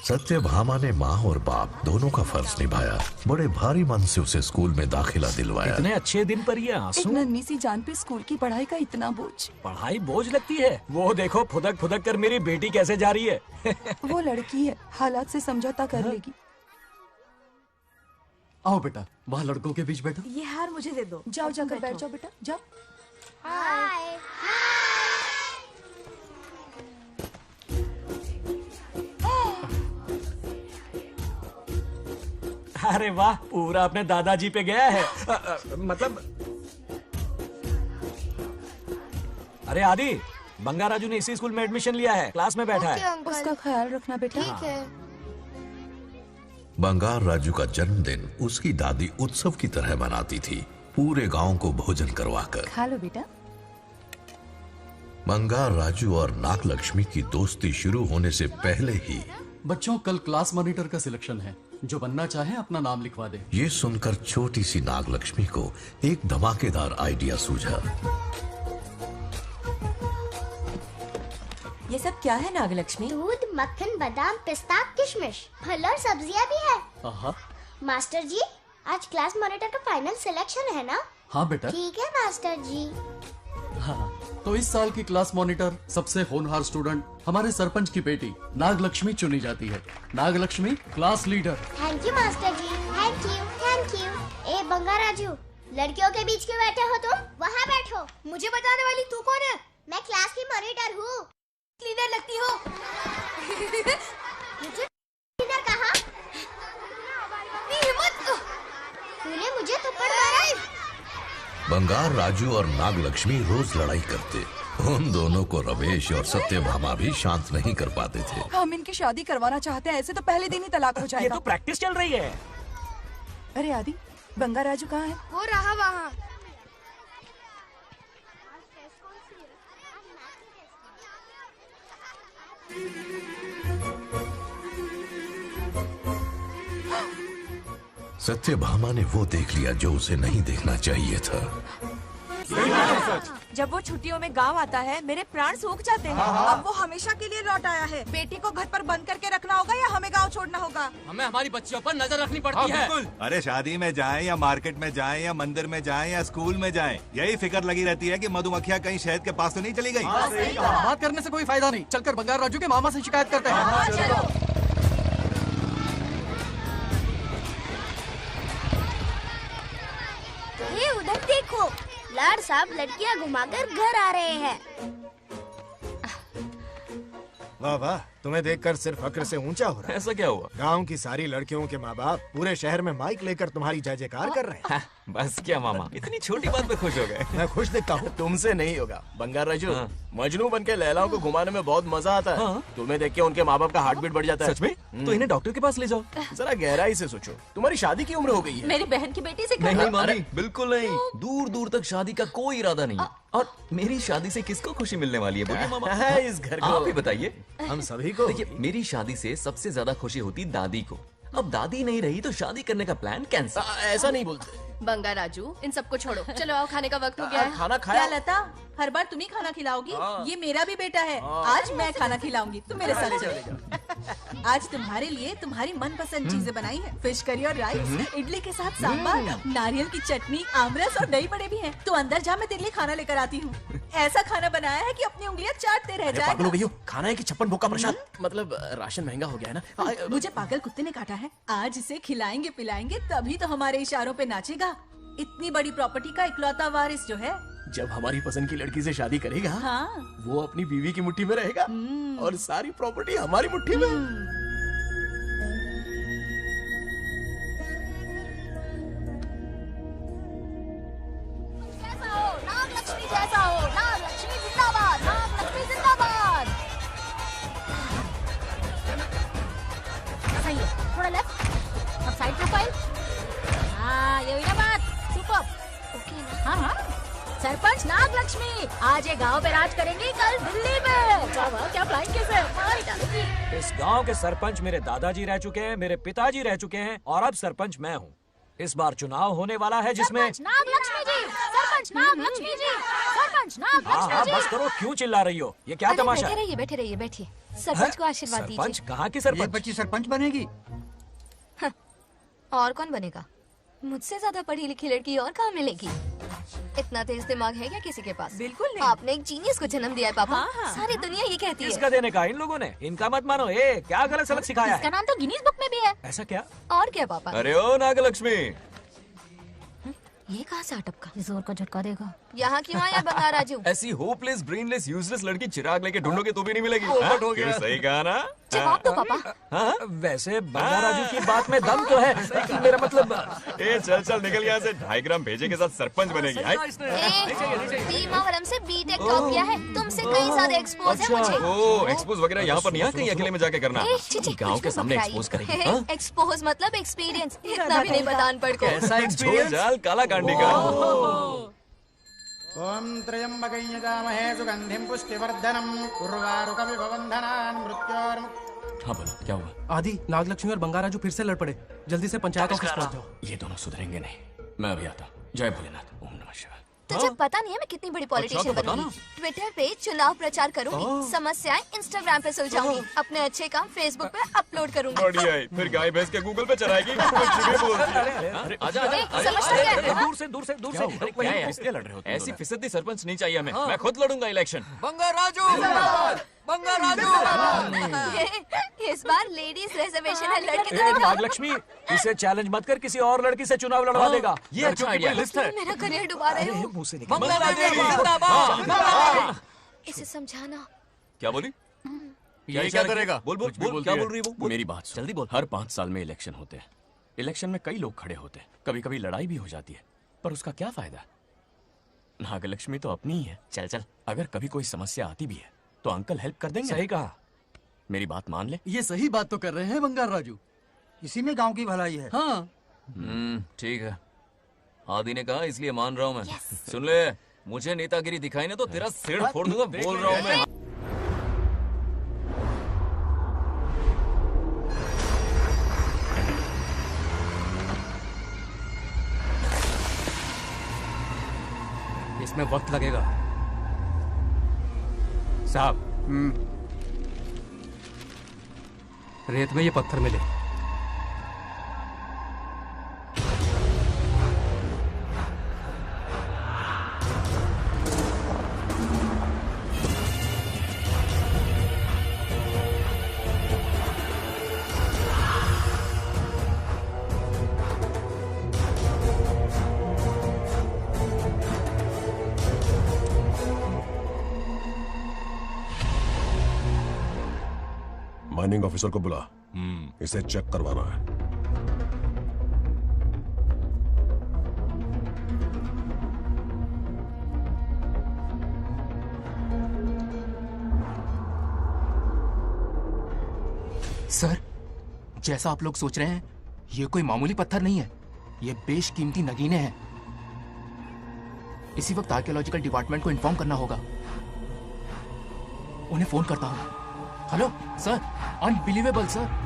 सत्यभामा ने माँ और बाप दोनों का फर्ज निभाया। बड़े भारी मन से उसे स्कूल में दाखिला दिलवाया। इतने अच्छे दिन पर ये आंसू। एक नन्ही सी जान पे स्कूल की पढ़ाई का इतना बोझ। पढ़ाई बोझ लगती है? वो देखो फुदक फुदक कर मेरी बेटी कैसे जा रही है। वो लड़की है, हालात से समझौता कर लेगी। आओ बेटा, वहाँ लड़कों के बीच बैठो। ये हार मुझे दे दो। जाओ जाकर बैठ जाओ बेटा, जाओ। हाय। अरे वाह, पूरा अपने दादाजी पे गया है। मतलब अरे आदि, बंगा राजू ने इसी स्कूल में एडमिशन लिया है, क्लास में बैठा है। उसका ख्याल रखना बेटा। ठीक है। बंगार राजू का जन्मदिन उसकी दादी उत्सव की तरह मनाती थी, पूरे गांव को भोजन करवाकर। खा लो बेटा। बंगार राजू और नागलक्ष्मी की दोस्ती शुरू होने से पहले ही बच्चों, कल क्लास मॉनिटर का सिलेक्शन है। जो बनना चाहे अपना नाम लिखवा दे। ये सुनकर छोटी सी नागलक्ष्मी को एक धमाकेदार आइडिया सूझा। ये सब क्या है नागलक्ष्मी? दूध, मक्खन, बादाम, पिस्ता, किशमिश, फल और सब्जियां भी है। आहा। मास्टर जी, आज क्लास मॉनिटर का फाइनल सिलेक्शन है ना? हाँ बेटा। ठीक है मास्टर जी। हाँ, तो इस साल की क्लास मॉनिटर सबसे होनहार स्टूडेंट हमारे सरपंच की बेटी नागलक्ष्मी चुनी जाती है। Nagalakshmi class leader. Thank you master ji, thank you, thank you. ए बंगा राजू, लड़कियों के बीच क्यों बैठे हो तुम? वहाँ बैठो। मुझे बताने वाली तू कौन है? मैं क्लास की मॉनिटर हूँ। लीडर लगती हो। मुझे लीडर कहा? तूने मुझे थप्पड़ मारा। बंगार राजू और नागलक्ष्मी रोज लड़ाई करते। उन दोनों को रमेश और सत्यभामा भी शांत नहीं कर पाते थे। हम इनकी शादी करवाना चाहते हैं, ऐसे तो पहले दिन ही तलाक हो ये जाएगा। तो प्रैक्टिस चल रही है। अरे आदि, बंगा राजू कहाँ है? वो रहा वहाँ। सत्यभामा ने वो देख लिया जो उसे नहीं देखना चाहिए था। जब वो छुट्टियों में गांव आता है, मेरे प्राण सूख जाते हैं। अब वो हमेशा के लिए लौट आया है। बेटी को घर पर बंद करके रखना होगा या हमें गांव छोड़ना होगा? हमें हमारी बच्चियों पर नजर रखनी पड़ती है। अरे शादी में जाएं या मार्केट में जाएं या मंदिर में जाएं या स्कूल में जाएं, यही फिक्र लगी रहती है कि मधुमक्खियाँ कहीं शहद के पास तो नहीं चली गई। बात करने से कोई फायदा नहीं, चलकर बंगार राजू के मामा से शिकायत करते हैं। ये उधर देखो, लाड साहब लड़कियां घुमाकर घर आ रहे हैं। वाह वाह, तुम्हें देखकर सिर्फ फक्र से ऊंचा हो रहा है। ऐसा क्या हुआ? गांव की सारी लड़कियों के माँ बाप पूरे शहर में माइक लेकर तुम्हारी जय जयकार कर रहे हैं। बस क्या मामा, इतनी छोटी बात पे खुश हो गए? मैं खुश दिखता हूँ। तुमसे नहीं होगा बंगार राजू। हाँ। मजनू बन के लैलाओं को घुमाने में बहुत मजा आता है। हाँ। तुम्हें देख के उनके माँ बाप का हार्ट बीट बढ़ जाता है। सच में? तो इन्हें डॉक्टर के पास ले जाओ। जरा गहराई से सोचो, तुम्हारी शादी की उम्र हो गई है। मेरी बहन की बेटी से नहीं मामी, बिल्कुल नहीं। दूर दूर तक शादी का कोई इरादा नहीं। और मेरी शादी से किसको खुशी मिलने वाली है? बोलिए मामा। है इस घर को। आप ही बताइए। हम सभी को। देखिए, मेरी शादी से सबसे ज्यादा खुशी होती दादी को। अब दादी नहीं रही तो शादी करने का प्लान कैंसिल। ऐसा नहीं बोलते। बंगा राजू, इन सबको छोड़ो, चलो आओ, खाने का वक्त हो गया है। खाना खाया? क्या लता, हर बार तुम ही खाना खिलाओगी? ये मेरा भी बेटा है। आज मैं खाना खिलाऊंगी, तुम मेरे साथ चलो। आज तुम्हारे लिए तुम्हारी मनपसंद चीजें बनाई है। फिश करी और राइस, इडली के साथ सांभर, नारियल की चटनी, आमरस और दही बड़े भी हैं। तू अंदर जा, मैं तेरे लिए खाना लेकर आती हूँ। ऐसा खाना बनाया है कि अपनी उंगलियां चाटते रह पागल हो जाएगा। गई हो? खाना है कि 56 भोग का प्रसाद? मतलब राशन महंगा हो गया है ना। मुझे पागल कुत्ते ने काटा है। आज इसे खिलाएंगे पिलाएंगे तभी तो हमारे इशारों पे नाचेगा। इतनी बड़ी प्रॉपर्टी का इकलौता वारिस जो है। जब हमारी पसंद की लड़की से शादी करेगा, हाँ। वो अपनी बीवी की मुट्ठी में रहेगा और सारी प्रॉपर्टी हमारी मुट्ठी में। नागलक्ष्मी जैसा हो, नागलक्ष्मी जिंदाबाद, नागलक्ष्मी जिंदाबाद। सही है, थोड़ा लेफ्ट, अब साइड प्रोफाइल। हाँ, ये हुई ना बात। सुपर। ओके ना? हाँ हाँ। सरपंच नागलक्ष्मी आज ये गांव पे राज करेंगी, कल दिल्ली में। क्या फ्लाइंग केस है, मार डालेंगी। इस गांव के सरपंच मेरे दादाजी रह चुके हैं, मेरे पिताजी रह चुके हैं और अब सरपंच मैं हूँ। इस बार चुनाव होने वाला है जिसमें नागलक्ष्मी जी, सरपंच सरपंच नाग लक्ष्मी जी, सरपंच नाग हाँ लक्ष्मी हाँ जी। बस करो, क्यों चिल्ला रही हो? ये क्या तमाशा है? बैठे रहिए बैठिए। सरपंच को आशीर्वाद दीजिए। सरपंच कहाँ की सरपंच? बच्ची सरपंच बनेगी। और कौन बनेगा? मुझसे ज्यादा पढ़ी लिखी लड़की और कहाँ मिलेगी? इतना तेज दिमाग है क्या किसी के पास? बिल्कुल नहीं। आपने एक जीनियस को जन्म दिया है पापा। हाँ, हाँ। सारी दुनिया ये कहती है। किसका देने का? इन लोगों ने। इनका मत मानो। क्या गलत सलत सिखाया इसका है? नाम तो गिनीज बुक में भी है। ऐसा क्या? और क्या पापा? अरे ओ नागलक्ष्मी, ये कहाँ से अटपका? जोर का झटका देगा। यहाँ क्यों आया बंगार राजू? ऐसी होपलेस ब्रेनलेस यूजलेस लड़की चिराग लेके ढूंढोगे तो भी नहीं मिलेगी। पोपट हाँ? हो गया। क्यों, सही कहा ना? जवाब दो पापा। हाँ? वैसे बंगा राजू की बात में दम तो है, लेकिन मेरा मतलब। चल निकल यहाँ से। 2.5 ग्राम भेजे के साथ सरपंच बनेगी। भीमावरम से बीटेक टॉप किया है। तुमसे कहीं ज्यादा एक्सपोज है मुझे। ओ एक्सपोज वगैरह यहाँ पर नहीं है, कहीं अकेले में जाके करना। ए, छी, छी, गाँव कुछ के भी सामने मत एक्सपोज कराइए। करेगी। हाँ? एक्सपोज मतलब एक्सपीरियंस। इतना भी नहीं पता अनपढ़ को। ऐसा एक्सपीरियंस। जाल काला कांडी का। ओम त्र्यंबकं यजामहे सुगंधिं पुष्टिवर्धनम् उर्वारुकमिव बन्धनान् मृत्योर्मुक्। हाँ बोलो, क्या हुआ? आदि, नागलक्ष्मी और बंगा राजू फिर से लड़ पड़े। जल्दी से पंचायत ऑफिस पहुंच जाओ। ये दोनों सुधरेंगे नहीं। मैं अभी आता हूँ। जय भोलेनाथ। ओम नमः शिवाय। तुझे पता नहीं है मैं कितनी बड़ी पॉलिटिशियन तो बता बनूंगी। ट्विटर पे चुनाव प्रचार करूंगी, समस्याएं इंस्टाग्राम पे सुलझाऊंगी, अपने अच्छे काम फेसबुक पे अपलोड करूंगी। बढ़िया है। फिर गाय भैंस के गूगल पे चराएगी। कुछ भी बोलती है। हाँ? आजा आजा आजा। समझता क्या है? दूर से दूर से दूर से। अरे क्या है? किसके लड़ रहे हो? ऐसी फिसदी सरपंच नहीं चाहिए हमें। मैं खुद लड़ूंगा इलेक्शन। बंगा राजू, बंगा राजू। इस बार लेडीज रिजर्वेशन है, लड़के तो नहीं। नागलक्ष्मी, इसे चैलेंज मत कर, किसी और लड़की से चुनाव लड़वा देगा। ये अच्छा आइडिया लिस्ट है। मेरा करियर डुबा रहे हो। मुंह से निकल। इसे समझाना। क्या बोली? ये क्या करेगा? बोल बोल कुछ भी बोल, क्या बोलती बोल रही है वो? मेरी बात सुन। जल्दी बोल। हर 5 साल में इलेक्शन होते हैं। इलेक्शन में कई लोग खड़े होते हैं, कभी कभी लड़ाई भी हो जाती है, पर उसका क्या फायदा? नागलक्ष्मी तो अपनी ही है। चल चल, अगर कभी कोई समस्या आती भी है तो अंकल हेल्प कर देंगे। सही कहा। मेरी बात मान ले। ये सही बात तो कर रहे हैं बंगार राजू। इसी में गांव की भलाई है। हाँ, ठीक है। आदि ने कहा इसलिए मान रहा हूँ मैं। सुन ले, मुझे नेतागिरी दिखाई ना तो तेरा सिर फोड़ दूंगा। बोल रहा हूँ मैं। इसमें वक्त लगेगा साहब। रेत में ये पत्थर मिले। माइनिंग ऑफिसर को बुला, इसे चेक करवाना है। सर, जैसा आप लोग सोच रहे हैं, ये कोई मामूली पत्थर नहीं है। ये बेशकीमती नगीने हैं। इसी वक्त आर्कियोलॉजिकल डिपार्टमेंट को इन्फॉर्म करना होगा। उन्हें फोन करता हूँ। Hello sir, unbelievable sir.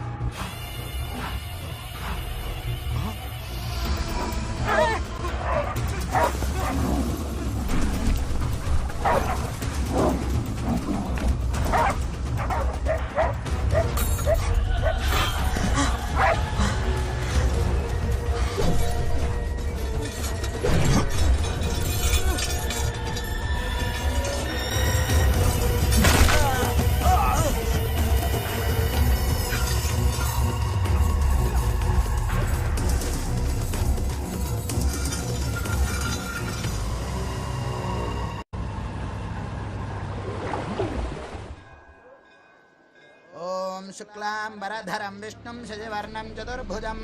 शुक्लांबरधरं विष्णुं शशिवर्णं चतुर्भुजं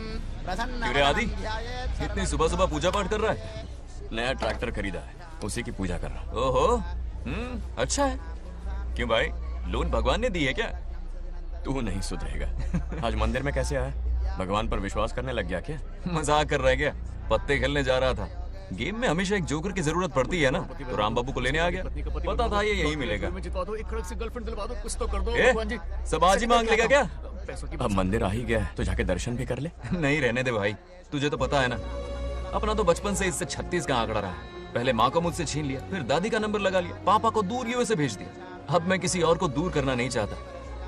प्रसन्नं। क्यों रे आदि, इतनी सुबह सुबह पूजा पाठ कर रहा है? नया ट्रैक्टर खरीदा है, उसी की पूजा कर रहा हूँ। ओहो, अच्छा है। क्यों भाई, लोन भगवान ने दी है क्या? तू नहीं सुधरेगा। आज मंदिर में कैसे आया? भगवान पर विश्वास करने लग गया क्या? मजाक कर रहा है क्या? पत्ते खेलने जा रहा था। गेम में हमेशा एक जोकर की जरूरत पड़ती है ना, तो राम बाबू को लेने आ गया। पता था ये यही मिलेगा। सब आज ही मांग लेगा क्या? अब मंदिर आ ही गया है तो जाके दर्शन भी कर ले। नहीं रहने दे भाई, तुझे तो पता है ना, अपना तो बचपन से इससे 36 का आंकड़ा रहा है। पहले माँ को मुझसे छीन लिया, फिर दादी का नंबर लगा लिया, पापा को दूर यूएसए भेज दिया। अब मैं किसी और को दूर करना नहीं चाहता।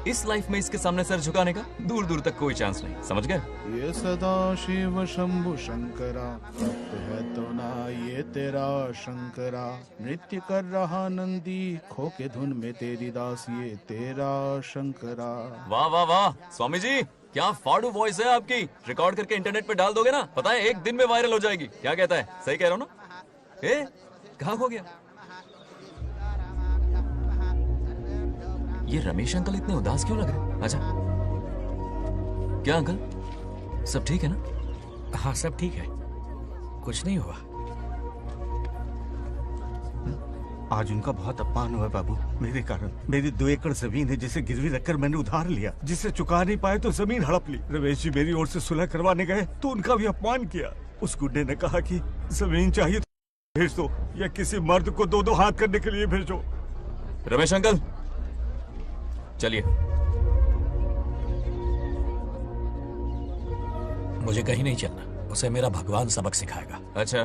इस लाइफ में इसके सामने सर झुकाने का दूर दूर तक कोई चांस नहीं, समझ गए? ये सदा शिव शंभु शंकरा, भक्त है तो ना ये तेरा शंकरा। नृत्य कर रहा नंदी, खो के धुन में तेरी दास, ये तेरा शंकरा। वाह वाह वाह स्वामी जी, क्या फाड़ू वॉइस है आपकी। रिकॉर्ड करके इंटरनेट पे डाल दोगे ना, पता है एक दिन में वायरल हो जाएगी। क्या कहता है, सही कह रहा हूँ ना? ए कहाँ खो गया ये रमेश अंकल? इतने उदास क्यों लग रहे? अच्छा क्या अंकल, सब ठीक है ना? हाँ सब ठीक है, कुछ नहीं हुआ। आज उनका बहुत अपमान हुआ बाबू, मेरे कारण। मेरी 2 एकड़ जमीन है जिसे गिरवी रखकर मैंने उधार लिया, जिसे चुका नहीं पाए तो जमीन हड़प ली। रमेश जी मेरी ओर से सुलह करवाने गए तो उनका भी अपमान किया। उस गुंडे ने कहा कि जमीन चाहिए तो भेज दो, या किसी मर्द को 2-2 हाथ करने के लिए भेजो। रमेश अंकल चलिए। मुझे कहीं नहीं चलना, उसे मेरा भगवान सबक सिखाएगा। अच्छा,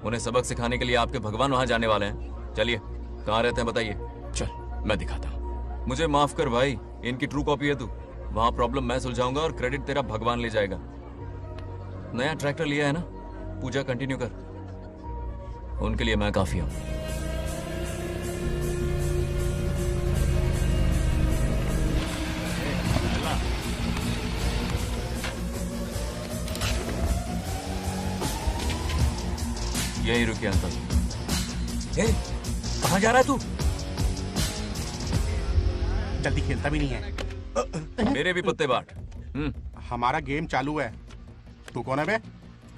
उन्हें सबक सिखाने के लिए आपके भगवान वहां जाने वाले हैं? चलिए, कहाँ रहते हैं बताइए। चल मैं दिखाता हूँ। मुझे माफ कर भाई, इनकी ट्रू कॉपी है तू। वहां प्रॉब्लम मैं सुलझाऊंगा और क्रेडिट तेरा भगवान ले जाएगा। नया ट्रैक्टर लिया है ना, पूजा कंटिन्यू कर। उनके लिए मैं काफी हूँ। यही रुकिए अंकल। कहाँ जा रहा है तू? जल्दी खेलता भी नहीं है। मेरे भी पत्ते बांट। हमारा गेम चालू है। तू कौन है बे?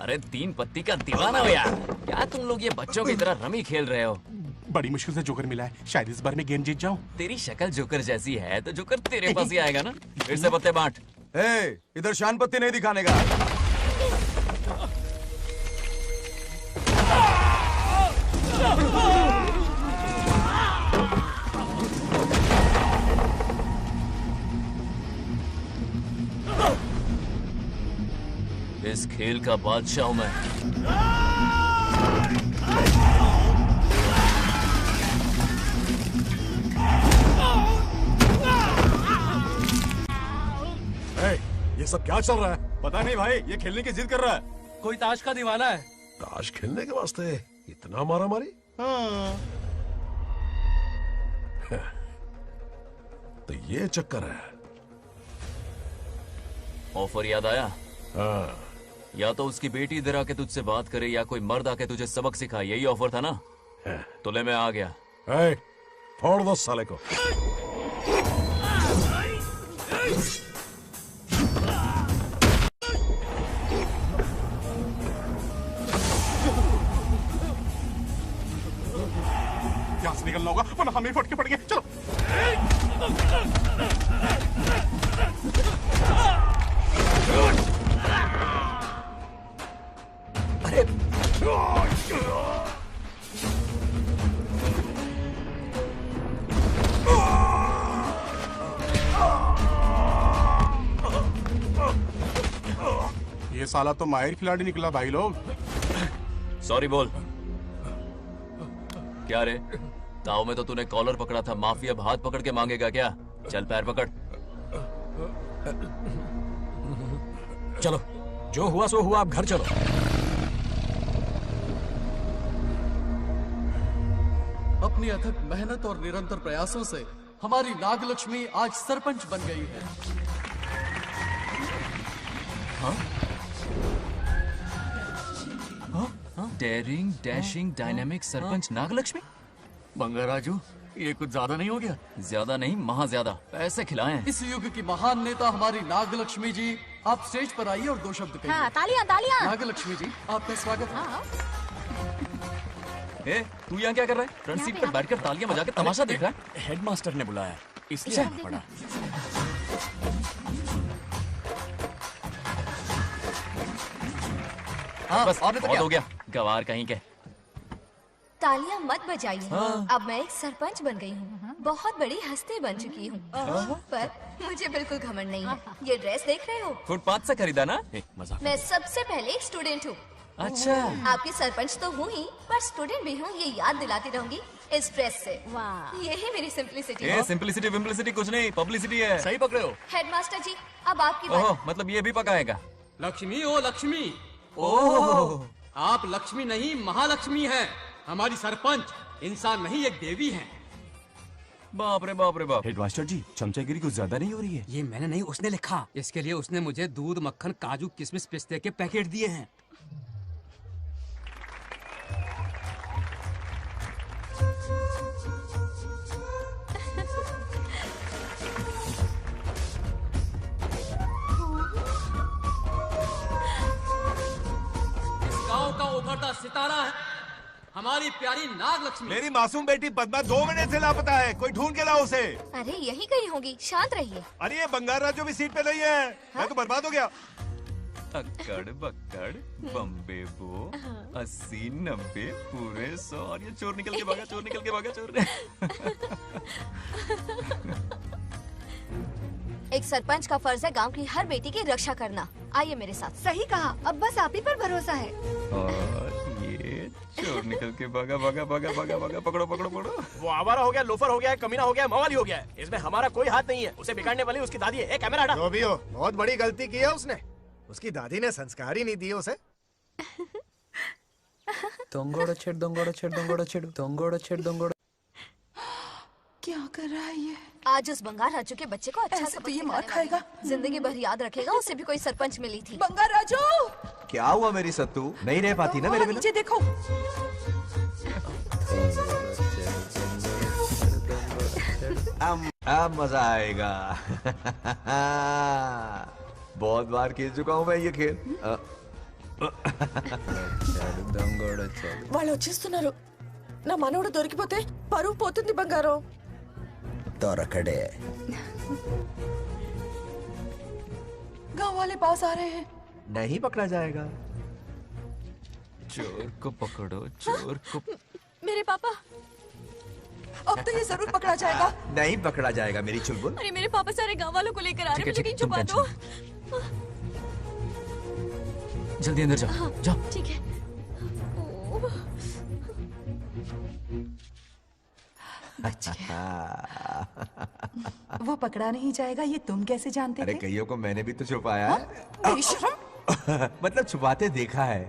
अरे 3 पत्ती का दीवाना हो यार। क्या तुम लोग ये बच्चों की तरह रमी खेल रहे हो? बड़ी मुश्किल से जोकर मिला है, शायद इस बार में गेम जीत जाऊं। तेरी शक्ल जोकर जैसी है तो जोकर तेरे पास ही आएगा ना। फिर से पत्ते बांट। इधर शान पत्ती नहीं दिखाने का। इस खेल का बादशाह हूं मैं। ये सब क्या चल रहा है? पता नहीं भाई, ये खेलने की जिद कर रहा है। कोई ताश का दीवाना है। ताश खेलने के वास्ते इतना मारा मारी? तो ये चक्कर है। ऑफर याद आया? हाँ। या तो उसकी बेटी इधर आके तुझसे बात करे, या कोई मर्द आके तुझे सबक सिखाए। यही ऑफर था ना? तो ले मैं आ गया। फोड़ दो साले को। यहाँ से निकलना होगा वरना हमें फटके पड़ेंगे। चलो। अरे ये साला तो माहिर खिलाड़ी निकला भाई लोग। सॉरी बोल। क्या रे, ताऊ में तो तूने कॉलर पकड़ा था, माफिया हाथ पकड़ के मांगेगा क्या? चल पैर पकड़। चलो, जो हुआ सो हुआ, आप घर चलो। अपनी अथक मेहनत और निरंतर प्रयासों से हमारी नागलक्ष्मी आज सरपंच बन गई है। Daring, dashing, dynamic sarpanch Nagalakshmi. Bangaraju, ये कुछ ज्यादा नहीं हो गया? ज्यादा नहीं, महा ज्यादा। पैसे खिलाएं। इस युग की महान नेता हमारी नागलक्ष्मी जी, आप स्टेज पर आइए और 2 शब्द कहिए। हाँ, तालियां तालियां। नागलक्ष्मी जी, आपका स्वागत है। तू यहाँ क्या कर रहा है? फ्रंट सीट पर बैठकर तालियां बजा के तमाशा देख रहा है? हेडमास्टर ने बुलाया, इसलिए आना पड़ा। बस बहुत हो गया, गवार कहीं के। तालियां मत बजाइए। अब मैं एक सरपंच बन गई हूँ, बहुत बड़ी हस्ती बन चुकी हूँ। पर मुझे बिल्कुल घमंड नहीं है। ये ड्रेस देख रहे हो? फुटपाथ से खरीदा ना? मजाक। मैं सबसे पहले एक स्टूडेंट हूँ। अच्छा। आपकी सरपंच तो हूँ ही, पर स्टूडेंट भी हूँ, ये याद दिलाती रहूंगी इस ड्रेस से। वाह, यही मेरी सिंपलिसिटी ए है। सिंपलिसिटी विम्पलिसिटी कुछ नहीं, पब्लिसिटी है। सही पकड़े हो। हेडमास्टर जी, अब आपकी बारी। ओह, मतलब ये भी पकाएगा। लक्ष्मी ओ लक्ष्मी, ओह, आप लक्ष्मी नहीं महालक्ष्मी हैं। हमारी सरपंच इंसान नहीं एक देवी हैं। बाप रे बाप रे बाप। हेडमास्टर जी, चमचागिरी कुछ ज्यादा नहीं हो रही है? ये मैंने नहीं, उसने लिखा। इसके लिए उसने मुझे दूध, मक्खन, काजू, किशमिश, पिस्ते के पैकेट दिए हैं। इस गांव का उभरता सितारा है हमारी प्यारी नाग लक्ष्मी। मेरी मासूम बेटी पद्मा 2 महीने से लापता है, कोई ढूंढ के लाओ उसे। अरे यही कहीं होगी, शांत रहिए। अरे ये बंगार राजू भी सीट पे नहीं है। मैं तो बर्बाद हो गया। अक्कड़ बक्कड़ बम्बे बो 80 90 पूरे 100 और ये चोर निकल के भागा, चोर निकल के भागा, चोर। एक सरपंच का फर्ज है गांव की हर बेटी की रक्षा करना। आइए मेरे साथ। सही कहा, अब बस आप ही पर भरोसा है। और ये चोर निकल के भागा भागा भागा भागा भागा, पकड़ो पकड़ो पकड़ो। वो आवारा हो गया, लोफर हो गया, कमीना हो गया, मवाली हो गया है। इसमें हमारा कोई हाथ नहीं है। उसे बिगाड़ने वाली उसकी दादी है। कैमरा हटा। जो भी हो, बहुत बड़ी गलती की है उसने। उसकी दादी ने संस्कार ही नहीं दिए उसे। दंगोड़ा छेड़ दंगोड़ा छेड़ दंगोड़ा छेड़ दंगोड़ा छेड़ दंगोड़ा। क्या कर रहा है ये? आज उस बंगार राजू के बच्चे को अच्छा ऐसे तो ये मार खाएगा। जिंदगी भर याद रखेगा, उसे भी कोई सरपंच मिली थी। बंगार राजू, क्या हुआ मेरी सत्तू? नहीं रह पाती ना मेरे बिना? नीचे देखो। अब मजा आएगा। बहुत बार खेल चुका हूँ मैं ये खेल। వాళ్ళు వచ్చేస్తున్నారు. నా మనవడు దొరికిపోతే పరువు పోతుంది బంగారం. दौरकड़े गांव वाले पास आ रहे हैं. नहीं पकड़ा जाएगा। चोर को पकड़ो, चोर को। मेरे पापा, अब तो ये जरूर पकड़ा जाएगा. नहीं पकड़ा जाएगा मेरी चुलबुल। अरे मेरे पापा सारे गांव वालों को लेकर आ रहे हैं, मुझे कहीं छुपा दो। जल्दी अंदर जाओ, जाओ। ठीक है। वो पकड़ा नहीं जाएगा, ये तुम कैसे जानते अरे थे? कईयों को मैंने भी तो छुपाया है। बेशरम। मतलब छुपाते देखा है।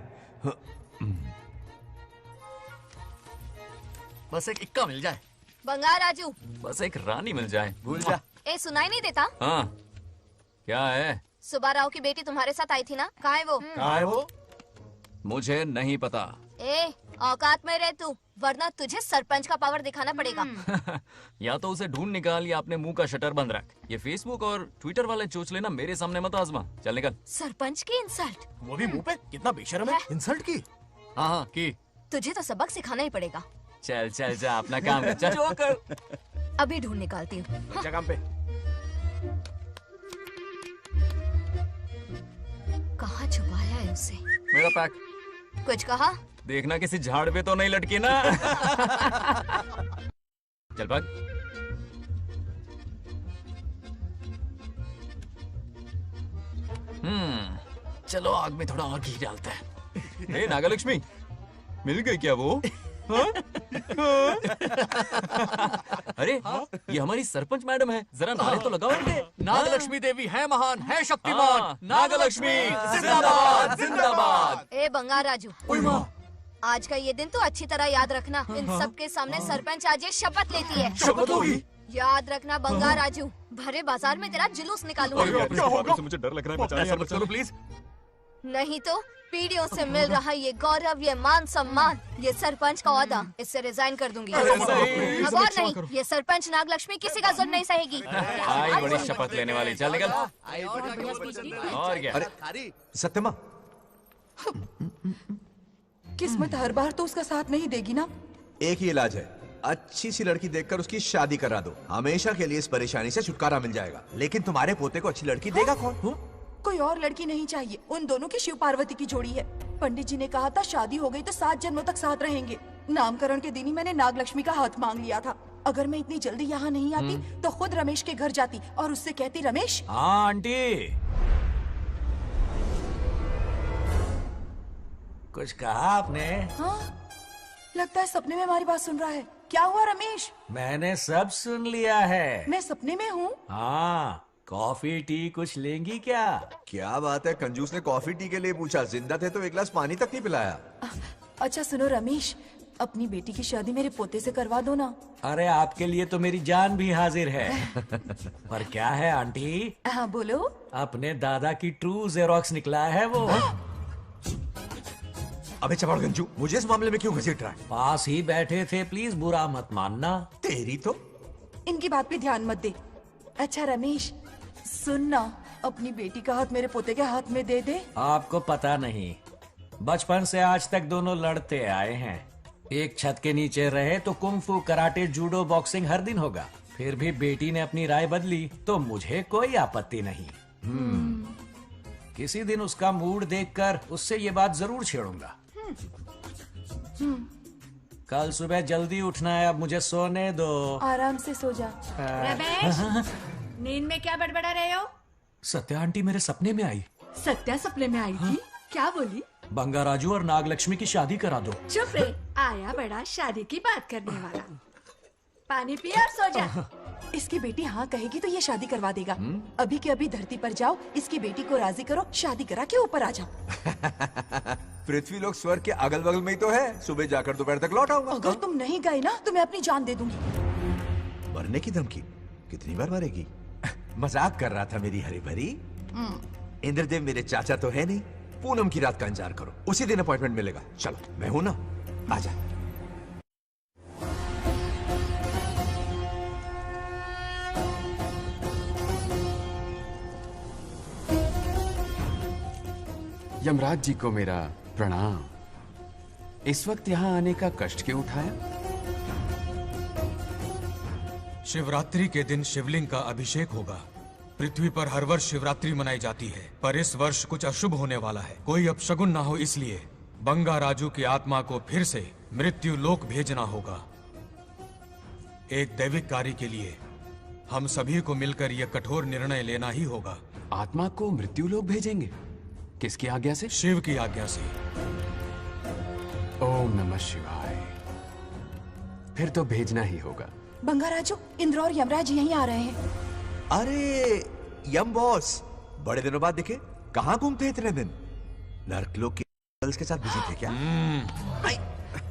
बस एक इक्का मिल जाए। बंगार राजू, बस एक रानी मिल जाए। भूल जा। ए सुनाई नहीं देता? हाँ, क्या है? सुबह राव की बेटी तुम्हारे साथ आई थी ना, कहाँ है वो? कहाँ है वो? मुझे नहीं पता। ए औकात में रह तू, वरना तुझे सरपंच का पावर दिखाना पड़ेगा। या तो उसे ढूंढ निकाल या अपने मुंह का शटर बंद रख। ये फेसबुक और ट्विटर वाले चोचले ना मेरे सामने मत आजमा। चल निकल। सरपंच की इंसल्ट। वो भी मुंह पे? कितना बेशर्म है। इंसल्ट की? हाँ हाँ की। तुझे तो सबक सिखाना ही पड़ेगा। चल चल जा, अपना काम कर। चल जो कर। अभी ढूंढ निकालती हूँ। जा काम पे। कहाँ छुपाया है उसे? मेरा पैक। कुछ कहा? देखना किसी झाड़ पे तो नहीं लटकी ना। चल भाग। चलो आग में थोड़ा और घी डालते हैं। ए नागलक्ष्मी, मिल गई क्या वो? हाँ? अरे ये हमारी सरपंच मैडम है, जरा नारे तो लगाओ इनके। नागलक्ष्मी देवी है महान, है शक्तिमान। नागलक्ष्मी जिंदाबाद जिंदाबाद। ए बंगार राजू, आज का ये दिन तो अच्छी तरह याद रखना। इन सब के सामने सरपंच आज ये शपथ लेती है। शपथ होगी? याद रखना बंगार राजू, भरे बाजार में तेरा जुलूस निकालूंगा। क्या होगा? मुझे डर लग रहा है, बचाइए, ऐसा मत करो प्लीज। नहीं तो पीढ़ियों से मिल रहा ये गौरव, ये मान सम्मान, ये सरपंच का ओहदा, इससे रिजाइन कर दूंगी। अब और नहीं, ये सरपंच नागलक्ष्मी किसी का जुल्म नहीं सहेगी। आई बड़ी शपथ लेने वाली। चल निकल। और क्या? अरे सत्यमा, किस्मत हर बार तो उसका साथ नहीं देगी ना। एक ही इलाज है, अच्छी सी लड़की देखकर उसकी शादी करा दो। हमेशा के लिए इस परेशानी से छुटकारा मिल जाएगा। लेकिन तुम्हारे पोते को अच्छी लड़की देगा कौन? कोई और लड़की नहीं चाहिए, उन दोनों की शिव पार्वती की जोड़ी है। पंडित जी ने कहा था शादी हो गई तो 7 जन्मों तक साथ रहेंगे। नामकरण के दिन ही मैंने नागलक्ष्मी का हाथ मांग लिया था। अगर मैं इतनी जल्दी यहाँ नहीं आती तो खुद रमेश के घर जाती और उससे कहती, रमेश। हाँ आंटी। कुछ कहा आपने? हाँ? लगता है सपने में हमारी बात सुन रहा है। क्या हुआ रमेश? मैंने सब सुन लिया है। मैं सपने में हूँ? हाँ, कॉफी टी कुछ लेंगी क्या? क्या बात है, कंजूस ने कॉफी टी के लिए पूछा, जिंदा थे तो एक गिलास पानी तक नहीं पिलाया। अच्छा सुनो रमेश, अपनी बेटी की शादी मेरे पोते से करवा दो ना। अरे आपके लिए तो मेरी जान भी हाजिर है। पर क्या है आंटी? हाँ बोलो। अपने दादा की ट्रू जेरोक्स निकला है वो। अबे चपड़ गंजू, मुझे इस मामले में क्यों घसीट रहा है? पास ही बैठे थे, प्लीज बुरा मत मानना। तेरी तो इनकी बात पे ध्यान मत दे। अच्छा रमेश सुन ना, अपनी बेटी का हाथ मेरे पोते के हाथ में दे दे। आपको पता नहीं, बचपन से आज तक दोनों लड़ते आए हैं। एक छत के नीचे रहे तो कुंफू, कराटे, जूडो, बॉक्सिंग हर दिन होगा। फिर भी बेटी ने अपनी राय बदली तो मुझे कोई आपत्ति नहीं। किसी दिन उसका मूड देखकर उससे ये बात जरूर छेड़ूंगा। कल सुबह जल्दी उठना है, अब मुझे सोने दो। आराम से सो जा। रमेश, नींद में क्या बड़बड़ा रहे हो? सत्या आंटी मेरे सपने में आई। सत्या सपने में आई थी? क्या बोली? बंगा राजू और नागलक्ष्मी की शादी करा दो। चुप रे, आया बड़ा शादी की बात करने वाला। पानी पिया और सो जा। इसकी बेटी हाँ कहेगी तो ये शादी करवा देगा। अभी के अभी धरती पर जाओ, इसकी बेटी को राजी करो, शादी करा के ऊपर आ जाओ। पृथ्वी लोग स्वर्ग के अगल बगल में ही तो है, सुबह जाकर दोपहर तक लौट आऊंगा। अगर तुम नहीं गए ना तो मैं अपनी जान दे दूंगी। मरने की धमकी? कितनी बार मरेगी? मजाक कर रहा था मेरी हरी भरी। इंद्रदेव मेरे चाचा तो है नहीं। पूनम की रात का इंतजार करो, उसी दिन अपॉइंटमेंट मिलेगा। चलो मैं हूं ना, आजा। यमराज जी को मेरा प्रणाम। इस वक्त यहाँ आने का कष्ट क्यों उठाया? शिवरात्रि के दिन शिवलिंग का अभिषेक होगा। पृथ्वी पर हर वर्ष शिवरात्रि मनाई जाती है, पर इस वर्ष कुछ अशुभ होने वाला है। कोई अपशगुन ना हो, इसलिए बंगा राजू की आत्मा को फिर से मृत्यु लोक भेजना होगा। एक दैविक कार्य के लिए हम सभी को मिलकर यह कठोर निर्णय लेना ही होगा। आत्मा को मृत्यु लोक भेजेंगे? किसकी आज्ञा से? शिव की आज्ञा से। ओम नमः शिवाय। फिर तो भेजना ही होगा। बंगा राजू, इंद्र और यमराज यहीं आ रहे हैं। अरे यम बॉस, बड़े दिनों बाद दिखे। कहाँ घूमते इतने दिन? नर्कलोक के गर्ल्स के साथ बिजी थे क्या?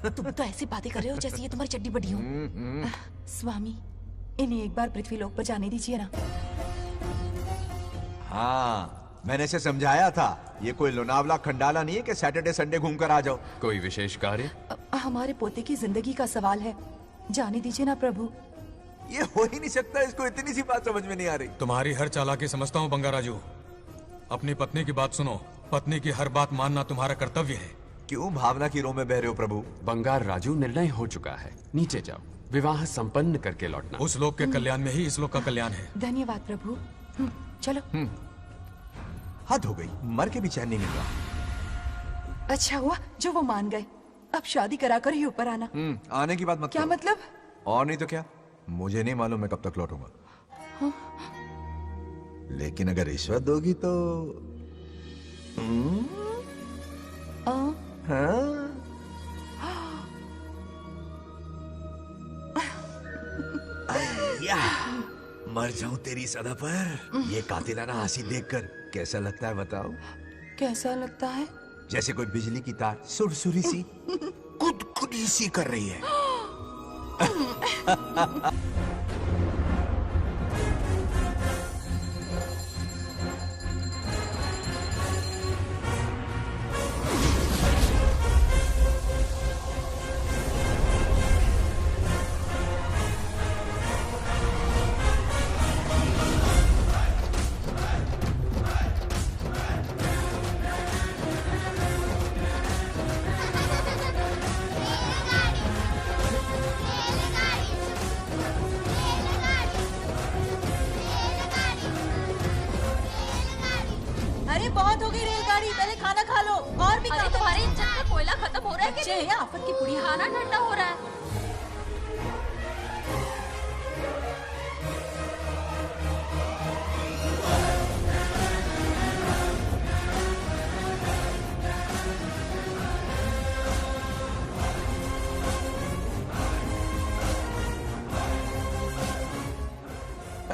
तुम तो ऐसी बातें कर रहे हो जैसे ये तुम्हारी चड्डी बड़ी हो। स्वामी, इन्हें एक बार पृथ्वी लोक पर जाने दीजिए ना। हाँ, मैंने इसे समझाया था, ये कोई लोनावला खंडाला नहीं है कि सैटरडे संडे घूम कर आ जाओ। कोई विशेष कार्य? हमारे पोते की जिंदगी का सवाल है, जाने दीजिए ना प्रभु। ये हो ही नहीं सकता, इसको इतनी सी बात समझ में नहीं आ रही। तुम्हारी हर चालाकी समझता हूँ बंगा राजू। अपनी पत्नी की बात सुनो, पत्नी की हर बात मानना तुम्हारा कर्तव्य है। क्यों भावना की रो में बह रहे हो प्रभु? बंगार राजू, निर्णय हो चुका है, नीचे जाओ, विवाह संपन्न करके लौटना। उस लोक के कल्याण में ही इस लोक का कल्याण है। धन्यवाद प्रभु। चलो। हद हो गई, मर के भी चैन नहीं मिल रहा। अच्छा हुआ जो वो मान गए, अब शादी कराकर ही ऊपर आना। आने की बात मत क्या करो। मतलब? और नहीं तो क्या, मुझे नहीं मालूम मैं कब तक लौटूंगा। लेकिन अगर रिश्वत दोगी तो मर जाऊं तेरी सदा पर। ये कातिलाना हंसी देखकर कैसा लगता है बताओ? कैसा लगता है? जैसे कोई बिजली की तार सुरसुरी सी गुदगुदी सी कर रही है। अरे बहुत हो गई रेलगाड़ी, पहले खाना खा लो। और भी अरे तुम्हारे इंजन में कोयला खत्म हो रहा है कि नहीं? आफत की पुड़ी। खाना ठंडा हो रहा है।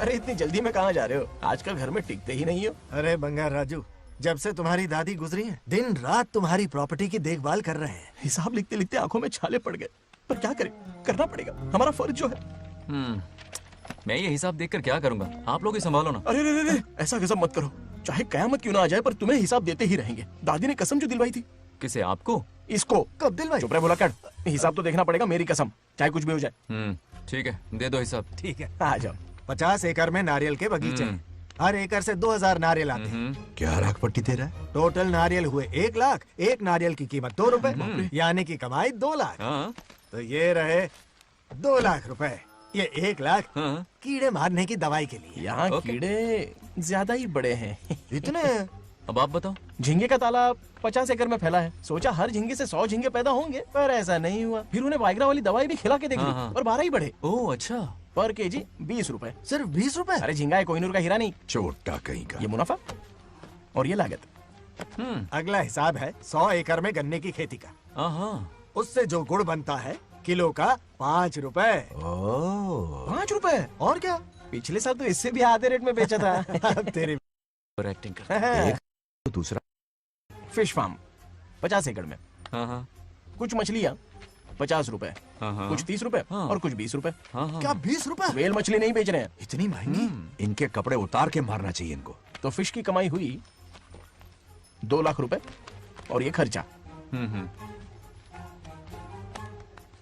अरे इतनी जल्दी में कहाँ जा रहे हो? आजकल घर में टिकते ही नहीं हो। अरे बंगार राजू, जब से तुम्हारी दादी गुजरी हैं, दिन रात तुम्हारी प्रॉपर्टी की देखभाल कर रहे हैं। हिसाब लिखते लिखते आंखों में छाले पड़ गए, पर क्या करें, करना पड़ेगा, हमारा फर्ज जो है। मैं ये हिसाब देखकर क्या करूंगा? आप लोग ही संभालो ना। अरे रे रे, ऐसा कसम मत करो, चाहे कयामत क्यों ना आ जाए, पर तुम्हें हिसाब देते ही रहेंगे। दादी ने कसम जो दिलवाई थी। किसे? आपको? इसको। कब दिलवाई? चुप रहे बोला कर, हिसाब तो देखना पड़ेगा, मेरी कसम, चाहे कुछ भी हो जाए। ठीक है, दे दो हिसाब। ठीक है, आ जाओ। 50 एकड़ में नारियल के बगीचे हैं। हर एकड़ से 2000 नारियल आते हैं। क्या राख पट्टी दे रहा है? टोटल नारियल हुए 1 लाख। एक नारियल की कीमत 2 रुपए, यानी कि कमाई 2 लाख। तो ये रहे 2 लाख रुपए। ये 1 लाख कीड़े मारने की दवाई के लिए। यहाँ कीड़े ज्यादा ही बड़े हैं। इतने? अब आप बताओ। झींगे का तालाब 50 एकड़ में फैला है। सोचा हर झींगे से 100 झींगे पैदा होंगे, पर ऐसा नहीं हुआ। फिर उन्हें वाइग्रा वाली दवाई भी खिला के देख ली और 12 ही बढ़े। ओह अच्छा। पर केजी 20 रुपए। सिर्फ 20 रुपए? अरे झींगा है, कोहिनूर का हीरा नहीं। छोटा कहीं का। ये मुनाफा और ये लागत। अगला हिसाब है 100 एकड़ में गन्ने की खेती का। उससे जो गुड़ बनता है किलो का 5 रुपए। 5 रुपए? और क्या, पिछले साल तो इससे भी आधे रेट में बेचा था। तेरी एक्टिंग कर। दूसरा फिश फार्म 50 एकड़ में। कुछ मछलियाँ 50 रुपए, कुछ 30 रुपए और कुछ 20 रुपए। क्या 20 रुपए? वेल मछली नहीं बेच रहे हैं। इतनी महंगी? इनके कपड़े उतार के मारना चाहिए इनको। तो फिश की कमाई हुई 2 लाख रुपए और ये खर्चा।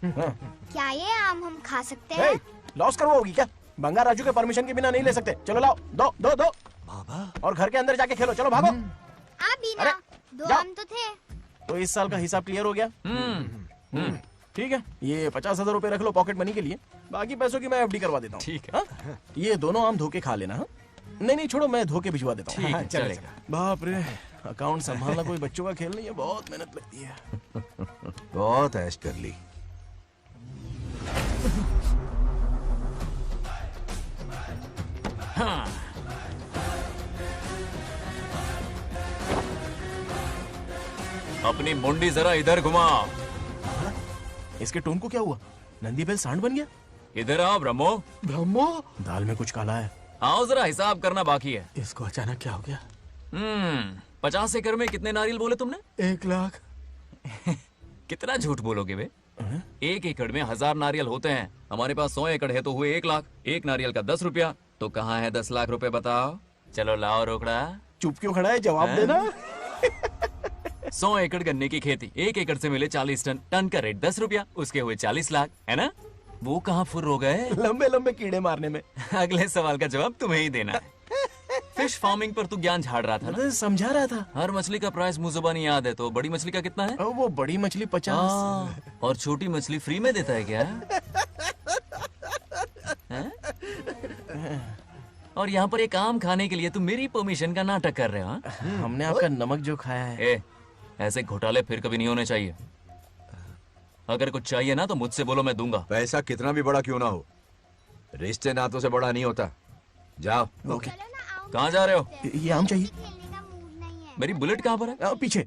क्या ये आम हम खा सकते हैं? लॉस करवाओगी क्या? बंगार राजू के परमिशन के बिना नहीं ले सकते। चलो लाओ, दो दो दो बाबा, और घर के अंदर जाके खेलो। चलो भागो। आप भी ना, 2 आम तो थे। तो इस साल का हिसाब क्लियर हो गया? ठीक है, ये 50,000 रुपए रख लो पॉकेट मनी के लिए, बाकी पैसों की मैं FD करवा देता हूँ। ठीक है। ये दोनों आम धोके खा लेना। नहीं नहीं छोड़ो, मैं धोके भिजवा देता हूँ। ठीक है, चलेगा। बाप रे, अकाउंट संभालना कोई बच्चों का खेल नहीं है, बहुत मेहनत लगती है। बहुत ऐश कर ली। अपनी मुंडी जरा इधर घुमा। इसके टोन को क्या हुआ? नंदी बैल सांड बन गया? इधर आओ ब्रह्मो। ब्रह्मो? दाल में कुछ काला है। आओ जरा, हिसाब करना बाकी है। इसको अचानक क्या हो गया? 50 एकड़ में कितने नारियल बोले तुमने? 1 लाख। कितना झूठ बोलोगे बे? 1 एकड़ में 1000 नारियल होते हैं। हमारे पास 100 एकड़ है तो हुए 1 लाख। एक नारियल का 10 रुपया, तो कहाँ है 10 लाख रुपए बताओ? चलो लाओ रोकड़ा। चुप क्यों खड़ा है, जवाब देना। 100 एकड़ गन्ने की खेती, 1 एकड़ से मिले 40 टन, टन का रेट 10 रुपया, उसके हुए 40 लाख, है ना? वो कहाँ फुर हो गए? लंबे लंबे कीड़े मारने में। अगले सवाल का जवाब तुम्हें ही देना है। फिश फार्मिंग पर तू ज्ञान झाड़ रहा था ना? समझा रहा था। हर मछली का प्राइस मुझे जुबानी याद है, तो बड़ी मछली का कितना है? वो बड़ी मछली 50। और छोटी मछली फ्री में देता है क्या? और यहाँ पर एक आम खाने के लिए तुम मेरी परमिशन का नाटक कर रहे हो? हमने आपका नमक जो खाया है। ऐसे घोटाले फिर कभी नहीं होने चाहिए। अगर कुछ चाहिए ना तो मुझसे बोलो, मैं दूंगा। पैसा कितना भी बड़ा क्यों ना हो, रिश्ते नातों से बड़ा नहीं होता। जाओ। ओके। कहाँ जा रहे हो? ये आम चाहिए। मेरी बुलेट कहाँ पर है? पीछे।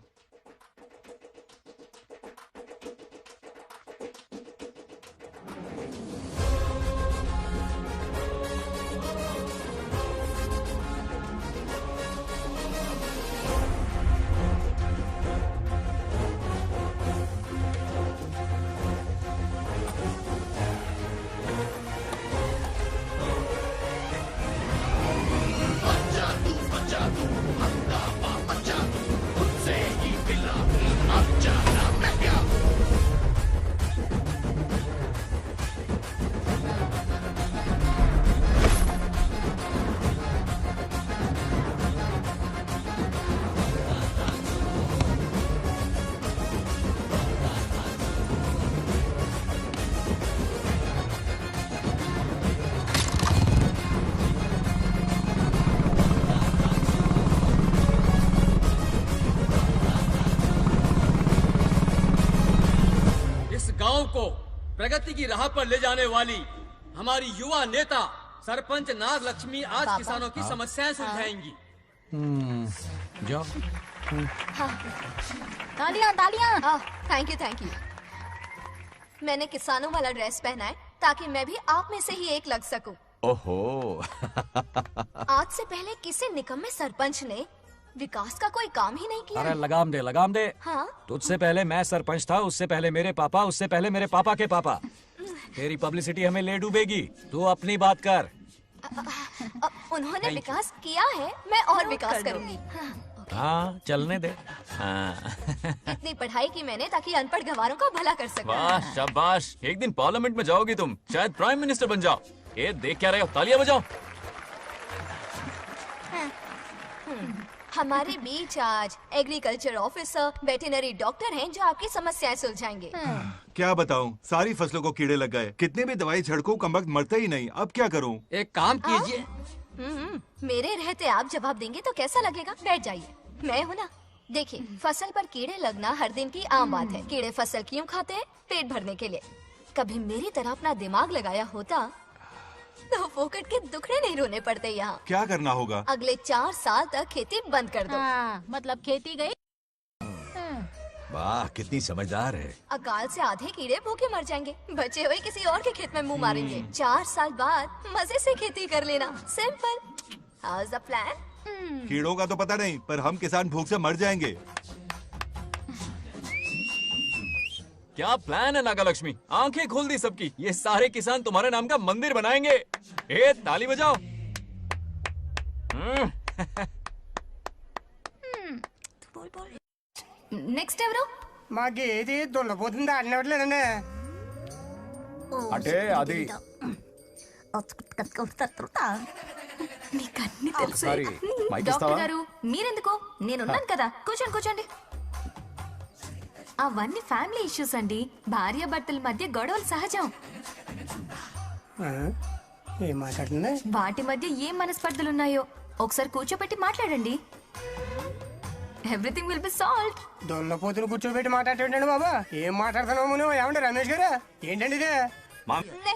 गांव को प्रगति की राह पर ले जाने वाली हमारी युवा नेता सरपंच नाग लक्ष्मी आज किसानों की समस्याएं सुलझाएंगी। जाओ। तालियां तालियां। Thank you. मैंने किसानों वाला ड्रेस पहना है ताकि मैं भी आप में से ही एक लग सकूं। ओहो। आज से पहले किसी निकम्मे सरपंच ने विकास का कोई काम ही नहीं किया। अरे लगाम दे, लगाम दे। हाँ? तुझसे पहले मैं सरपंच था, उससे पहले मेरे पापा, उससे पहले मेरे पापा के पापा। तेरी पब्लिसिटी हमें ले डूबेगी, तू अपनी बात कर। उन्होंने विकास किया है, मैं और विकास करूंगी। हाँ चलने दे। हाँ। इतनी पढ़ाई की मैंने ताकि अनपढ़ गंवारों का भला कर सकूं। वाह शाबाश, एक दिन पार्लियामेंट में जाओगी तुम, शायद प्राइम मिनिस्टर बन जाओ। ये देख क्या रहे हो, तालियां बजाओ। हमारे बीच आज एग्रीकल्चर ऑफिसर, वेटरनरी डॉक्टर हैं जो आपकी समस्याएं सुलझाएंगे। क्या बताऊं, सारी फसलों को कीड़े लग गए। कितने भी दवाई छिड़कूं, कमबख्त मरते ही नहीं। अब क्या करूं? एक काम कीजिए। मेरे रहते आप जवाब देंगे तो कैसा लगेगा? बैठ जाइए, मैं हूँ ना। देखिए, फसल पर कीड़े लगना हर दिन की आम बात है। कीड़े फसल क्यों खाते हैं? पेट भरने के लिए। कभी मेरी तरह अपना दिमाग लगाया होता तो फोकट के दुखड़े नहीं रोने पड़ते यहाँ। क्या करना होगा? अगले 4 साल तक खेती बंद कर दो। मतलब खेती गई। वाह कितनी समझदार है। अकाल से आधे कीड़े भूखे मर जाएंगे, बचे हुए किसी और के खेत में मुंह मारेंगे। 4 साल बाद मजे से खेती कर लेना। Simple. How is the plan? कीड़ों का तो पता नहीं, पर हम किसान भूख से मर जाएंगे। क्या प्लान है नागा लक्ष्मी? आंखें खोल दी सबकी। ये सारे किसान तुम्हारे नाम का मंदिर बनाएंगे। ए ताली बजाओ। నెక్స్ట్ ఎవరు? మాకు ఏది దొల్లపోతుంది ఆడినట్లేదండి. అంటే అది నీకన్నీ తెలుసు. ఒకసారి మైక్ డాక్టర్ ఇస్తావా? గారు మీరెందుకు? నేనున్నాను కదా, కూర్చోండి కూర్చోండి. అవన్నీ ఫ్యామిలీ ఇష్యూస్ అండి. భార్య భర్తల మధ్య గొడవలు సహజం. ఏం మాట్లాడుతుంది? వాటి మధ్య ఏం మనస్పర్ధలున్నాయో ఒకసారి కూర్చోబెట్టి మాట్లాడండి. Everything will be solved. దొల్లపోతులు కూర్చోబెట్టి మాట్లాడేటండి బాబా. ఏం మాట్లాడుతున్నావు నువ్వు? ఏమంటే రమేష్ గారు ఏంటండి ఇదే?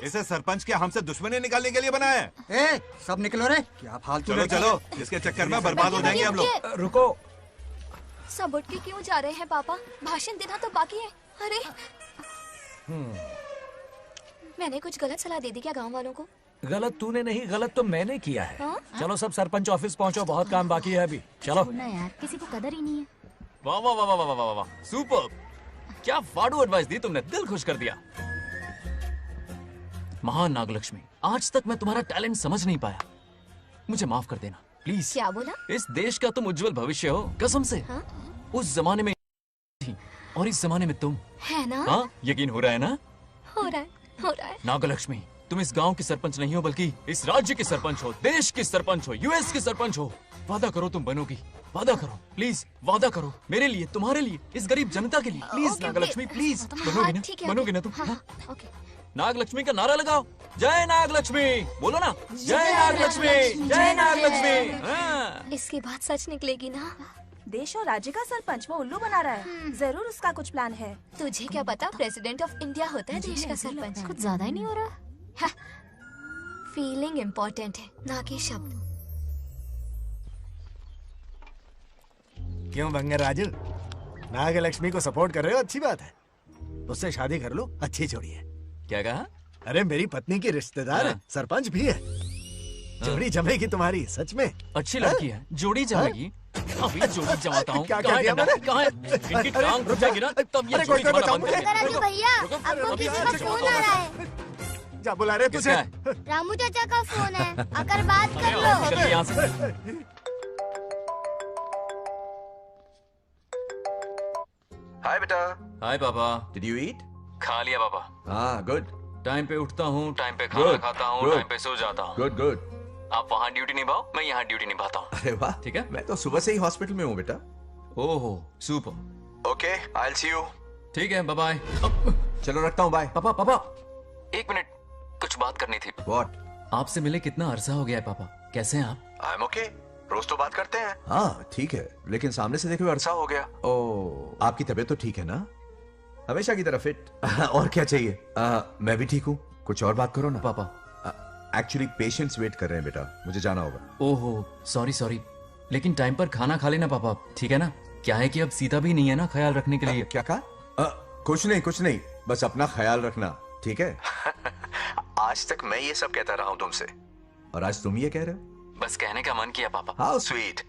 इसे सरपंच के हमसे दुश्मनी निकालने के लिए बनाया है। ए, सब निकलो रे। क्या फालतू? चलो चलो, इसके चक्कर में बर्बाद हो जाएंगे हम लोग। रुको। सब उठ के क्यों जा रहे हैं पापा? भाषण देना तो बाकी है। अरे मैंने कुछ गलत सलाह दे दी क्या गांव वालों को? गलत तूने नहीं, गलत तो मैंने किया है। हाँ? चलो सब सरपंच ऑफिस पहुंचो, बहुत काम बाकी है अभी। चलो ना यार, किसी को कदर ही नहीं है। वाह वाह वाह वाह वाह वाह, सुपर। क्या फाड़ू एडवाइस दी तुमने, दिल खुश कर दिया। महान नागलक्ष्मी, आज तक मैं तुम्हारा टैलेंट समझ नहीं पाया, मुझे माफ कर देना प्लीज। क्या बोला? इस देश का तुम उज्जवल भविष्य हो, कसम से। हाँ? उस जमाने में थी और इस जमाने में तुम। है ना? हाँ, यकीन हो रहा है ना? हो रहा है। नागलक्ष्मी, तुम इस गांव की सरपंच नहीं हो, बल्कि इस राज्य की सरपंच हो, देश की सरपंच हो, यूएस की सरपंच हो। वादा करो तुम बनोगी, वादा करो प्लीज, वादा करो मेरे लिए, तुम्हारे लिए, इस गरीब जनता के लिए। प्लीज नागलक्ष्मी प्लीज, बनोगी ना? बनोगी ना तुम? ओके। नागलक्ष्मी का नारा लगाओ। जय नागलक्ष्मी बोलो ना। जय नागलक्ष्मी, जय नागलक्ष्मी। हाँ। इसकी बात सच निकलेगी ना? देश और राज्य का सरपंच वो उल्लू बना रहा है। जरूर उसका कुछ प्लान है। तुझे क्या पता, प्रेसिडेंट ऑफ इंडिया होता है देश का सरपंच। कुछ ज्यादा ही नहीं हो रहा? फीलिंग इम्पोर्टेंट है, ना कि शब्द। क्यों बंगर राजू, नागलक्ष्मी को सपोर्ट कर रहे हो? अच्छी बात है, उससे शादी कर लो, अच्छी जोड़ी है। क्या कहा? अरे मेरी पत्नी की रिश्तेदार है, सरपंच भी है। जोड़ी जमेगी तुम्हारी, सच में। अच्छी लड़की है, जोड़ी जमेगी। अभी जोड़ी जमाता हूँ। क्या कर दिया मैंने? कहाँ है? इनकी टांग टूट जाएगी ना, तब ये जोड़ी जमाना बंद करेंगे। भैया, आपको किसी का फोन आ रहा है। जा बुला रहे तुझे? रामू चाचा का फोन है, आकर बात कर लो। चलिए यहाँ से। हाय बेटा। हाय पापा। Did you eat? खा लिया पापा। हाँ गुड। टाइम पे उठता हूँ, टाइम पे खाना खाता हूँ, टाइम पे सो जाता हूँ। Good good. आप वहाँ ड्यूटी निभाओ, मैं यहाँ ड्यूटी निभाता हूँ। अरे वाह, ठीक है। मैं तो सुबह से ही हॉस्पिटल में हूँ बेटा। ओहो super. Okay, I will see you. ठीक है, बाय बाय। चलो रखता हूँ, बाय। पापा पापा, एक मिनट, कुछ बात करनी थी। व्हाट? आपसे मिले कितना अरसा हो गया है पापा, कैसे हैं आप? आई एम ओके, रोज तो बात करते हैं। हाँ ठीक है, लेकिन सामने से देखे हुए अरसा हो गया। ओ, आपकी तबीयत तो ठीक है ना? हमेशा की तरह फिट। और क्या चाहिए? मैं भी ठीक हूँ, कुछ और बात करो ना। पापा एक्चुअली पेशेंट्स वेट कर रहे हैं बेटा, मुझे जाना होगा। ओहो सॉरी सॉरी, लेकिन टाइम पर खाना खा लेना पापा, ठीक है ना? क्या है कि अब सीता भी नहीं है ना ख्याल रखने के लिए। क्या कहा? कुछ नहीं, बस अपना ख्याल रखना, ठीक है? आज तक मैं ये सब कहता रहा हूँ तुमसे, और आज तुम ये कह रहे हो? बस कहने का मन किया पापा। How sweet.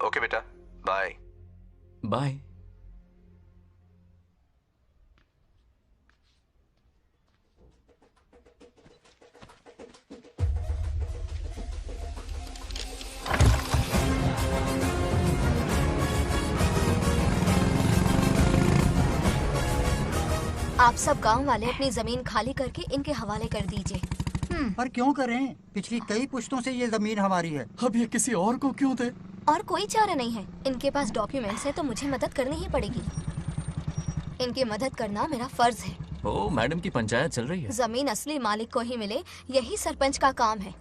ओके बेटा, बाय बाय। आप सब गांव वाले अपनी जमीन खाली करके इनके हवाले कर दीजिए। पर क्यों करें? पिछली कई पुश्तों से ये जमीन हमारी है। अब ये किसी और को क्यों दे? और कोई चारा नहीं है। इनके पास डॉक्यूमेंट्स है तो मुझे मदद करनी ही पड़ेगी। इनकी मदद करना मेरा फर्ज है। ओ, मैडम की पंचायत चल रही है। जमीन असली मालिक को ही मिले, यही सरपंच का काम है।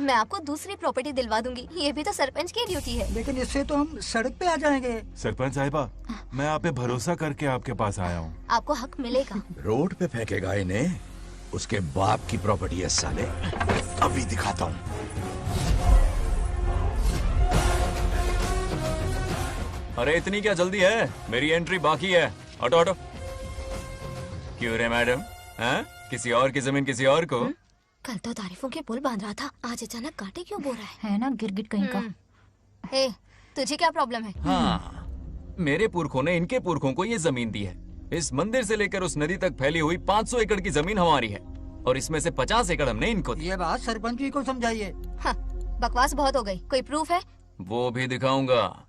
मैं आपको दूसरी प्रॉपर्टी दिलवा दूंगी, ये भी तो सरपंच की ड्यूटी है। लेकिन इससे तो हम सड़क पे आ जाएंगे। सरपंच साहिबा, मैं आप पे भरोसा करके आपके पास आया हूँ। आपको हक मिलेगा। रोड पे फेंकेगा इन्हें, उसके बाप की प्रॉपर्टी है साले। अभी दिखाता हूँ। अरे इतनी क्या जल्दी है? मेरी एंट्री बाकी है। हटो हटो। क्यों रे मैडम? हाँ? किसी और की जमीन किसी और को? कल तो तारीफों के पुल बांध रहा था, आज अचानक कांटे क्यों बो रहा है ना गिरगिट कहीं का। हे, तुझे क्या प्रॉब्लम है? हाँ, मेरे पुरखों ने इनके पुरखों को ये जमीन दी है। इस मंदिर से लेकर उस नदी तक फैली हुई 500 एकड़ की जमीन हमारी है और इसमें से 50 एकड़ हमने इनको दी। ये बात सरपंच जी को समझाइए। हाँ, बकवास बहुत हो गई। कोई प्रूफ है? वो भी दिखाऊंगा।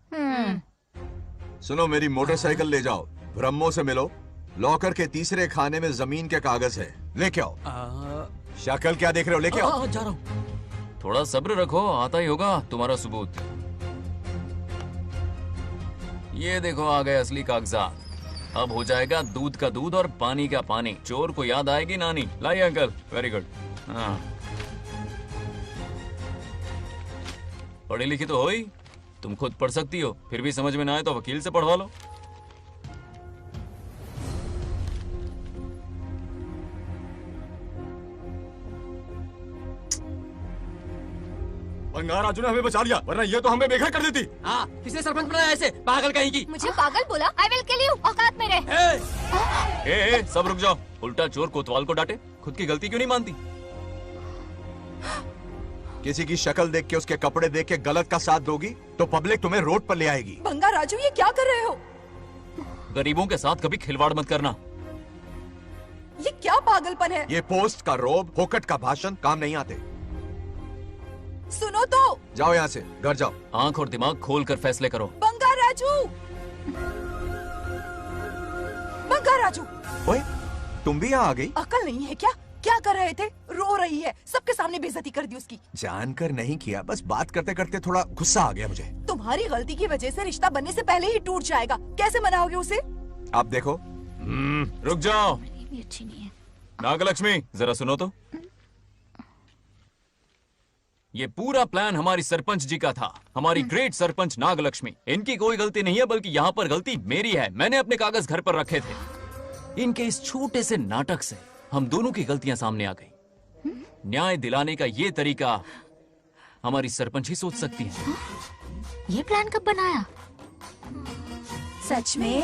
सुनो, मेरी मोटरसाइकिल ले जाओ, ब्रह्मो से मिलो, लॉकर के तीसरे खाने में जमीन के कागज है, लेके आओ। शक्ल क्या देख रहे हो, लेके आओ। जा रहा हूँ। थोड़ा सब्र रखो, आता ही होगा तुम्हारा सबूत। ये देखो आ गए असली कागजात। अब हो जाएगा दूध का दूध और पानी का पानी। चोर को याद आएगी नानी। लाइए अंकल, वेरी गुड। हाँ, पढ़ी लिखी तो हो ही, तुम खुद पढ़ सकती हो, फिर भी समझ में ना आए तो वकील से पढ़वा लो। बंगाराजू ने हमें बचा लिया, वरना ये तो हमें बेघर कर देती। हाँ, किसने सरपंच बनाया ऐसे पागल कहीं की? मुझे पागल बोला? I will kill you. औकात में रहे। ए, सब रुक जाओ। उल्टा चोर कोतवाल को डांटे, खुद की गलती क्यों नहीं मानती? किसी की शक्ल देख के, उसके कपड़े देख के गलत का साथ दोगी तो पब्लिक तुम्हें रोड पर ले आएगी। बंगा राजू, ये क्या कर रहे हो? गरीबों के साथ कभी खिलवाड़ मत करना। ये क्या पागलपन है? ये पोस्ट का रोब, फोकट का भाषण काम नहीं आते। सुनो तो। जाओ यहाँ से, घर जाओ। आंख और दिमाग खोल कर फैसले करो। बंगा राजू, बंगा राजू। ओए, तुम भी यहाँ आ गई? अकल नहीं है क्या? क्या कर रहे थे? रो रही है, सबके सामने बेइज्जती कर दी उसकी। जानकर नहीं किया, बस बात करते करते थोड़ा गुस्सा आ गया मुझे। तुम्हारी गलती की वजह से रिश्ता बनने से पहले ही टूट जाएगा। कैसे मनाओगे उसे? आप देखो। रुक जाओ। भी अच्छी नहीं है। नागलक्ष्मी, जरा सुनो तो। ये पूरा प्लान हमारी सरपंच जी का था, हमारी ग्रेट सरपंच नागलक्ष्मी। इनकी कोई गलती नहीं है, बल्कि यहाँ पर गलती मेरी है। मैंने अपने कागज घर पर रखे थे। इनके इस छोटे से नाटक से हम दोनों की गलतियां सामने आ गई। न्याय दिलाने का ये तरीका हमारी सरपंच ही सोच सकती है। ये प्लान कब बनाया? सच में?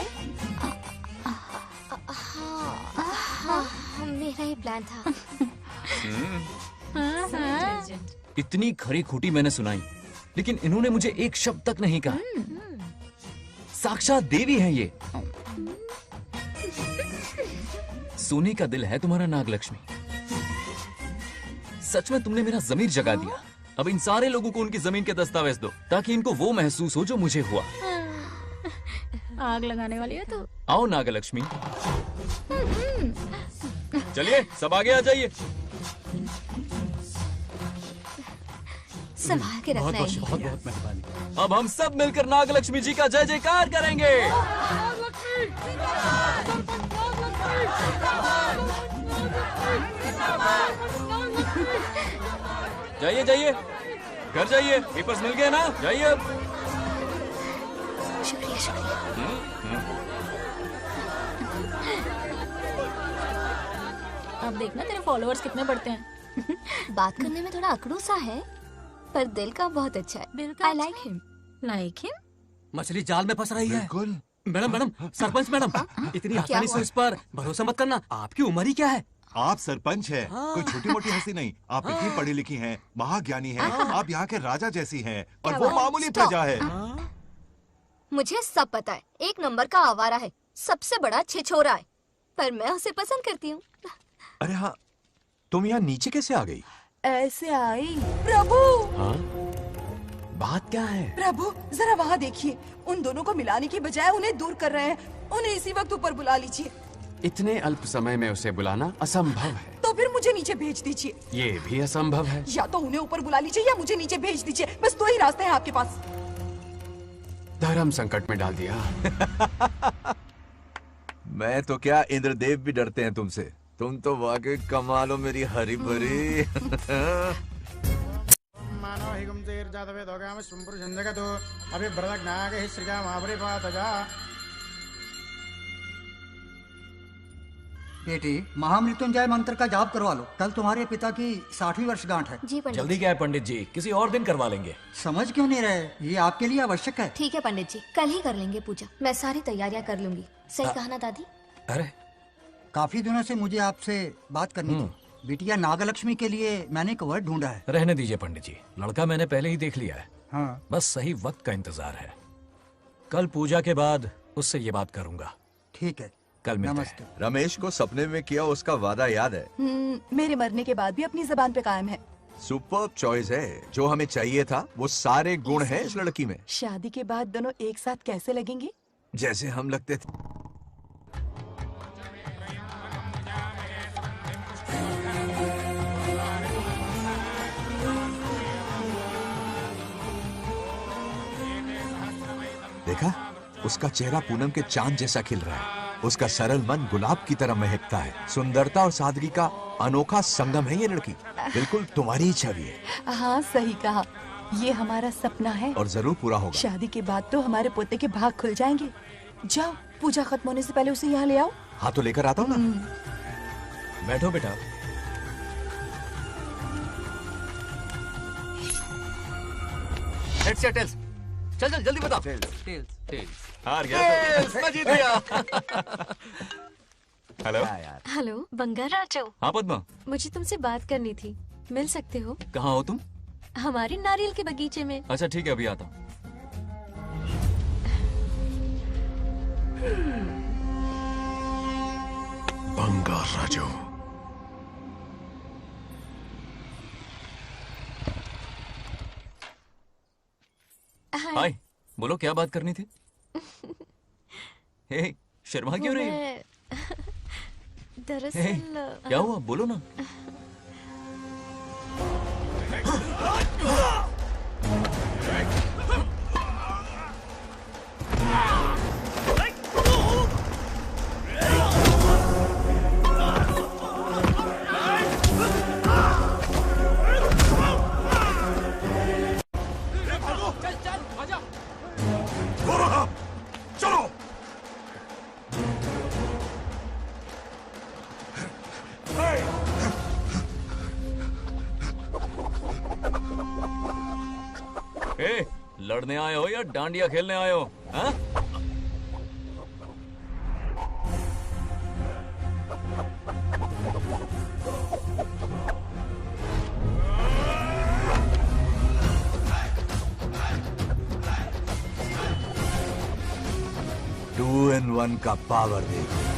हाँ, मेरा ही प्लान था। इतनी खरी खोटी मैंने सुनाई, लेकिन इन्होंने मुझे एक शब्द तक नहीं कहा। साक्षात देवी है ये। सोने का दिल है तुम्हारा नागलक्ष्मी। सच में तुमने मेरा ज़मीर जगा दिया। अब इन सारे लोगों को उनकी जमीन के दस्तावेज दो, ताकि इनको वो महसूस हो जो मुझे हुआ। आग लगाने वाली है तो। आओ नागलक्ष्मी, चलिए सब आगे आ जाइए। संभाल के रखना है। बहुत बहुत मेहरबानी। अब हम सब मिलकर नागलक्ष्मी जी का जय जयकार करेंगे। जाइए जाइए, घर जाइए। पेपर्स मिल गए ना? जाइए अब। शुक्रिया शुक्रिया। अब देखना तेरे फॉलोअर्स कितने बढ़ते हैं। बात करने में थोड़ा अकड़ू सा है, पर दिल का बहुत अच्छा है। I like him. Like him? मछली जाल में फंस रही है। मैडम मैडम, सरपंच मैडम, इतनी क्या आसानी से हुआ? उस पर भरोसा मत करना। आपकी उम्र ही क्या है? आप सरपंच हैं, कोई छोटी मोटी हंसी नहीं। आप इतनी पढ़ी लिखी हैं, महाज्ञानी हैं, आप यहाँ के राजा जैसी हैं, और वो मामूली प्रजा है। मुझे सब पता है, एक नंबर का आवारा है, सबसे बड़ा छिछोरा है, पर मैं उसे पसंद करती हूँ। अरे हाँ, तुम यहाँ नीचे कैसे आ गई? ऐसे आई। प्रभु, हाँ? बात क्या है? प्रभु जरा वहाँ देखिए, उन दोनों को मिलाने की बजाय उन्हें दूर कर रहे हैं। उन्हें इसी वक्त ऊपर बुला लीजिए। इतने अल्प समय में उसे बुलाना असंभव है। तो फिर मुझे नीचे भेज दीजिए। ये भी असंभव है। या तो उन्हें ऊपर बुला लीजिए या मुझे नीचे भेज दीजिए, बस दो ही रास्ते हैं आपके पास। धर्म संकट में डाल दिया। मैं तो क्या, इंद्रदेव भी डरते हैं तुमसे। तुम तो वाकई कमाल हो मेरी हरी भरी। मानव हिगम तेर जातवे दोगा में सुंपुर जंदगा तो अभी ब्रदक नाग ही श्रीगा महाबरी पातजा। बेटी, महामृत्युंजय मंत्र का जाप करवा लो। कल तुम्हारे पिता की 60वीं वर्षगांठ है। जी पंडित। जल्दी क्या है पंडित जी, किसी और दिन करवा लेंगे। समझ क्यों नहीं रहे? ये आपके लिए आवश्यक है। ठीक है पंडित जी, कल ही कर लेंगे पूजा। मैं सारी तैयारियां कर लूंगी। सही कहा ना दादी? अरे काफी दिनों से मुझे आपसे बात करनी थी। बिटिया नागलक्ष्मी के लिए मैंने एक वर्ड ढूंढा है। रहने दीजिए पंडित जी, लड़का मैंने पहले ही देख लिया है। हाँ। बस सही वक्त का इंतजार है। कल पूजा के बाद उससे ये बात करूंगा। ठीक है, कल मिलते हैं। रमेश को सपने में किया उसका वादा याद है? मेरे मरने के बाद भी अपनी जबान पे कायम है। सुपर्ब चॉइस है। जो हमें चाहिए था वो सारे गुण हैं इस लड़की में। शादी के बाद दोनों एक साथ कैसे लगेंगे? जैसे हम लगते थे। देखा, उसका चेहरा पूनम के चांद जैसा खिल रहा है। उसका सरल मन गुलाब की तरह महकता है। सुंदरता और सादगी का अनोखा संगम है ये लड़की। बिल्कुल तुम्हारी ही छवि है। हाँ सही कहा, ये हमारा सपना है और जरूर पूरा होगा। शादी के बाद तो हमारे पोते के भाग खुल जाएंगे। जाओ, पूजा खत्म होने से पहले उसे यहाँ ले आओ। हाँ तो लेकर आता हूँ ना। बैठो बेटा। हेड्स या टेल्स? चल चल जल्दी बताओ। टेल्स। हार गया तो। मैं जीत गया। Hello hello Bangaraju. हाँ पद्मा, मुझे तुमसे बात करनी थी, मिल सकते हो? कहाँ हो तुम? हमारे नारियल के बगीचे में। अच्छा ठीक है, अभी आता हूँ। बंगार राजू। हाय, बोलो क्या बात करनी थी? हे, शर्मा क्यों रही है? दरअसल क्या हुआ, बोलो ना। चलो। ए, लड़ने आए हो या डांडिया खेलने आए हो? हाँ? टू इन वन का पावर देखो।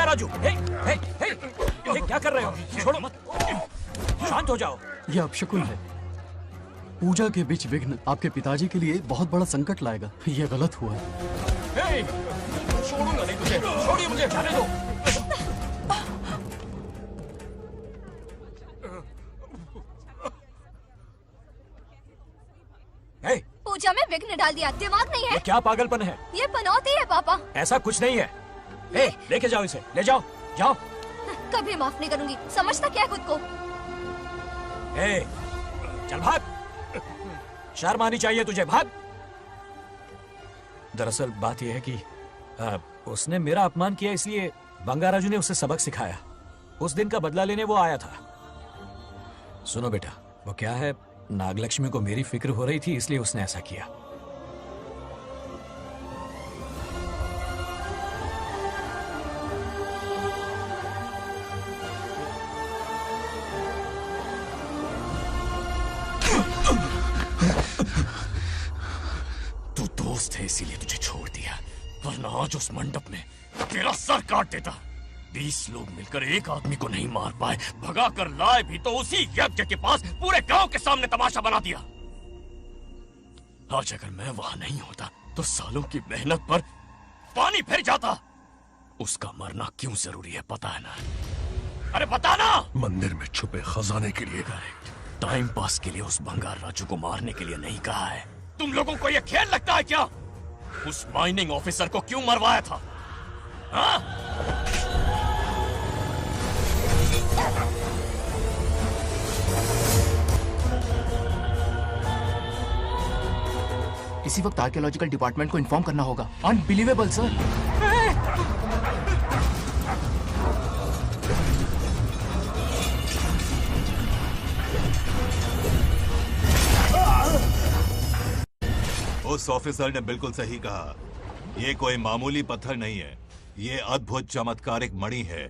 राजू, हे, हे, हे, हे, क्या कर रहे हो? छोड़ो मत, शांत हो जाओ। यह अपशकुन है। पूजा के बीच विघ्न आपके पिताजी के लिए बहुत बड़ा संकट लाएगा। यह गलत हुआ। हे, छोड़ूंगा नहीं तुझे, छोड़िए मुझे, जाने दो। हे, पूजा में विघ्न डाल दिया, दिमाग नहीं है। ये क्या पागलपन है? ये पनौती है पापा। ऐसा कुछ नहीं है। हे, लेके जाओ इसे, ले जाओ, जाओ। कभी माफ नहीं करूंगी, समझता क्या है खुद को? हे, चल भाग, शर्म आनी चाहिए तुझे, भाग। दरअसल बात यह है कि उसने मेरा अपमान किया, इसलिए बंगाराजू ने उसे सबक सिखाया। उस दिन का बदला लेने वो आया था। सुनो बेटा, वो क्या है, नागलक्ष्मी को मेरी फिक्र हो रही थी, इसलिए उसने ऐसा किया। तू दोस्त है इसीलिए तुझे छोड़ दिया, वरना आज उस मंडप में तेरा सर काट देता। 20 लोग मिलकर एक आदमी को नहीं मार पाए, भगा कर लाए भी तो उसी यज्ञ के पास पूरे गांव के सामने तमाशा बना दिया। आज अगर मैं वहां नहीं होता तो सालों की मेहनत पर पानी फिर जाता। उसका मरना क्यों जरूरी है पता है ना? अरे बता ना। मंदिर में छुपे खजाने के लिए। टाइम पास के लिए उस बंगार राजू को मारने के लिए नहीं कहा है। तुम लोगों को यह खेल लगता है क्या? उस माइनिंग ऑफिसर को क्यों मरवाया था? हाँ? इसी वक्त आर्कियोलॉजिकल डिपार्टमेंट को इन्फॉर्म करना होगा। Unbelievable sir. उस ऑफिसर ने बिल्कुल सही कहा। ये कोई मामूली पत्थर नहीं है, ये अद्भुत चमत्कारिक मणि है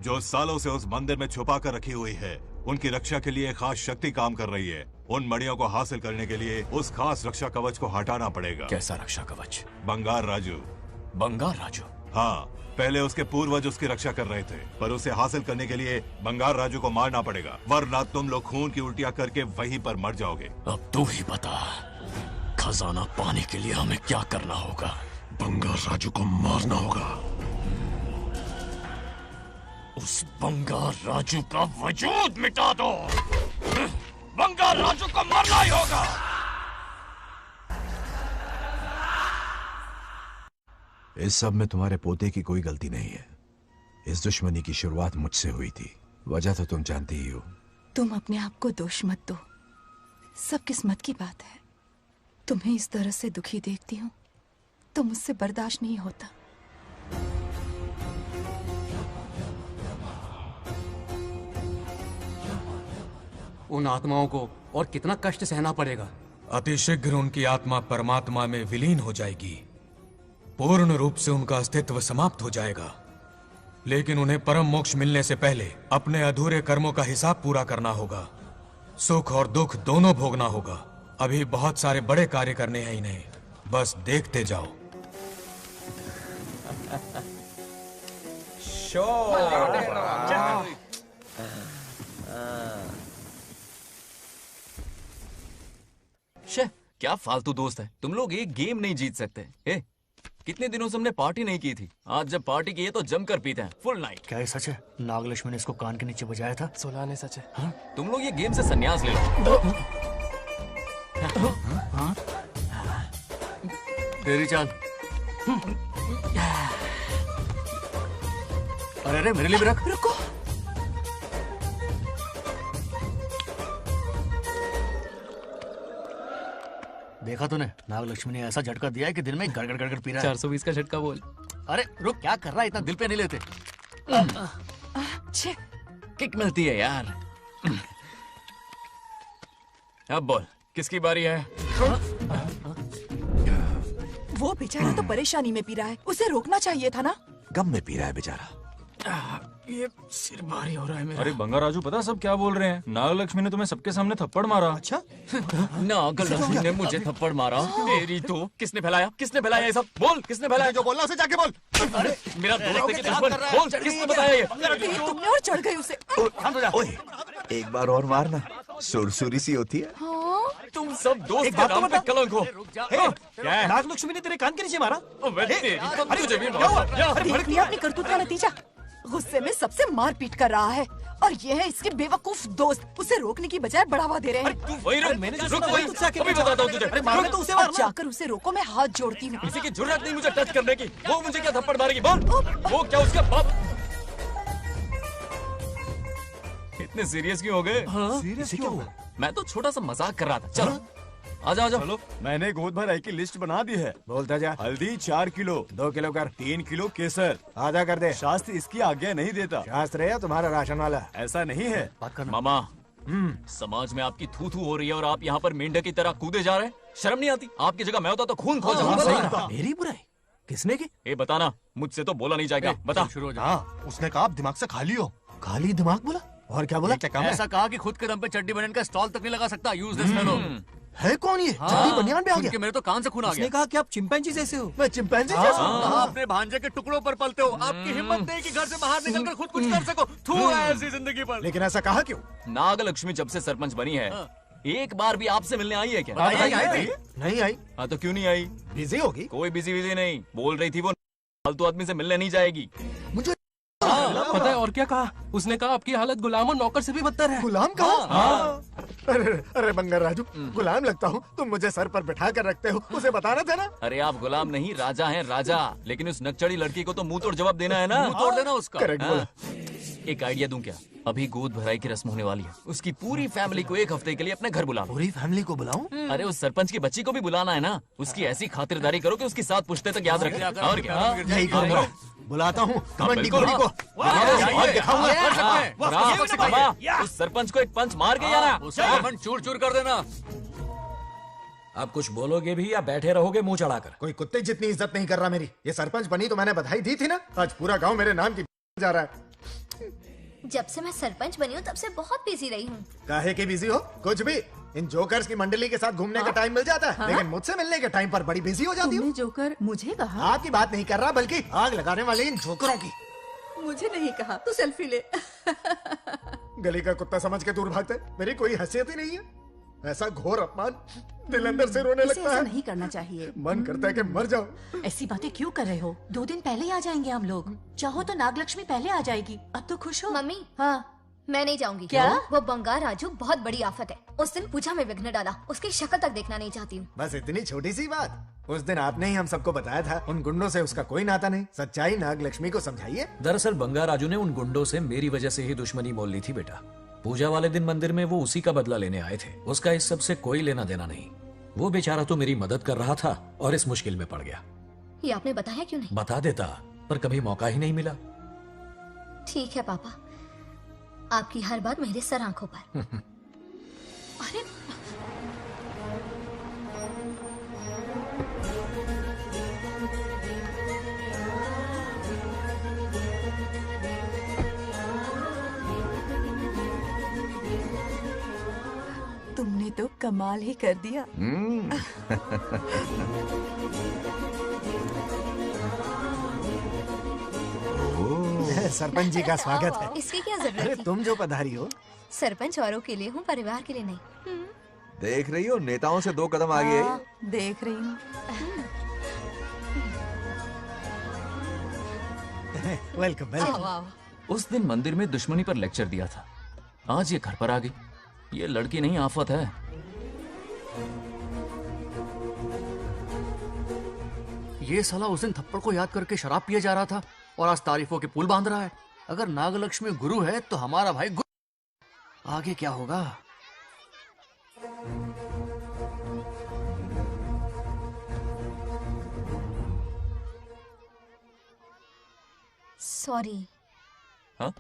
जो सालों से उस मंदिर में छुपा कर रखी हुई है। उनकी रक्षा के लिए खास शक्ति काम कर रही है। उन मणियों को हासिल करने के लिए उस खास रक्षा कवच को हटाना पड़ेगा। कैसा रक्षा कवच? बंगार राजू। बंगार राजू? हाँ, पहले उसके पूर्वज उसकी रक्षा कर रहे थे, पर उसे हासिल करने के लिए बंगार राजू को मारना पड़ेगा, वरना तुम लोग खून की उल्टियां करके वहीं पर मर जाओगे। अब तू ही बता, खजाना पाने के लिए हमें क्या करना होगा? बंगार राजू को मारना होगा। उस बंगार राजू का वजूद मिटा दो। बंगार राजू को मरना ही होगा। इस सब में तुम्हारे पोते की कोई गलती नहीं है। इस दुश्मनी की शुरुआत मुझसे हुई थी, वजह तो तुम जानती ही हो। तुम अपने आप को दोष मत दो, सब किस्मत की बात है। तुम्हें इस तरह से दुखी देखती हूँ तो मुझसे बर्दाश्त नहीं होता। उन आत्माओं को और कितना कष्ट सहना पड़ेगा। अतिशीघ्र उनकी आत्मा परमात्मा में विलीन हो जाएगी, पूर्ण रूप से उनका अस्तित्व समाप्त हो जाएगा। लेकिन उन्हें परम मोक्ष मिलने से पहले अपने अधूरे कर्मों का हिसाब पूरा करना होगा। सुख और दुख दोनों भोगना होगा। अभी बहुत सारे बड़े कार्य करने हैं इन्हें, बस देखते जाओ। क्या फालतू दोस्त है तुम लोग, एक गेम नहीं जीत सकते। कितने दिनों से हमने पार्टी नहीं की थी, आज जब पार्टी की है तो जमकर पीते हैं, फुल नाइट। क्या ये सच है? नागलक्ष्मी ने इसको कान के नीचे बजाया था। 16 ने सच है। हाँ? तुम लोग ये गेम से संन्यास ले लो। हाँ? तेरी चाल। अरे मेरे लिए भी रख। रुको। देखा तूने, नागलक्ष्मी ने ऐसा झटका दिया है कि दिन में गड़गड़ गड़गड़ पी रहा है। 420 का झटका बोल। अरे रुक, क्या कर रहा है? इतना दिल पे नहीं लेते। किक मिलती है यार। अब बोल, किसकी बारी है? वो बेचारा तो परेशानी में पी रहा है, उसे रोकना चाहिए था ना। गम में पी रहा है बेचारा। ये सिर भारी हो रहा है मेरा। अरे बंगा राजू, पता सब क्या बोल रहे हैं? नागलक्ष्मी ने तुम्हें सबके सामने थप्पड़ मारा। अच्छा? नागलक्ष्मी ने मुझे थप्पड़ मारा? तेरी तो किसने फैलाया? किसने फैलाया ये सब? बोल, किसने फैलाया? जो बोलना उसे जाके बोल। अरे मेरा दोस्त है कि दुश्मन? बोल, किसने बताया ये? तुमने और चढ़ गई उसे। ओए, एक बार और मारना, सुरसुरी सी होती है। तुम सब दोस्त एक के बात तो नाम पे बता। कलंक हो। क्या है? नागलक्ष्मी ने तेरे कान के नीचे मारा? देख लिया अपनी करतूत का नतीजा। गुस्से में सबसे मारपीट कर रहा है और ये है इसके बेवकूफ दोस्त, उसे रोकने की बजाय बढ़ावा दे रहे हैं। तू वही रुक, मैंने रुक वही, अभी बताता हूँ तुझे। अरे मारना तो उसे मारना। जाकर उसे रोको, मैं हाथ जोड़ती हूँ। किसी की जरूरत नहीं मुझे टच करने की। वो मुझे क्या थप्पड़ मारेगी? बोल, वो क्या उसका बाप? इतने सीरियस क्यों हो गए? सीरियस क्यों हुआ? मैं तो छोटा सा मजाक कर रहा था। चलो आजा आजा। चलो, मैंने गोद भराई की लिस्ट बना दी है। बोलता जा। हल्दी 4 किलो, 2 किलो कर, 3 किलो केसर। आधा कर दे। शास्त्र इसकी आज्ञा नहीं देता। शास्त्र है या तुम्हारा राशन वाला? ऐसा नहीं है। मामा, समाज में आपकी थू थू हो रही है और आप यहाँ पर मेंढक की तरह कूदे जा रहे हैं। शर्म नहीं आती? आपकी जगह मैं होता तो खून खोल जाता। मेरी बुराई किसने की? ये बताना, मुझसे तो बोला नहीं जाएगा। बता। हाँ, उसने कहा आप दिमाग से खाली हो। खाली दिमाग बोला? और क्या बोला? क्या काम है? ऐसा कहा कि खुद के दम पे चड्डी बनियान का स्टॉल तक नहीं लगा सकता। Useless fellow. है कौन ये? चड्डी बनियान पे आ गया? मेरे तो कान से खून आ उसने गया। कहा कि आप चिंपैंजी जैसे हो। मैं चिंपैंजी जैसा हूँ? कहा अपने भांजे के टुकड़ों पर पलते हो। आपकी हिम्मत नहीं कि घर से बाहर निकलकर खुद कुछ कर सको। थू है ऐसी जिंदगी पर। लेकिन ऐसा कहा क्यों? नागलक्ष्मी जब से सरपंच बनी है, एक बार भी आपसे मिलने आई है क्या? नहीं आई। हाँ तो क्यों नहीं आई? बिजी होगी। कोई बिजी विजी नहीं। बोल रही थी वो फालतू आदमी से मिलने नहीं जाएगी। मुझे पता है और क्या कहा? उसने कहा आपकी हालत गुलाम और नौकर से भी बदतर है। गुलाम कहा? अरे बंगर राजू, गुलाम लगता हूँ? तुम मुझे सर पर बिठा कर रखते हो, उसे बताना था ना। अरे आप गुलाम नहीं, राजा हैं राजा। लेकिन उस नकचड़ी लड़की को तो मुंह तोड़ जवाब देना है ना। मुंह तोड़ देना उसका। करेक्ट बोला। एक आइडिया दूं क्या? अभी गोद भराई की रस्म होने वाली है। उसकी पूरी फैमिली को एक हफ्ते के लिए अपने घर बुला लो। पूरी फैमिली को बुलाऊं? अरे उस सरपंच की बच्ची को भी बुलाना है ना। उसकी ऐसी खातिरदारी करो कि उसकी 7 पुश्ते तक याद रखे। और क्या? यही करूंगा। बुलाता हूँ कमंडी घोड़ी को। उस सरपंच को एक पंच मार के जाना। उसका मन चूर चूर कर देना। आप कुछ बोलोगे भी या बैठे रहोगे मुंह चढ़ाकर? कोई कुत्ते जितनी इज्जत नहीं कर रहा मेरी। ये सरपंच बनी तो मैंने बधाई दी थी ना। आज पूरा गांव मेरे नाम की जा रहा है। जब से मैं सरपंच बनी हूँ तब से बहुत बिजी रही हूँ। काहे के बिजी हो? कुछ भी। इन जोकर्स की मंडली के साथ घूमने का टाइम मिल जाता है, लेकिन मुझसे मिलने के टाइम पर बड़ी बिजी हो जाती हूँ। जोकर मुझे कहा? आपकी बात नहीं कर रहा, बल्कि आग लगाने वाले इन जोकरों की। मुझे नहीं कहा। तू सेल्फी ले। गली का कुत्ता समझ के दूर भागते। मेरी कोई हैसियत ही नहीं है। ऐसा घोर अपमान, दिल अंदर से रोने लगता है। नहीं करना चाहिए। मन करता है कि मर जाऊं। ऐसी बातें क्यों कर रहे हो? 2 दिन पहले ही आ जाएंगे हम लोग। चाहो तो नागलक्ष्मी पहले आ जाएगी। अब तो खुश हो? मम्मी, हाँ। मैं नहीं जाऊंगी। क्या? वो बंगार राजू बहुत बड़ी आफत है। उस दिन पूजा में विघ्न डाला। उसकी शक्ल तक देखना नहीं चाहती हूँ। बस इतनी छोटी सी बात। उस दिन आपने ही हम सबको बताया था उन गुंडों से उसका कोई नाता नहीं। सच्चाई नागलक्ष्मी को समझाइए। दरअसल बंगा राजू ने उन गुंडों से मेरी वजह से ही दुश्मनी मोल ली थी बेटा। पूजा वाले दिन मंदिर में वो उसी का बदला लेने आए थे। उसका इस सब से कोई लेना देना नहीं। वो बेचारा तो मेरी मदद कर रहा था और इस मुश्किल में पड़ गया। ये आपने बताया क्यों नहीं? बता देता, पर कभी मौका ही नहीं मिला। ठीक है पापा, आपकी हर बात मेरे सर आंखों पर। अरे तुमने तो कमाल ही कर दिया। सरपंच जी का स्वागत है। इसकी क्या जरूरत अरे थी? तुम जो पधारी हो। सरपंच औरों के लिए हूँ, परिवार के लिए नहीं। देख रही हो, नेताओं से 2 कदम आगे है। हाँ, देख रही हूँ। Welcome welcome. उस दिन मंदिर में दुश्मनी पर लेक्चर दिया था। आज ये घर पर आ गई। ये लड़की नहीं, आफत है। ये साला उस दिन थप्पड़ को याद करके शराब पिए जा रहा था और आज तारीफों के पुल बांध रहा है। अगर नागलक्ष्मी गुरु है तो हमारा भाई गुरु। आगे क्या होगा? सॉरी। हाँ?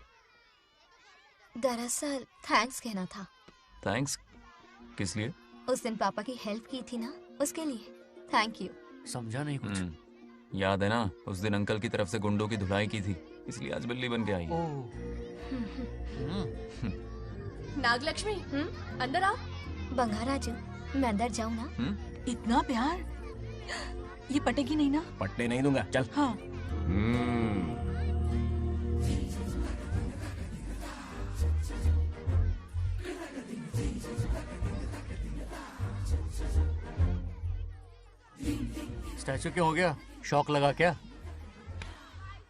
दरअसल थैंक्स कहना था। थैंक्स किस लिए? उस दिन पापा की हेल्प की थी ना, उसके लिए थैंक यू। समझा नहीं कुछ। याद है ना, उस दिन अंकल की तरफ से गुंडों की धुलाई की थी। इसलिए आज बिल्ली बन के आई है। नागलक्ष्मी अंदर आओ। बंगाराजू, मैं अंदर जाऊँ ना? इतना प्यार, ये पटेगी नहीं ना? पटने नहीं दूंगा, चल। हाँ। स्टैचू क्यों हो गया? शौक लगा क्या?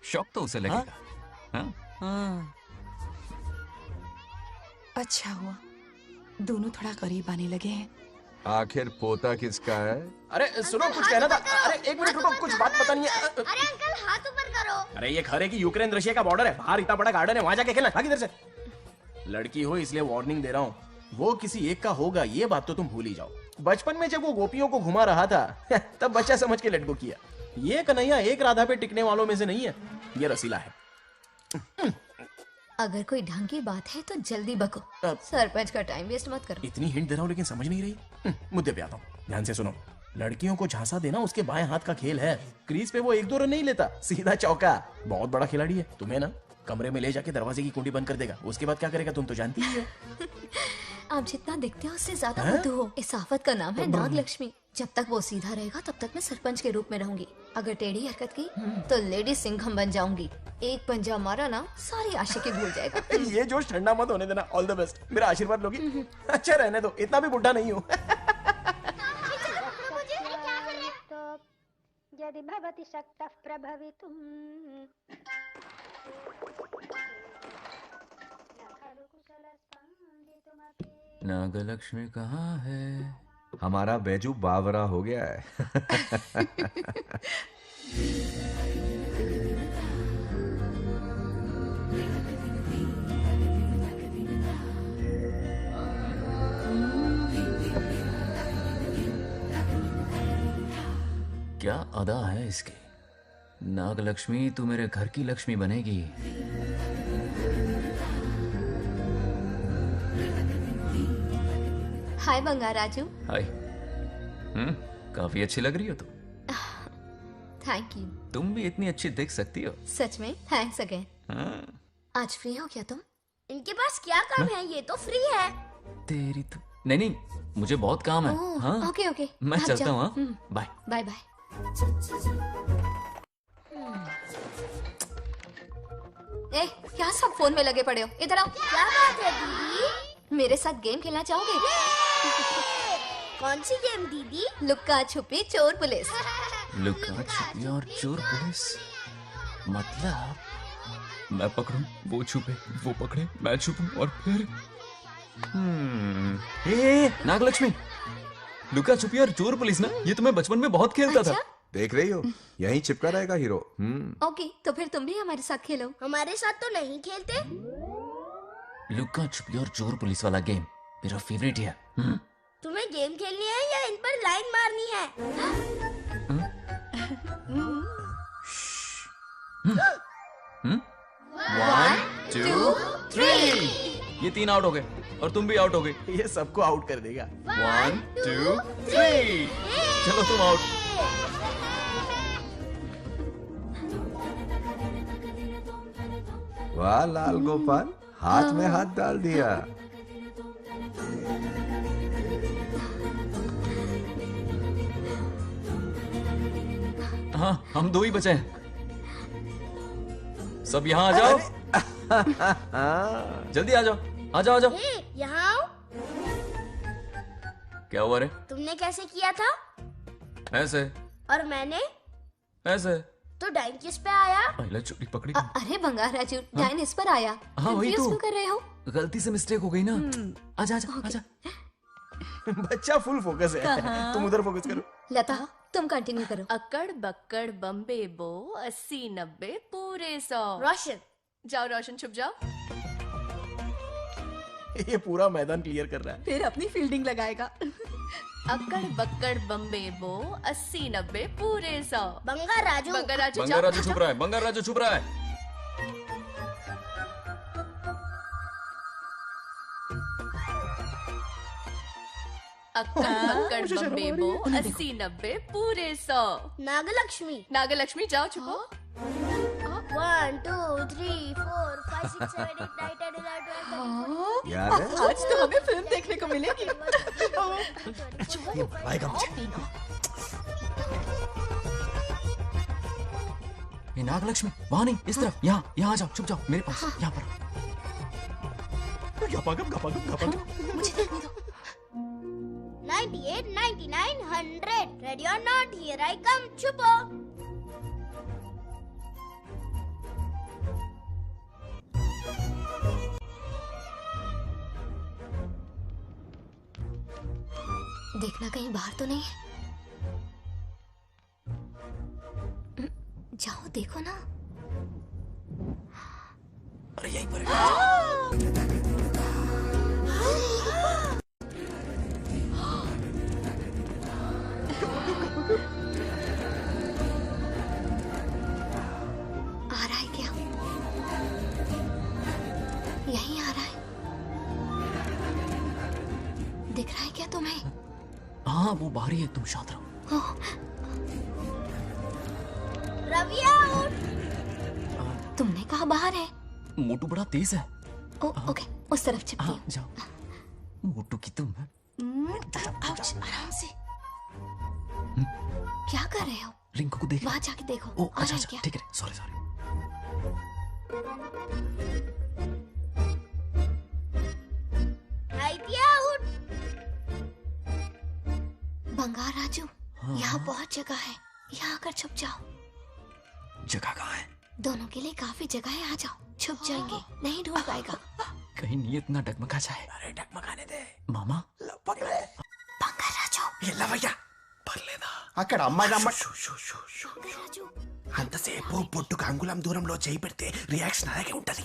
शौक तो उसे लगेगा। हाँ। अच्छा हुआ दोनों थोड़ा करीब आने लगे हैं। आखिर पोता किसका है? अरे सुनो, कुछ कहना था। अरे एक मिनट रुको, कुछ बात बतानी है। अरे अंकल हाथ ऊपर करो। अरे ये खरे की यूक्रेन रशिया का बॉर्डर है, बाहर इतना बड़ा गार्डन है, वहां जाके खेलना। भाग इधर से। लड़की हो इसलिए वार्निंग दे रहा हूँ, वो किसी एक का होगा ये बात तो तुम भूल ही जाओ। बचपन में जब वो गोपियों को घुमा रहा था तब बच्चा समझ के लटको किया। ये कन्हैया एक राधा पे टिकने वालों में से नहीं है, ये रसीला है। अगर कोई ढंग की बात है तो जल्दी बको, सरपंच का टाइम वेस्ट मत करो। इतनी हिंट दे रहा हूँ लेकिन समझ नहीं रही। मुद्दे पे आता हूँ, ध्यान से सुनो। लड़कियों को झांसा देना उसके बाएं हाथ का खेल है। क्रीज पे वो 1-2 रन नहीं लेता, सीधा चौका। बहुत बड़ा खिलाड़ी है। तुम्हें ना कमरे में ले जाके दरवाजे की कुंडी बंद कर देगा, उसके बाद क्या करेगा तुम तो जानती ही हो। आप जितना दिखते हो उससे ज्यादा बुद्धू हो। इस आफत का नाम है नागलक्ष्मी। जब तक वो सीधा रहेगा तब तक मैं सरपंच के रूप में रहूंगी। अगर टेढ़ी हरकत की तो लेडी सिंघम बन जाऊंगी। एक पंजा मारा ना सारी आशिकी भूल जाएगा। ये जोश ठंडा मत होने देना। ऑल द बेस्ट, मेरा आशीर्वाद लोगी? अच्छा रहने दो, इतना भी बुढ़ा नहीं हूँ। यदि भवति शक्तः प्रभवितुम्। नागलक्ष्मी कहाँ है? हमारा बैजू बावरा हो गया है। क्या अदा है इसकी। नागलक्ष्मी तू मेरे घर की लक्ष्मी बनेगी। हाय बंगाराजू। हाय। काफी अच्छी लग रही हो तुम। Thank you. तुम भी इतनी अच्छी दिख सकती हो। सच में थैंक्स अगेन। आज फ्री हो क्या तुम? इनके पास क्या काम है, ये तो फ्री है। तेरी तो नहीं, मुझे बहुत काम है। हाँ ओके ओके, मैं चलता हूँ। Bye bye bye. ए, क्या सब फोन में लगे पड़े हो? इधर आओ। क्या बात है दीदी? मेरे साथ गेम खेलना चाहोगे? कौन सी गेम दीदी? लुक्का छुपी चोर पुलिस। लुक्का छुपी और चोर पुलिस मतलब मैं पकड़ूं, वो छुपे, वो पकड़े, मैं छुपूं और फिर नागलक्ष्मी, लुका छुपी और चोर पुलिस ना, ये तो मैं बचपन में बहुत खेलता था। देख रही हो, यहीं चिपका रहेगा हीरो। ओके, तो फिर तुम भी हमारे साथ खेलो। हमारे साथ तो नहीं खेलते। लुका छुपी और चोर पुलिस वाला गेम मेरा फेवरेट है। तुम्हें गेम खेलनी है या इन पर लाइन मारनी है? 1 2 3 ये 3 आउट हो गए और तुम भी आउट हो गए। ये सबको आउट कर देगा। 1 2 3 चलो तुम आउट। वाह लाल गोपाल, हाथ में हाथ डाल दिया। हाँ, हम 2 ही बचे हैं। सब यहाँ आ जाओ। जल्दी आ जाओ, आ जाओ, आ जाओ। यहाँ आओ। क्या हुआ रे? तुमने कैसे किया था? ऐसे। और मैंने? ऐसे। तो डाइन किस पे आया? पहले चोरी पकड़ी। अरे बंगाराजू, डाइन इस पर आया। हाँ वही तो। क्यों कर रहे हो? गलती से मिस्टेक हो गई ना। आजा आजा आजा। बच्चा फुल फोकस है, तुम उधर फोकस करो। लता, तुम कंटिन्यू करो। अक्कड़ बक्कड़ बम्बे बो 80-90 पूरे 100। रोशन जाओ, रोशन छुप जाओ। ये पूरा मैदान क्लियर कर रहा है। फिर अपनी फील्डिंग लगाएगा। अक्कड़ बक्कड़ बम्बे बो 80-90 पूरे 100। बंगाराजू, बंगाराजू बंगाराजू छुप रहा है, बंगाराजू छुप रहा है। अक्कड़ बक्कड़ बम्बे बो 80-90 पूरे 100। नागलक्ष्मी, नागलक्ष्मी जाओ छुपो। 1, 2, 3, 4, 5, 6, 7, 8, 9, 10, 11, 12, याद है? आज तो हमें फिल्म देखने को मिलेगी। ये नागलक्ष्मी वहाँ नहीं, इस तरफ, यहाँ आ जाओ, छुप जाओ मेरे पास, यहाँ पर। मुझे देखने दो। 98, 99, 100. Ready or not? Here I come. छुपो. देखना कहीं बाहर तो नहीं है। जाओ देखो ना। अरे यहीं पर आ रहा है क्या? यहीं आ रहा है। दिख रहा है क्या तुम्हें? हाँ वो बाहर ही है, तुम शांत रहो। रविया उठ। तुमने कहा बाहर है? मोटू बड़ा तेज है। ओके, उस तरफ चिपकी। हाँ, जाओ। मोटू की तुम है। आउच, आराम से। क्या कर रहे हो? रिंकू को देख। वहाँ जाके देखो। ओ, आ रहा अच्छा, है अच्छा, क्या? ठीक है, सॉरी। आइडिया उठ। बंगार राजू, यहाँ बहुत जगह है, यहाँ आकर छुप जाओ। जगह कहाँ है? दोनों के लिए काफी जगह है, आ जाओ। छुप जाएंगे, नहीं ढूंढ पाएगा। कहीं नीयत ना डगमगा जाए। अरे डगमगाने दे मामा। बंगार राजू, ये लवయ్యా పర్లేదా అక్కడ అమ్మాయి రాజు అంతసేపు పొట్టుకు అంగుళం దూరంలో చేయి పెడితే రియాక్షన్ అలాగే ఉంటది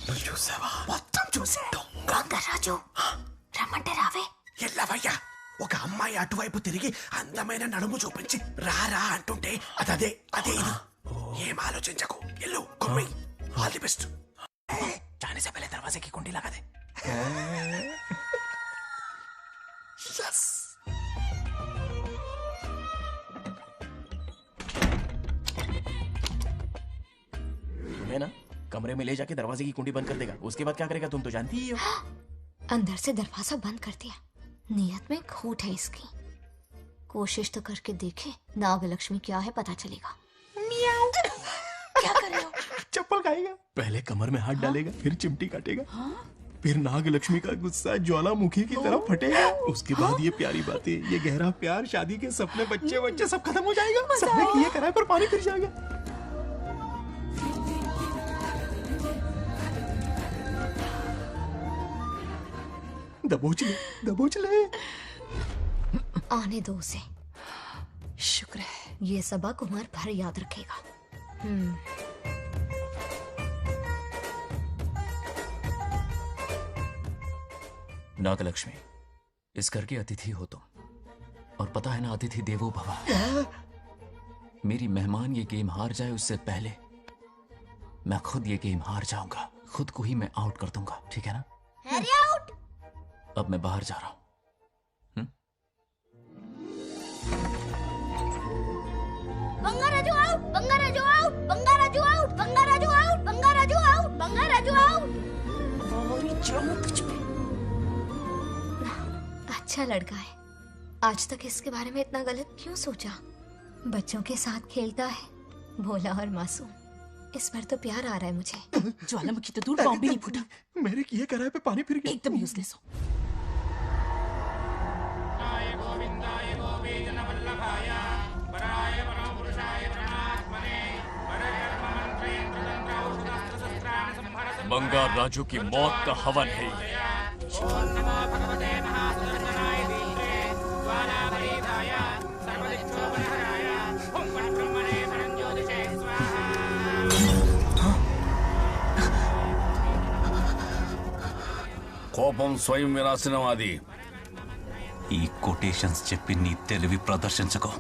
నువ్వు చూసావా మొత్తం చూసా బొంగర్ రాజు రమ్మంటే రావే ఎల్లవయ్యా ఒక అమ్మాయి అటువైపు తిరిగి అందమైన నడుము చూపించి రారా అంటుంటే అదే ఇది ఏం ఆలోచించకు ఎల్లు కొమ్మి ఆల్ ది బెస్ట్ जाने से पहले दरवाजे की कुंडी लगा दे। यस तुम्हें ना कमरे में ले जाके दरवाजे की कुंडी बंद कर देगा, उसके बाद क्या करेगा तुम तो जानती ही हो। अंदर से दरवाजा बंद कर दिया, नियत में खोट है इसकी। कोशिश तो करके देखे, नागलक्ष्मी क्या है पता चलेगा। क्या कर रहे हो? चप्पल खाएगा। पहले कमर में हाथ डालेगा, फिर चिमटी काटेगा, फिर नागलक्ष्मी का गुस्सा ज्वालामुखी की तरह फटेगा। उसके बाद ये प्यारी बातें, ये गहरा प्यार, शादी के सपने, बच्चे सब खत्म हो जाएगा। सबने किए कराए पर पानी फिर जाएगा। दबोच ले। आने दो उसे। शुक्र है, ये सबक उम्र भर याद रखेगा। नागलक्ष्मी, इस घर के अतिथि हो तुम, और पता है ना अतिथि देवो भव। मेरी मेहमान ये गेम हार जाए उससे पहले मैं खुद ये गेम हार जाऊंगा, खुद को ही मैं आउट कर दूंगा, ठीक है ना? Harry out. अब मैं बाहर जा रहा हूं। Bangaraju out, Bangaraju out, Bangaraju out, Bangaraju out, Bangaraju out, Bangaraju out. अच्छा लड़का है, आज तक इसके बारे में इतना गलत क्यों सोचा? बच्चों के साथ खेलता है, भोला और मासूम। इस बार तो प्यार आ रहा है मुझे। ज्वालामुखी तो दूर, बॉम्ब भी नहीं फूटा। मेरे किए कराए पे पानी फिर गया। एकदम यूजलेस हो। बंगार राजू की मौत का हवन है ये। కోపం స్వయం వినాశనవాది ఈ కొటేషన్స్ చెప్పి నీ తెలివి ప్రదర్శించకు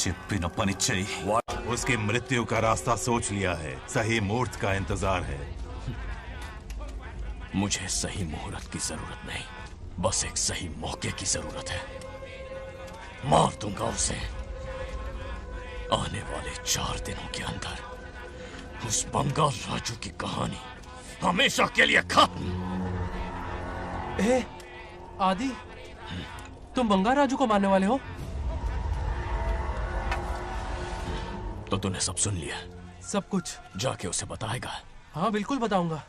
చెప్పిన పని చెయ్యి उसकी मृत्यु का रास्ता सोच लिया है, सही मुहूर्त का इंतजार है। मुझे सही मुहूर्त की जरूरत नहीं, बस एक सही मौके की जरूरत है। मार दूंगा उसे आने वाले 4 दिनों के अंदर। उस बंगाल राजू की कहानी हमेशा के लिए खत्म। ए, आदि, तुम बंगाल राजू को मारने वाले हो? तो तूने सब सुन लिया? सब कुछ। जाके उसे बताएगा? हाँ बिल्कुल बताऊंगा।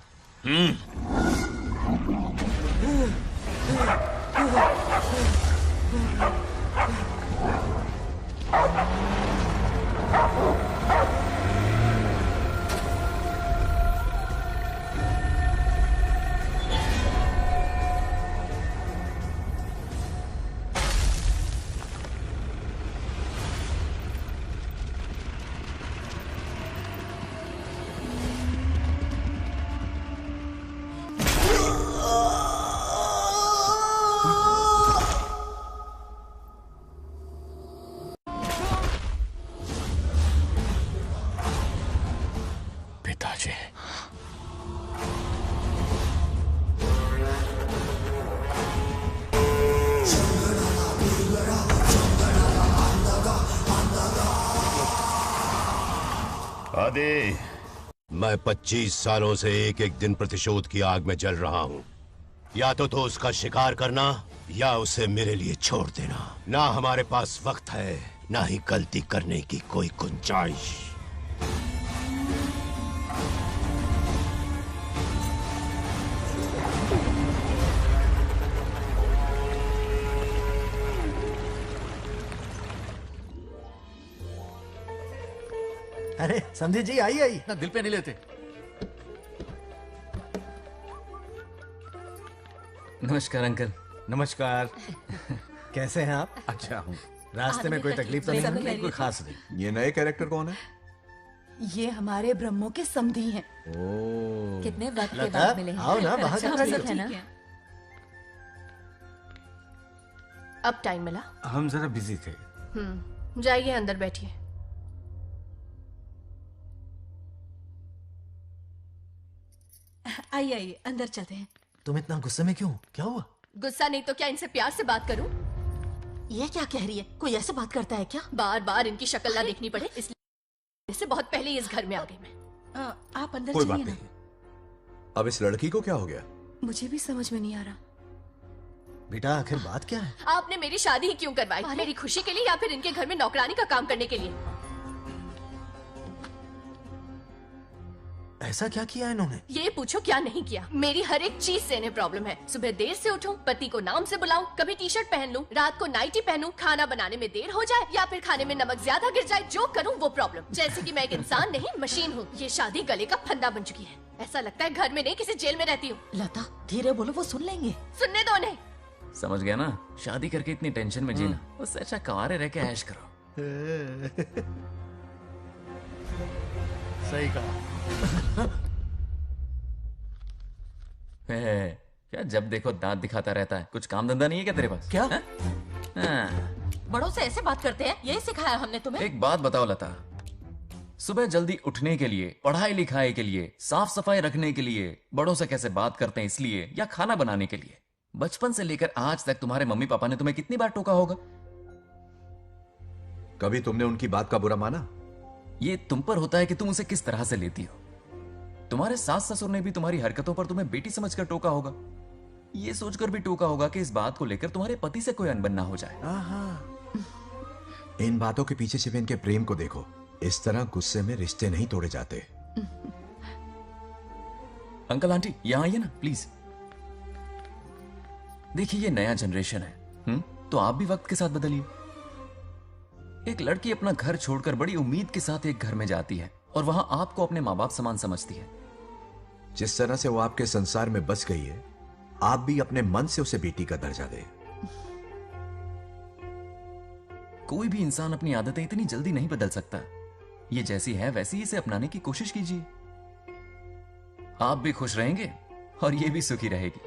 पिताजी, आदि, मैं 25 सालों से एक एक दिन प्रतिशोध की आग में जल रहा हूँ। या तो उसका शिकार करना या उसे मेरे लिए छोड़ देना। ना हमारे पास वक्त है, ना ही गलती करने की कोई गुंजाइश। अरे समझी जी, आई आई। ना दिल पे नहीं लेते। नमस्कार अंकल। नमस्कार। कैसे हैं आप? अच्छा हूँ। रास्ते में कोई तकलीफ तो सब नहीं? खैरियत। कोई खास नहीं। ये नए कैरेक्टर कौन है? ये हमारे ब्रह्मों के समधी हैं। ओ, कितने वक्त के लता, बाद मिले हैं। आओ ना, बाहर अच्छा, क्या सब है ना? अब टाइम मिला? हम जरा बिजी थे। जाइए अंदर बैठिए। आइए आइए, अंदर चलते हैं। तुम इतना गुस्से में क्यों? क्या हुआ? गुस्सा नहीं तो क्या इनसे प्यार से बात करूं? ये क्या कह रही है? कोई ऐसे बात करता है क्या? बार बार इनकी शक्ल ना देखनी पड़े इसलिए से बहुत पहले ही इस घर में आ गई मैं। आप अंदर कोई बात चलिए ना। नहीं। अब इस लड़की को क्या हो गया? मुझे भी समझ में नहीं आ रहा। बेटा आखिर बात क्या है? आपने मेरी शादी ही क्यों करवाई? मेरी खुशी के लिए या फिर इनके घर में नौकरानी का काम करने के लिए? ऐसा क्या किया इन्होंने? ये पूछो क्या नहीं किया। मेरी हर एक चीज से इन्हें प्रॉब्लम है। सुबह देर से उठूं, पति को नाम से बुलाऊं, कभी टी शर्ट पहन लूं, रात को नाइटी पहनूं, खाना बनाने में देर हो जाए या फिर खाने में नमक ज्यादा गिर जाए, जो करूं वो प्रॉब्लम। जैसे कि मैं एक इंसान नहीं मशीन हूँ। ये शादी गले का फंदा बन चुकी है। ऐसा लगता है घर में नहीं किसी जेल में रहती हूँ। लता धीरे बोलो, वो सुन लेंगे। सुनने दो उन्हें। समझ गया ना? शादी करके इतनी टेंशन में जीना, उससे अच्छा कुंवारे रह के ऐश करो। सही कहा। क्या जब देखो दांत दिखाता रहता है? कुछ काम धंधा नहीं है क्या तेरे पास? क्या? बड़ों से ऐसे बात करते हैं? यही सिखाया हमने तुम्हें? एक बात बताओ लता, सुबह जल्दी उठने के लिए, पढ़ाई लिखाई के लिए, साफ सफाई रखने के लिए बड़ों से कैसे बात करते हैं इसलिए, या खाना बनाने के लिए? बचपन से लेकर आज तक तुम्हारे मम्मी पापा ने तुम्हें कितनी बार टोका होगा? कभी तुमने उनकी बात का बुरा माना? ये तुम पर होता है कि तुम उसे किस तरह से लेती हो। तुम्हारे सास ससुर ने भी तुम्हारी हरकतों पर तुम्हें बेटी समझकर टोका होगा। ये सोचकर भी टोका होगा कि इस बात को लेकर तुम्हारे पति से कोई अनबन ना हो जाए। इन बातों के पीछे छिपे इनके प्रेम को देखो। इस तरह गुस्से में रिश्ते नहीं तोड़े जाते। अंकल आंटी यहां आइए ना प्लीज। देखिए ये नया जनरेशन है, तो आप भी वक्त के साथ बदलिए। एक लड़की अपना घर छोड़कर बड़ी उम्मीद के साथ एक घर में जाती है और वहां आपको अपने माँ बाप समान समझती है। जिस तरह से वो आपके संसार में बस गई है, आप भी अपने मन से उसे बेटी का दर्जा दें। कोई भी इंसान अपनी आदतें इतनी जल्दी नहीं बदल सकता। ये जैसी है वैसी इसे अपनाने की कोशिश कीजिए। आप भी खुश रहेंगे और ये भी सुखी रहेगी।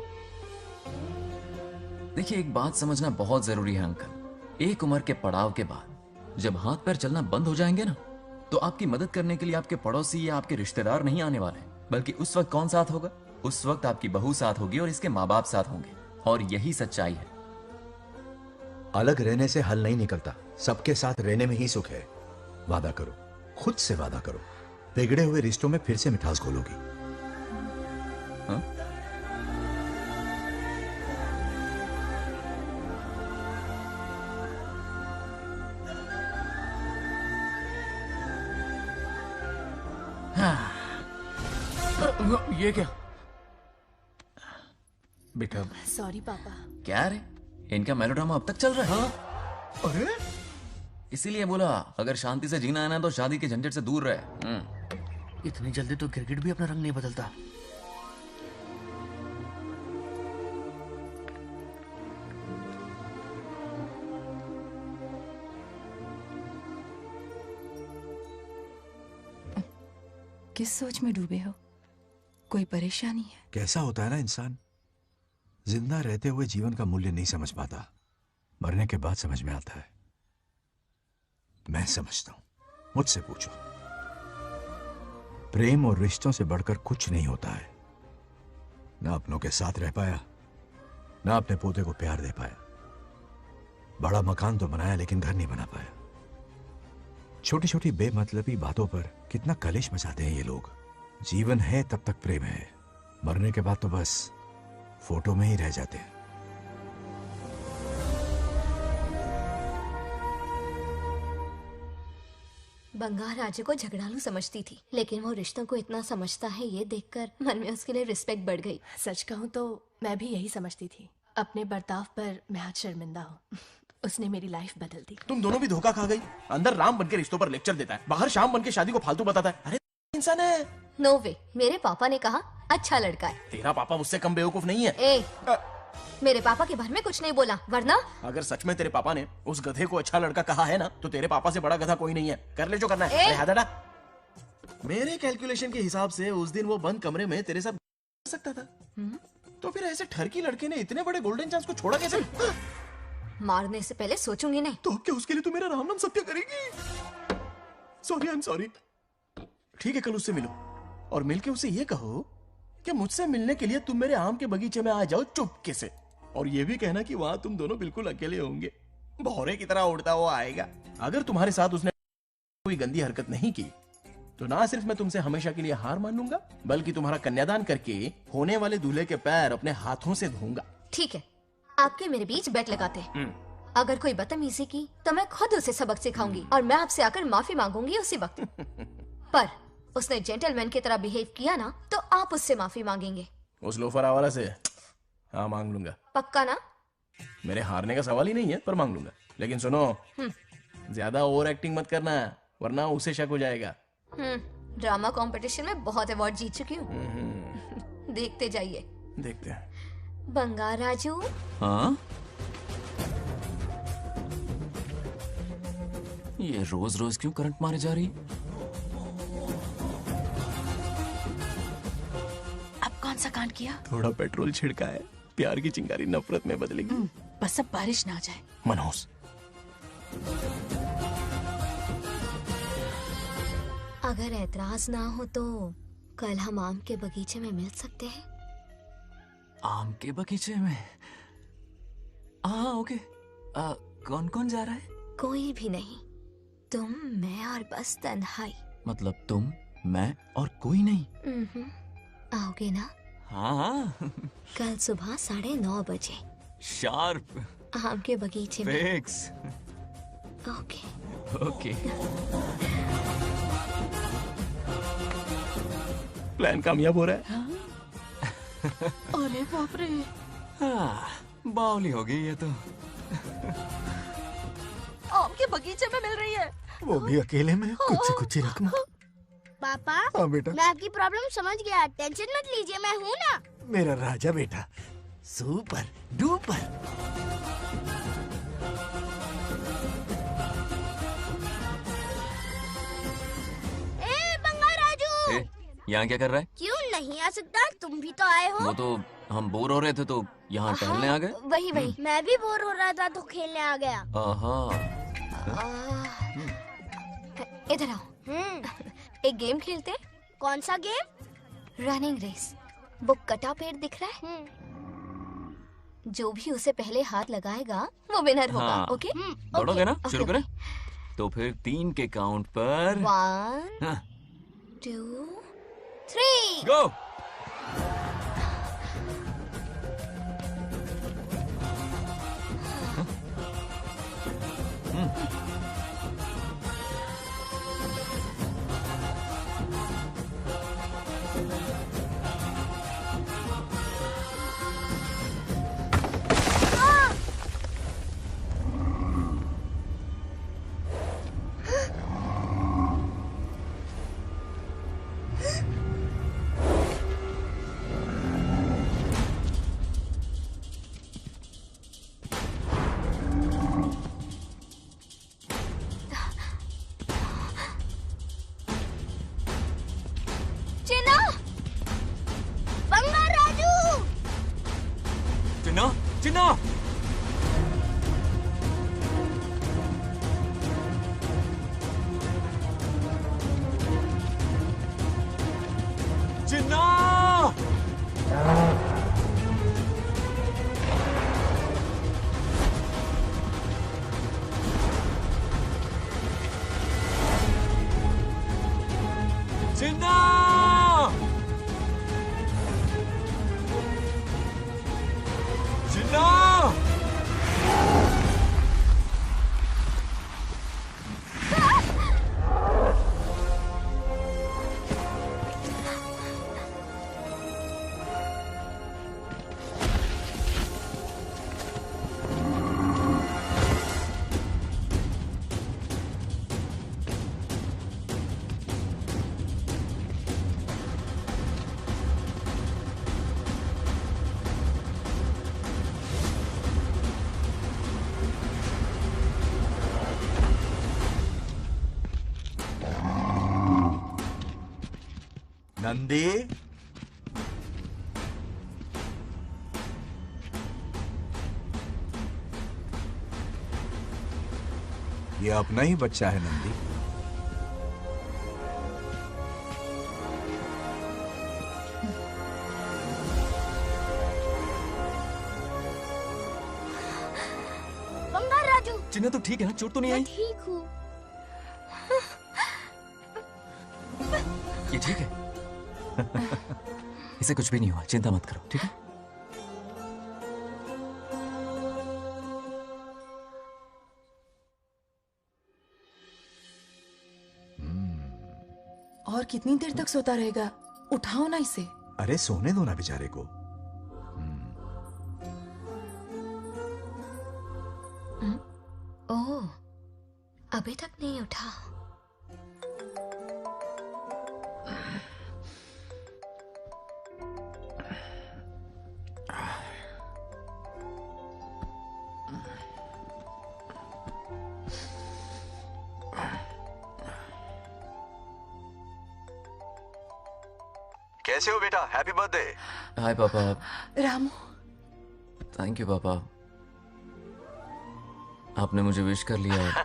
देखिए एक बात समझना बहुत जरूरी है अंकल। एक उम्र के पड़ाव के बाद जब हाथ पैर चलना बंद हो जाएंगे ना, तो आपकी मदद करने के लिए आपके पड़ोसी या आपके रिश्तेदार नहीं आने वाले, बल्कि उस वक्त कौन साथ होगा? उस वक्त आपकी बहू साथ होगी और इसके माँ बाप साथ होंगे। और यही सच्चाई है। अलग रहने से हल नहीं निकलता, सबके साथ रहने में ही सुख है। वादा करो, खुद से वादा करो बिगड़े हुए रिश्तों में फिर से मिठास घोलोगी। हाँ? ये क्या बेटा? सॉरी पापा। क्या रे, इनका मेलोड्रामा अब तक चल रहा है? अरे इसीलिए बोला अगर शांति से जीना है ना तो शादी के झंझट से दूर रहे। इतनी जल्दी तो क्रिकेट भी अपना रंग नहीं बदलता। किस सोच में डूबे हो? कोई परेशानी है? कैसा होता है ना इंसान, जिंदा रहते हुए जीवन का मूल्य नहीं समझ पाता, मरने के बाद समझ में आता है। मैं समझता हूं, मुझसे पूछो। प्रेम और रिश्तों से बढ़कर कुछ नहीं होता है। ना अपनों के साथ रह पाया, ना अपने पोते को प्यार दे पाया। बड़ा मकान तो बनाया लेकिन घर नहीं बना पाया। छोटी छोटी बेमतलबी बातों पर कितना कलेश मचाते हैं ये लोग। जीवन है तब तक प्रेम है, मरने के बाद तो बस फोटो में ही रह जाते हैं। बंगार राजू को झगड़ालू समझती थी, लेकिन वो रिश्तों को इतना समझता है ये देखकर मन में उसके लिए रिस्पेक्ट बढ़ गई। सच कहूँ तो मैं भी यही समझती थी। अपने बर्ताव पर मैं आज शर्मिंदा हूँ। उसने मेरी लाइफ बदल दी। तुम दोनों भी धोखा खा गई। अंदर राम बनके रिश्तों पर लेक्चर देता है, बाहर शाम बनके शादी को फालतू बताता है। अरे इंसान है। नो वे, मेरे पापा ने कहा अच्छा लड़का है। तेरा पापा मुझसे कम बेवकूफ नहीं है। मेरे पापा के बारे में कुछ नहीं बोला, वरना अगर सच में तेरे पापा ने उस गधे को अच्छा लड़का कहा है ना, तो तेरे पापा से बड़ा गधा कोई नहीं है। कर ले जो करना है। अरे हादड़ा, मेरे कैलकुलेशन के हिसाब से उस दिन वो बंद कमरे में तेरे साथ कर सकता था। तो फिर ऐसे ठरकी लड़के ने इतने बड़े गोल्डन चांस को छोड़ा कैसे? मारने से पहले सोचूंगी नहीं। तो क्या उसके लिए तू मेरा राम नाम सत्य करेगी? Sorry, I am sorry. ठीक है, कल उससे मिलो और मिलके उसे ये कहो कि मुझसे मिलने के लिए तुम मेरे आम के बगीचे में आ जाओ चुपके से। और ये भी कहना कि वहां तुम दोनों बिल्कुल अकेले होंगे। भौरे की तरह उड़ता हुआ आएगा। अगर तुम्हारे साथ उसने कोई गंदी हरकत नहीं की तो ना सिर्फ मैं तुमसे हमेशा के लिए हार मान लूंगा, बल्कि तुम्हारा कन्यादान करके होने वाले दूल्हे के पैर अपने हाथों से धोऊंगा। ठीक है, आपके मेरे बीच बेट लगाते हैं। अगर कोई बदतमीजी की तो मैं खुद उसे सबक सिखाऊंगी और मैं आपसे आकर माफी मांगूंगी उसी वक्त। पर उसने जेंटलमैन की तरह बिहेव किया ना तो आप उससे माफी मांगेंगे। उस लोफर आवारा से हाँ मांग लूंगा। पक्का ना? मेरे हारने का सवाल ही नहीं है, पर मांग लूंगा। लेकिन सुनो, ज्यादा ओवर एक्टिंग मत करना, वरना उसे शक हो जाएगा। ड्रामा कंपटीशन में बहुत अवार्ड जीत चुकी हूँ। देखते जाइए। देखते हैं। बंगार राजू। हाँ? ये रोज रोज क्यों करंट मारे जा रही? अब कौन सा कांड किया? थोड़ा पेट्रोल छिड़का है। प्यार की चिंगारी नफरत में बदलेगी। बस अब बारिश ना आ जाए। मनोज, अगर ऐतराज ना हो तो कल हम आम के बगीचे में मिल सकते हैं। आम के बगीचे में? हाँ ओके। कौन कौन जा रहा है? कोई भी नहीं, तुम, मैं और बस तन्हाई। मतलब तुम, मैं और कोई नहीं? आओगे ना? हाँ हाँ। कल सुबह 9:30 बजे शार्प। आम के बगीचे में। फिक्स। Okay okay. प्लान कामयाब हो रहा है। अरे बाप रे। हाँ, बावली हो गई ये तो। आम के बगीचे में मिल रही है। वो भी अकेले में, कुछ से कुछ ही रखना। पापा, हाँ बेटा। मैं आपकी प्रॉब्लम समझ गया, टेंशन मत लीजिए, मैं हूँ ना। मेरा राजा बेटा, सुपर डुपर। बंगार राजू, यहाँ क्या कर रहा है? क्यों नहीं आ सकता? तुम भी तो आए हो। वो तो हम बोर हो रहे थे तो यहाँ टहलने आ गए। वही वही। मैं भी बोर हो रहा था तो खेलने आ गया। इधर आओ। एक गेम खेलते। कौन सा गेम? Running race. वो कटा पेड़ दिख रहा है? जो भी उसे पहले हाथ लगाएगा वो विनर होगा। हाँ। ओके? दौड़ोगे ना? शुरू करें? तो फिर 3 के काउंट पर 1 2, 3. गो। चिन्ना, बंगाराजू। चिन्ना, चिन्ना। चिन्ना। चिन्ना। चिन्ना। नंदी, ये अपना ही बच्चा है नंदी। बंगाराजू। चिन्ना तो ठीक है ना? चोट तो नहीं आई? ठीक हूँ। ये ठीक है? इसे कुछ भी नहीं हुआ, चिंता मत करो, ठीक है? और कितनी देर तक सोता रहेगा? उठाओ ना इसे। अरे सोने दो ना बेचारे को। ओह, अभी तक नहीं उठा। कैसे हो बेटा? Happy birthday. हाय पापा। रामू। थैंक यू पापा, आपने मुझे विश कर लिया।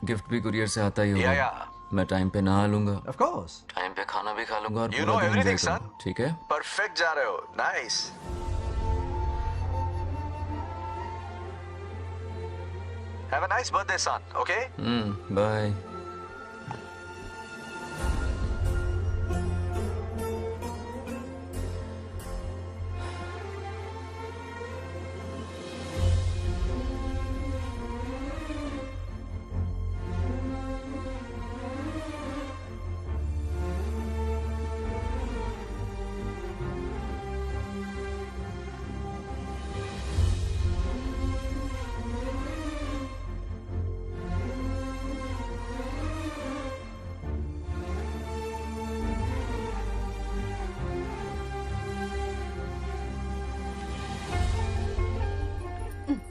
गिफ्ट भी कुरियर से आता ही होगा। मैं टाइम पे नहा लूंगा। Of course. टाइम पे खाना भी खा लूंगा और You पूरा know दिन everything, enjoy करूंगा, ठीक है? परफेक्ट जा रहे हो। Nice. Have a nice birthday son, okay? Bye.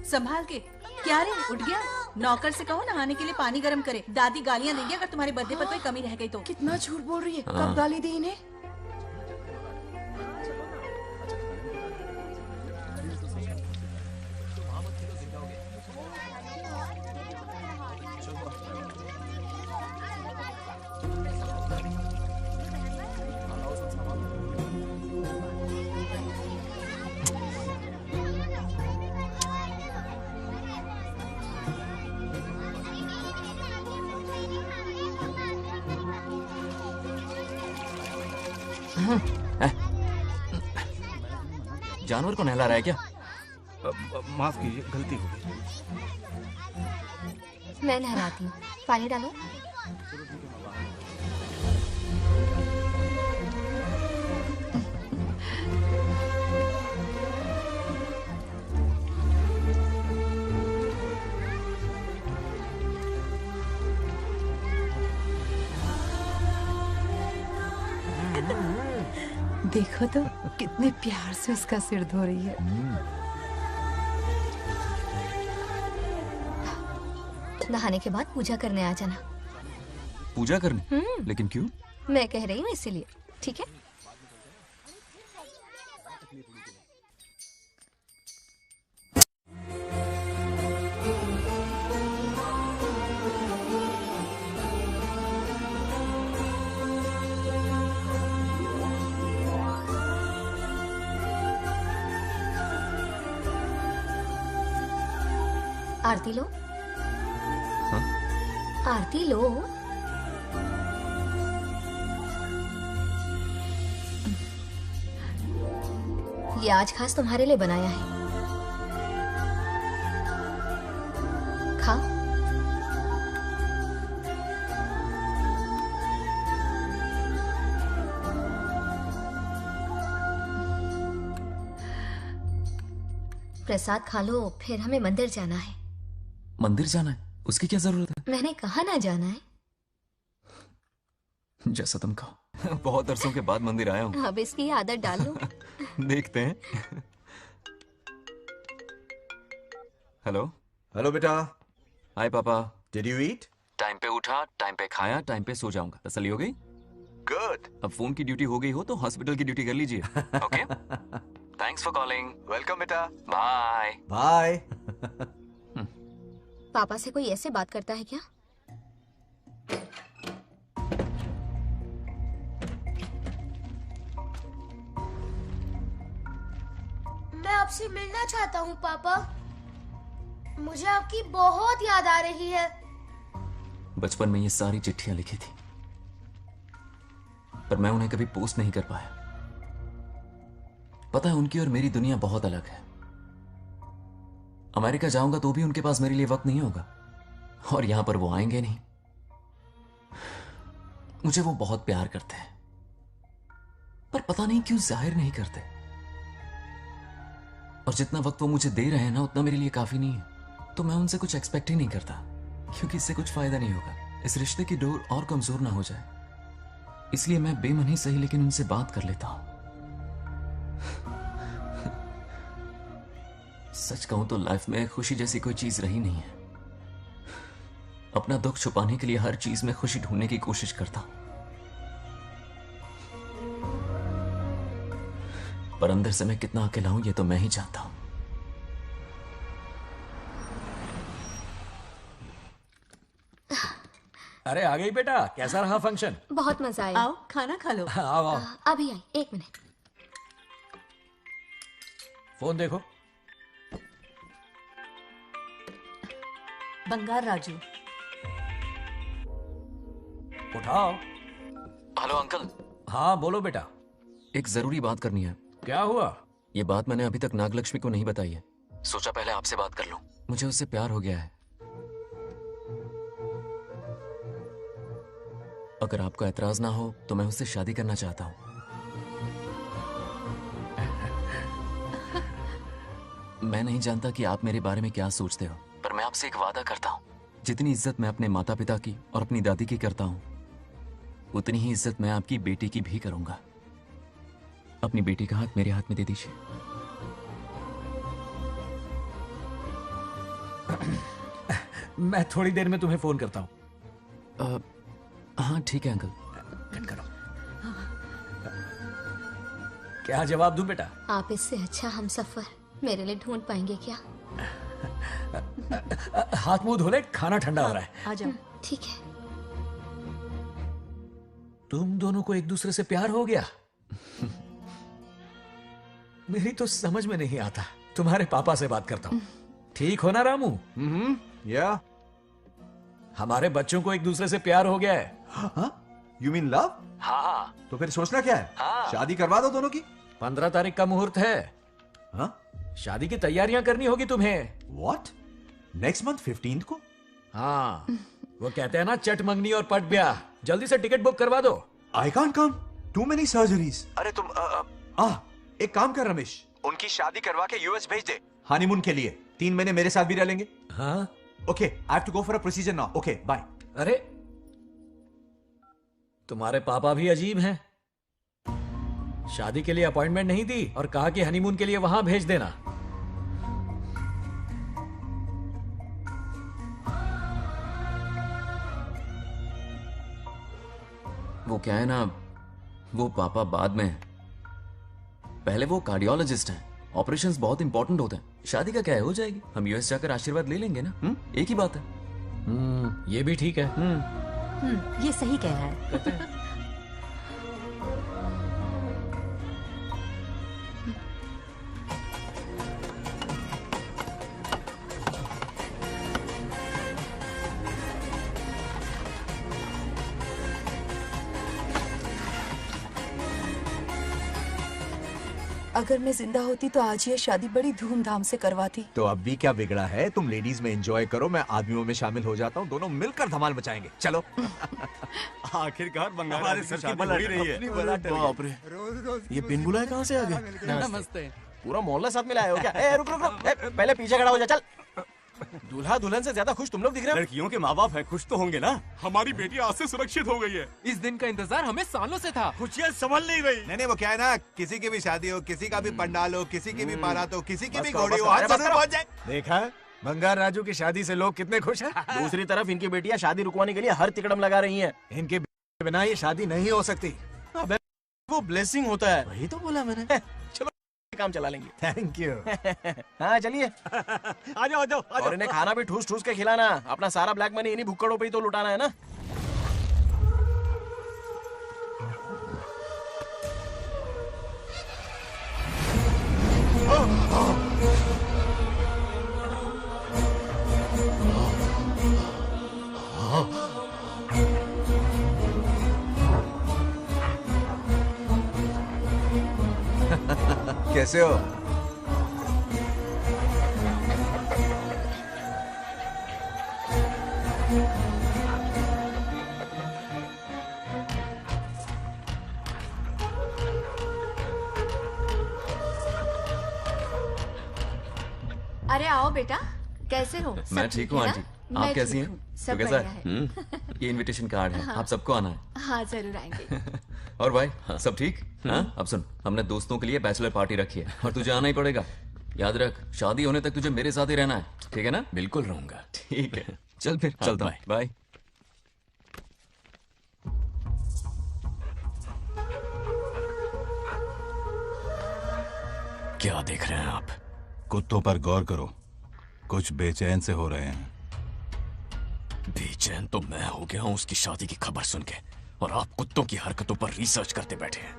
संभाल के। क्या रे, उठ गया? नौकर से कहो नहाने के लिए पानी गर्म करे। दादी गालियां देंगे अगर तुम्हारे बर्थडे पर कोई कमी रह गई तो। कितना झूठ बोल रही है। हाँ। कब गाली दी इन्हें? जानवर को नहला रहा है क्या? माफ कीजिए, गलती हो गई। मैं नहलाती हूँ, पानी डालो। देखो तो कितने प्यार से उसका सिर धो रही है। नहाने के बाद पूजा करने आ जाना। पूजा करने? लेकिन क्यों? मैं कह रही हूँ इसीलिए, ठीक है? आरती लो। हाँ? आरती लो। ये आज खास तुम्हारे लिए बनाया है, खाओ। प्रसाद खा लो, फिर हमें मंदिर जाना है। मंदिर जाना है? उसकी क्या जरूरत है? मैंने कहा ना जाना है। जैसा तुम कहो। बहुत अरसों के बाद मंदिर आया हूँ। अब इसकी आदत डाल लो। देखते हैं। हेलो। हेलो बेटा। हाय पापा। Did you eat? टाइम पे उठा, टाइम पे खाया, टाइम पे सो जाऊंगा। तसल्ली हो गई? गुड। अब फोन की ड्यूटी हो गई हो तो हॉस्पिटल की ड्यूटी कर लीजिए। Okay? Thanks for calling. Welcome बेटा। बाय। बाय। पापा से कोई ऐसे बात करता है क्या? मैं आपसे मिलना चाहता हूँ पापा। मुझे आपकी बहुत याद आ रही है। बचपन में ये सारी चिट्ठियां लिखी थी, पर मैं उन्हें कभी पोस्ट नहीं कर पाया। पता है, उनकी और मेरी दुनिया बहुत अलग है। अमेरिका जाऊंगा तो भी उनके पास मेरे लिए वक्त नहीं होगा, और यहां पर वो आएंगे नहीं। मुझे वो बहुत प्यार करते हैं, पर पता नहीं क्यों जाहिर नहीं करते। और जितना वक्त वो मुझे दे रहे हैं ना, उतना मेरे लिए काफी नहीं है। तो मैं उनसे कुछ एक्सपेक्ट ही नहीं करता, क्योंकि इससे कुछ फायदा नहीं होगा। इस रिश्ते की डोर और कमजोर ना हो जाए, इसलिए मैं बेमन ही सही लेकिन उनसे बात कर लेता हूं। सच कहूं तो लाइफ में खुशी जैसी कोई चीज रही नहीं है। अपना दुख छुपाने के लिए हर चीज में खुशी ढूंढने की कोशिश करता हूं, पर अंदर से मैं कितना अकेला हूं ये तो मैं ही जानता हूं। अरे आ गई बेटा, कैसा रहा फंक्शन? बहुत मजा आया। आओ खाना खा लो। आओ आओ। अभी आई, एक मिनट। फोन देखो। बंगार राजू। उठाओ। Hello uncle. हाँ बोलो बेटा। एक जरूरी बात करनी है। क्या हुआ? ये बात मैंने अभी तक नागलक्ष्मी को नहीं बताई है। सोचा पहले आपसे बात कर लूं। मुझे उससे प्यार हो गया है। अगर आपको ऐतराज ना हो तो मैं उससे शादी करना चाहता हूं। मैं नहीं जानता कि आप मेरे बारे में क्या सोचते हो, पर मैं आपसे एक वादा करता हूं। जितनी इज्जत मैं अपने माता पिता की और अपनी दादी की करता हूं, उतनी ही इज्जत मैं आपकी बेटी की भी करूंगा। अपनी बेटी का हाथ मेरे हाथ में दे दीजिए। मैं थोड़ी देर में तुम्हें फोन करता हूं। हाँ ठीक है अंकल। कट करो। क्या जवाब दूं बेटा? आप इससे अच्छा हम सफर मेरे लिए ढूंढ पाएंगे क्या? हाथ मुंह धो ले, खाना ठंडा हो रहा है। आ जाओ। ठीक है। तुम दोनों को एक दूसरे से प्यार हो गया? मेरी तो समझ में नहीं आता। तुम्हारे पापा से बात करता हूं। ठीक हो ना रामू? या हमारे बच्चों को एक दूसरे से प्यार हो गया है। हाँ? You mean love? हाँ। तो फिर सोचना क्या है? हाँ। शादी करवा दो दोनों की। 15 तारीख का मुहूर्त है। हाँ? शादी की तैयारियां करनी होगी तुम्हें। What? नेक्स्ट मंथ 15 को? हाँ, वो कहते हैं ना चट मंगनी और पट ब्याह। जल्दी से टिकट बुक करवा दो। I can't come. Too many surgeries. अरे तुम एक काम कर रमेश, उनकी शादी करवा के यूएस भेज दे हनीमून के लिए। 3 महीने मेरे साथ भी रह लेंगे। हाँ? Okay, I have to go for a procedure now. Okay, bye. अरे तुम्हारे पापा भी अजीब हैं। शादी के लिए अपॉइंटमेंट नहीं दी और कहा कि हनीमून के लिए वहां भेज देना। वो क्या है ना, वो पापा बाद में, पहले वो कार्डियोलॉजिस्ट हैं। ऑपरेशंस बहुत इंपॉर्टेंट होते हैं। शादी का क्या है, हो जाएगी। हम यूएस जाकर आशीर्वाद ले लेंगे ना। एक ही बात है। ये भी ठीक है। ये सही कह रहा है। अगर मैं जिंदा होती तो आज ये शादी बड़ी धूमधाम से करवाती। तो अब भी क्या बिगड़ा है? तुम लेडीज में एंजॉय करो, मैं आदमियों में शामिल हो जाता हूँ। दोनों मिलकर धमाल मचाएंगे। चलो। आखिरकार बंगाल हमारे की सर की शादी बला हो ही रही है। बाप रे, ये बिन बुलाए कहाँ से आ गए? नमस्ते। पूरा मोहल्ला साथ में लाए हो क्या? रुक रुक रुक, पहले पीछे खड़ा हो जा। चल, दूल्हा दुल्हन से ज्यादा खुश तुम लोग दिख रहे हो। लड़कियों के माँ बाप है, खुश तो होंगे ना। हमारी बेटी आज से सुरक्षित हो गई है। इस दिन का इंतजार हमें सालों से था। खुशियाँ संभल नहीं रही। नहीं वो क्या है ना, किसी की भी शादी हो, किसी का भी पंडाल हो, किसी की भी बारात हो, किसी की भी करो, घोड़ी हो, बस आज करो, जरूर पहुंच जाए। देखा बंगार राजू की शादी से लोग कितने खुश हैं। दूसरी तरफ इनकी बेटियां शादी रुकवाने के लिए हर तिकड़म लगा रही हैं। इनके बिना ये शादी नहीं हो सकती। अबे वो ब्लेसिंग होता है। वही तो बोला मैंने। चलो काम चला लेंगे। Thank you. हाँ चलिए। आ जाओ। और इन्हें खाना भी ठूस ठूस के खिलाना। अपना सारा ब्लैक मनी इन्हीं भुक्कड़ों पे ही तो लुटाना है ना। कैसे हो? अरे आओ बेटा, कैसे हो? सब मैं ठीक हूँ है ना? आंटी। मैं आप कैसी ठीक हैं? हूँ, सब तो कैसा बढ़िया है। ये इनविटेशन कार्ड है। हाँ। आप सबको आना है। हाँ जरूर आएंगे। और भाई सब ठीक? हाँ? अब सुन, हमने दोस्तों के लिए बैचलर पार्टी रखी है और तुझे आना ही पड़ेगा। याद रख, शादी होने तक तुझे मेरे साथ ही रहना है, ठीक है ना? बिल्कुल रहूंगा। ठीक है, चल फिर चलता हूँ। बाय। क्या देख रहे हैं आप? कुत्तों पर गौर करो, कुछ बेचैन से हो रहे हैं। बेचैन तो मैं हो गया हूं उसकी शादी की खबर सुन के, और आप कुत्तों की हरकतों पर रिसर्च करते बैठे हैं।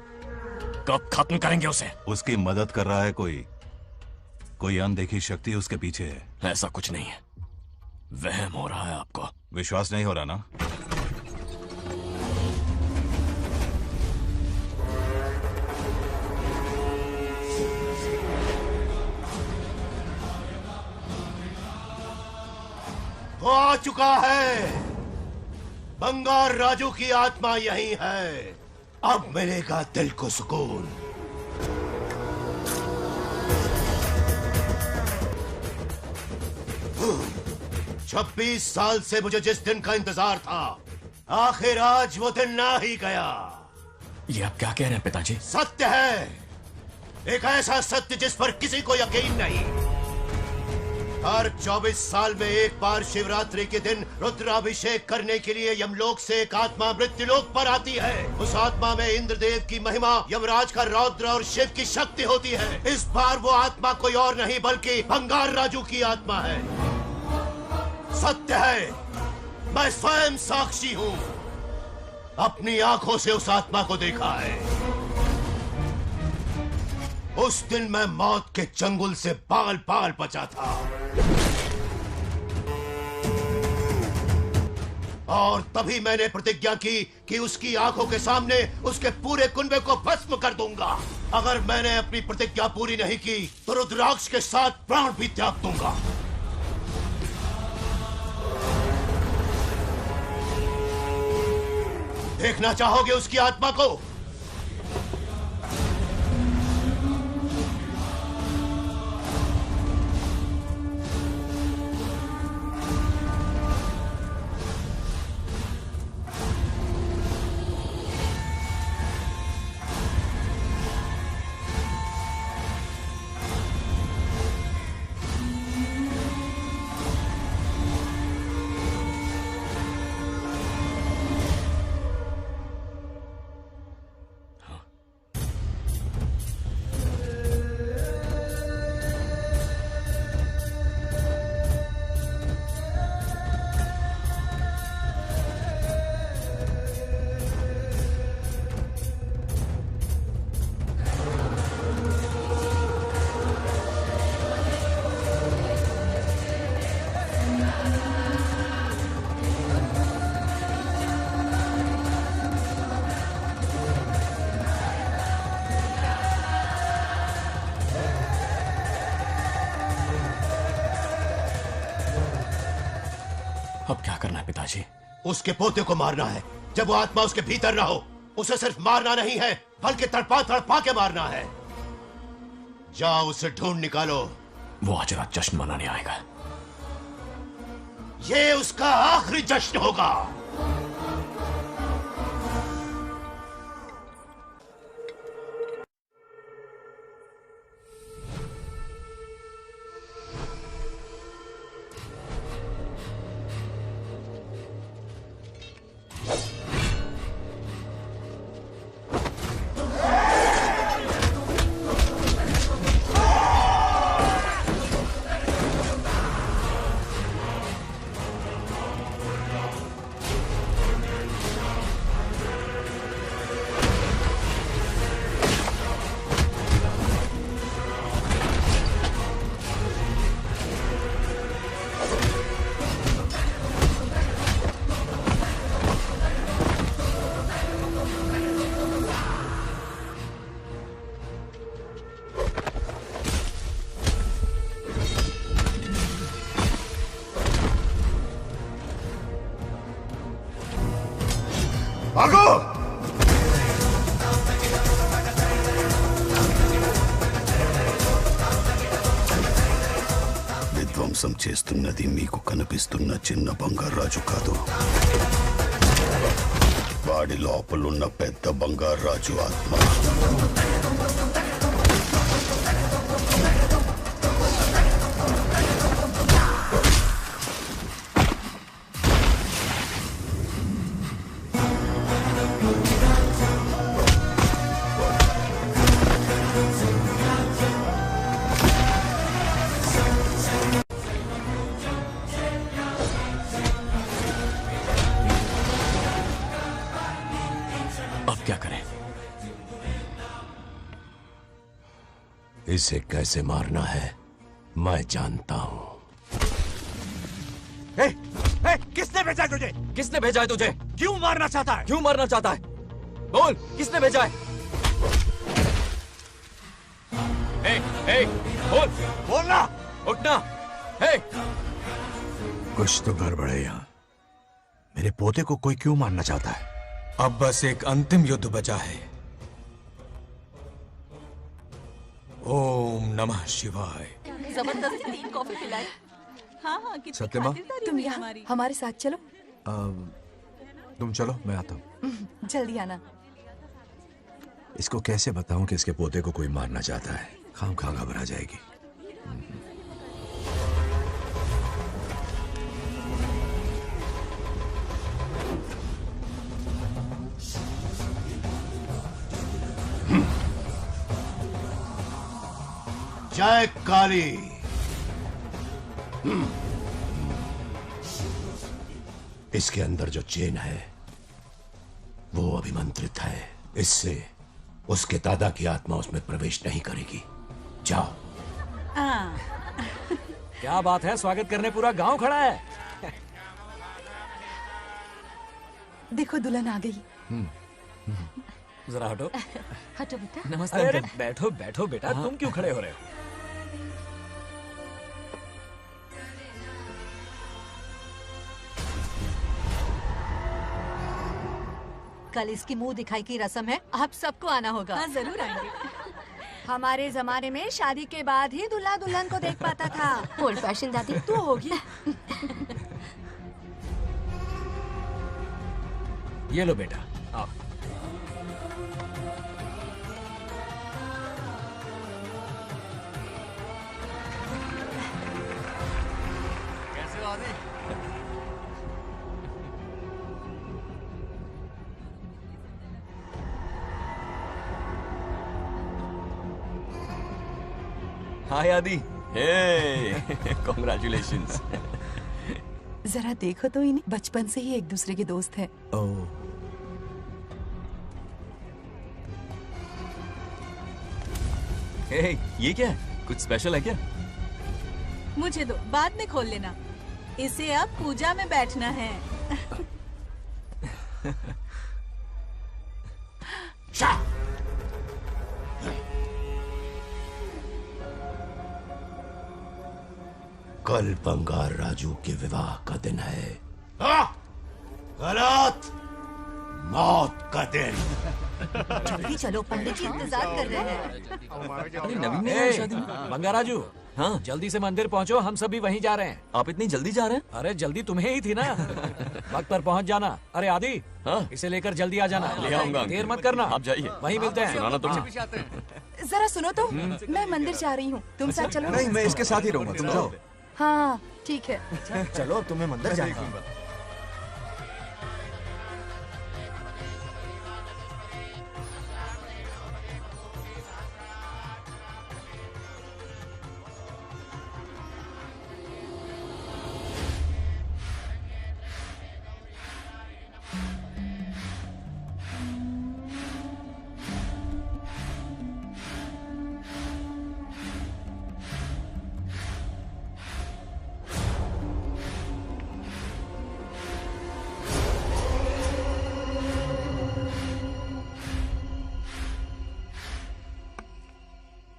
कब खत्म करेंगे उसे? उसकी मदद कर रहा है कोई अनदेखी शक्ति उसके पीछे है। ऐसा कुछ नहीं है, वहम हो रहा है आपको। विश्वास नहीं हो रहा ना? वो आ चुका है। बंगार राजू की आत्मा यही है। अब मिलेगा दिल को सुकून। छब्बीस साल से मुझे जिस दिन का इंतजार था, आखिर आज वो दिन ना ही गया। ये आप क्या कह रहे हैं पिताजी? सत्य है, एक ऐसा सत्य जिस पर किसी को यकीन नहीं। हर 24 साल में एक बार शिवरात्रि के दिन रुद्राभिषेक करने के लिए यमलोक से एक आत्मा मृत्युलोक पर आती है। उस आत्मा में इंद्रदेव की महिमा, यमराज का रौद्र और शिव की शक्ति होती है। इस बार वो आत्मा कोई और नहीं बल्कि बंगार राजू की आत्मा है। सत्य है, मैं स्वयं साक्षी हूँ। अपनी आंखों से उस आत्मा को देखा है। उस दिन मैं मौत के चंगुल से बाल बाल बचा था। और तभी मैंने प्रतिज्ञा की कि उसकी आंखों के सामने उसके पूरे कुनबे को भस्म कर दूंगा। अगर मैंने अपनी प्रतिज्ञा पूरी नहीं की तो रुद्राक्ष के साथ प्राण भी त्याग दूंगा। देखना चाहोगे उसकी आत्मा को? अब क्या करना है पिताजी? उसके पोते को मारना है। जब वो आत्मा उसके भीतर ना हो, उसे सिर्फ मारना नहीं है बल्कि तड़पा तड़पा के मारना है। जाओ उसे ढूंढ निकालो। वो आज रात जश्न मनाने आएगा। ये उसका आखिरी जश्न होगा। भागो! విధ్వంసం చేస్తున్నది మీకు కనిపిస్తున్న చిన్న బంగారాజు కాదు, వాడి లోపలున్న పెద్ద బంగారాజు ఆత్మ. इसे कैसे मारना है मैं जानता हूं। किसने भेजा है तुझे? किसने भेजा है तुझे? क्यों मारना चाहता है? क्यों मारना चाहता है? बोल, किसने भेजा है? बोल, बोलना, उठना। कुछ तो गड़बड़ है यहाँ। मेरे पोते को कोई क्यों मारना चाहता है? अब बस एक अंतिम युद्ध बचा है। ओम नमः शिवाय। जबरदस्ती 3 कॉफी पिलाई। हाँ कितनी सत्यमा? खातिरदारी तुम हुई यहाँ हमारी। हमारे साथ चलो। तुम चलो, मैं आता हूँ। जल्दी आना। इसको कैसे बताऊं कि इसके पोते को कोई मारना चाहता है? खाम घबरा जाएगी। जय काली। इसके अंदर जो चेन है वो अभिमंत्रित है। इससे उसके दादा की आत्मा उसमें प्रवेश नहीं करेगी। जाओ। क्या बात है, स्वागत करने पूरा गांव खड़ा है। देखो दुल्हन आ गई। जरा हटो। हटो बेटा। नमस्ते अरे अंकल। बैठो बैठो बेटा, तुम क्यों खड़े हो रहे हो? कल इसकी मुंह दिखाई की रस्म है, आप सबको आना होगा। हाँ जरूर आएंगे। हमारे जमाने में शादी के बाद ही दूल्हा दुल्हन को देख पाता था। ओल्ड फैशन दादी तू होगी। ये लो बेटा, आओ। कैसे हो आदि? हाय आदि। हे कॉन्ग्रेचुलेशंस। जरा देखो तो इन्हें, बचपन से ही एक दूसरे के दोस्त हैं। ओह, हे ये क्या है? कुछ स्पेशल है क्या? मुझे दो, बाद में खोल लेना। इसे अब पूजा में बैठना है। कल बंगार राजू के विवाह का दिन है। गलत, मौत का दिन। जल्दी चलो, पंडित जी इंतजार कर रहे हैं। अरे नवीन ने ए, शादी में। बंगाराजू, हाँ जल्दी से मंदिर पहुंचो, हम सभी वहीं जा रहे हैं। आप इतनी जल्दी जा रहे हैं? अरे जल्दी तुम्हें ही थी ना। वक्त पर पहुंच जाना। अरे आदि, हाँ? इसे लेकर जल्दी आ जाना। ले आऊंगा। देर मत करना। आप जाइए। वहीं मिलते हैं। सुनाना तुम। जरा सुनो तो, मैं मंदिर जा रही हूँ, तुम साथ चलो। नहीं, मैं इसके साथ ही रहूंगा, तुम जाओ। हाँ ठीक है। चलो अब तुम्हें मंदिर जाना है।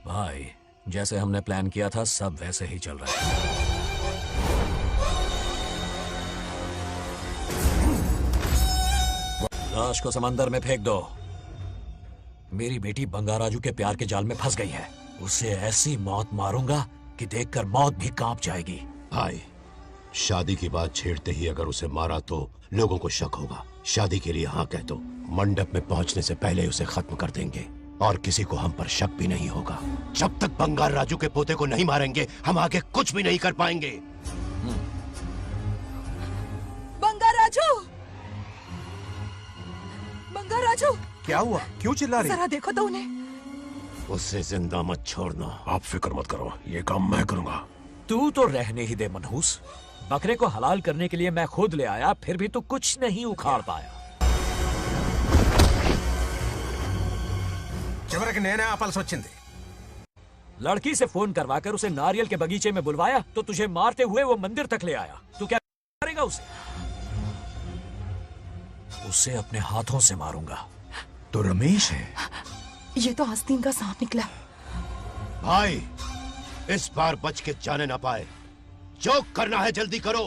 भाई, जैसे हमने प्लान किया था सब वैसे ही चल रहा है। लाश को समंदर में फेंक दो। मेरी बेटी बंगाराजू के प्यार के जाल में फंस गई है। उसे ऐसी मौत मारूंगा कि देखकर मौत भी कांप जाएगी। भाई, शादी की बात छेड़ते ही अगर उसे मारा तो लोगों को शक होगा। शादी के लिए हाँ कह दो, मंडप में पहुंचने से पहले उसे खत्म कर देंगे और किसी को हम पर शक भी नहीं होगा। जब तक बंगार राजू के पोते को नहीं मारेंगे हम आगे कुछ भी नहीं कर पाएंगे। बंगार राजू, बंगार राजू, क्या हुआ? क्यों चिल्ला रही? जरा देखो तो उन्हें। उसे जिंदा मत छोड़ना। आप फिक्र मत करो, ये काम मैं करूंगा। तू तो रहने ही दे मनहूस। बकरे को हलाल करने के लिए मैं खुद ले आया, फिर भी तू कुछ नहीं उखाड़ पाया। చివరికి నేనే ఆపాల్సి వచ్చింది। लड़की से फोन करवाकर उसे नारियल के बगीचे में बुलवाया तो तुझे मारते हुए वो मंदिर तक ले आया। तू क्या करेगा उसे? उसे अपने हाथों से मारूंगा। तो रमेश है। ये तो आस्तीन का सांप निकला। भाई, इस बार बच के जाने ना पाए। जो करना है जल्दी करो।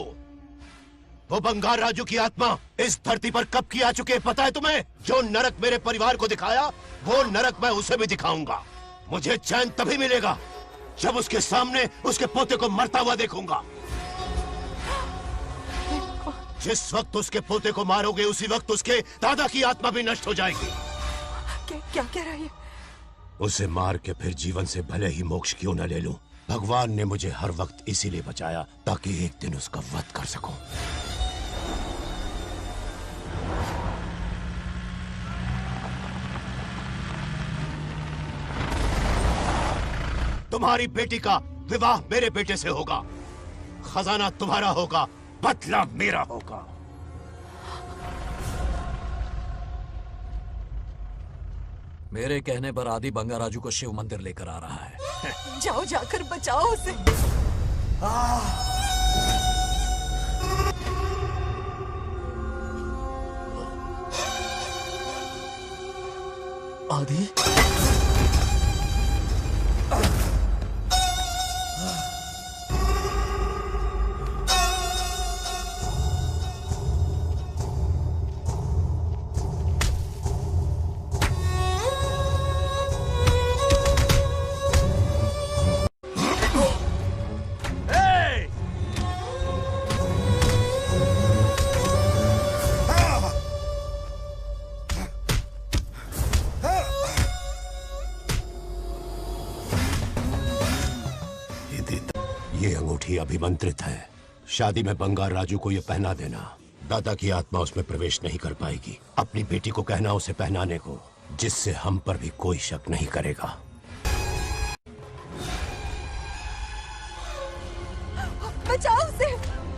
वो बंगार राजू की आत्मा इस धरती पर कब की आ चुके हैं पता है तुम्हें? जो नरक मेरे परिवार को दिखाया वो नरक मैं उसे भी दिखाऊंगा। मुझे चैन तभी मिलेगा जब उसके सामने उसके पोते को मरता हुआ देखूंगा। जिस वक्त उसके पोते को मारोगे उसी वक्त उसके दादा की आत्मा भी नष्ट हो जाएगी। क्या कह रहा है? उसे मार के फिर जीवन से भले ही मोक्ष क्यों न ले लूं, भगवान ने मुझे हर वक्त इसीलिए बचाया ताकि एक दिन उसका वध कर सकूं। तुम्हारी बेटी का विवाह मेरे बेटे से होगा। खजाना तुम्हारा होगा, बदला मेरा होगा। मेरे कहने पर आदि बंगाराजू को शिव मंदिर लेकर आ रहा है। जाओ, जाकर बचाओ उसे। आदि ये अंगूठी अभिमंत्रित है। शादी में बंगार राजू को ये पहना देना। दादा की आत्मा उसमें प्रवेश नहीं कर पाएगी। अपनी बेटी को कहना उसे पहनाने को, जिससे हम पर भी कोई शक नहीं करेगा। बचाओ उसे,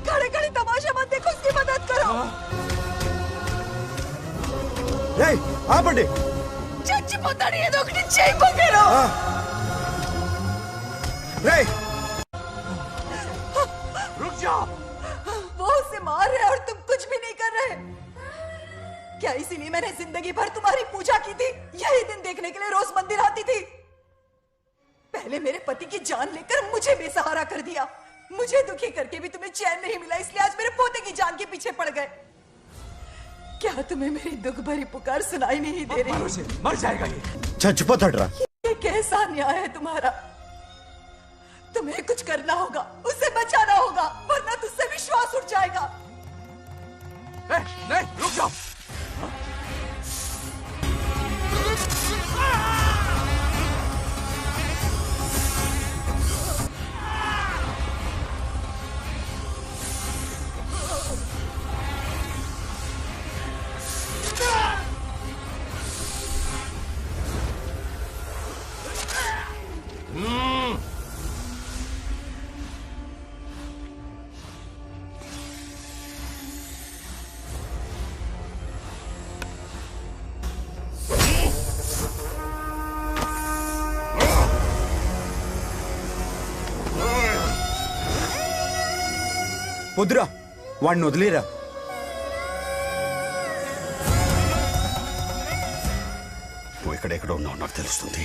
खड़े खड़े तमाशा मत देखो, उसकी मदद करो। आ बड़े चच्ची पोताड़ी ये दोगनी चेई पकड़ो। रुक जाओ। वो उसे मार रहे और तुम कुछ भी नहीं कर रहे। क्या इसीलिए मैंने जिंदगी भर तुम्हारी पूजा की थी? यही दिन देखने के लिए रोज मंदिर आती थी। पहले मेरे पति की जान लेकर मुझे बेसहारा कर दिया। मुझे दुखी करके भी तुम्हें चैन नहीं मिला, इसलिए आज मेरे पोते की जान के पीछे पड़ गए। क्या तुम्हें मेरी दुख भरी पुकार सुनाई नहीं दे रही? मर जाएगा ये। चचपत हट रहा। ये कैसा न्याय है तुम्हारा? तुम्हें कुछ करना होगा, उसे बचाना होगा, वरना तुझसे विश्वास उठ जाएगा। नहीं, रुक जाओ। వద్దురా వాడిని వదిలేరా. నువ్వు ఎక్కడెక్కడ ఉన్నావు నాకు తెలుస్తుంది.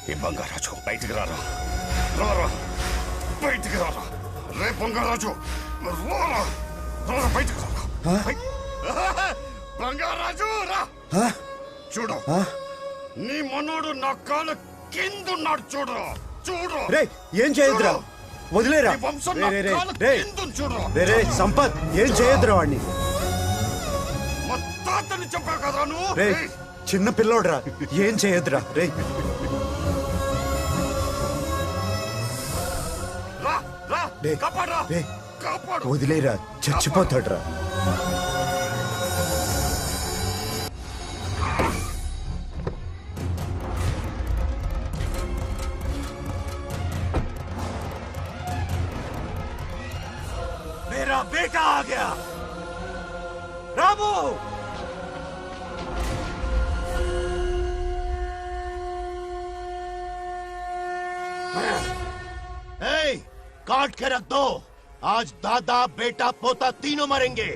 ఈ బంగారాజు బయటికి రారా, రారా బయటికి రారా. రే బంగారాజు రారా, రారా బయటికి రారా. బంగారాజు రా. చూడు నీ మనోడు నా కాళ్ళ కిందున్నాడు. చూడు చూడు. రే ఏం చేయొద్దురా, వదిలేరా. రే సంపత్ ఏం చేయొద్దురా వాడిని. రే చిన్న పిల్లోడ్రా, ఏం చేయొద్దురా. రే వదిలేరా, చచ్చిపోతాడ్రా. मेरा बेटा आ गया। रामू काट के रख दो। आज दादा बेटा पोता तीनों मरेंगे।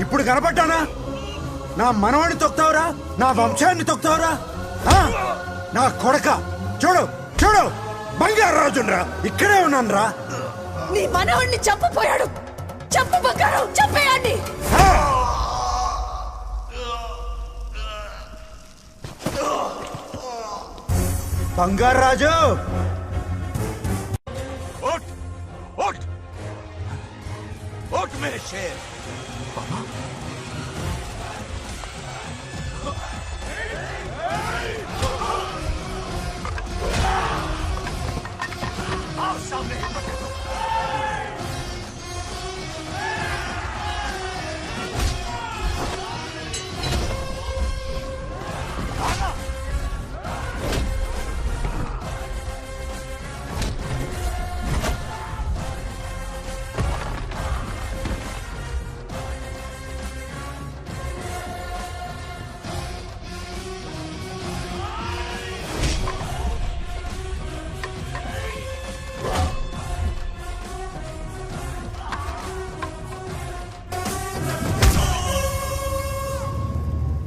ఇప్పుడు కనపడ్డానా? నా మనవాడిని తొక్తావురా, నా వంశాన్ని తొక్తావురా. నా కొడక చూడు చూడు బంగారాజునరా ఇక్కడే ఉన్నానురా నీ మనవణ్ణి చంపపోయాడు. చంపు బంగారం, చంపేయండి. బంగారాజు उठ उठ उठ मेरे शेर। आओ सामने।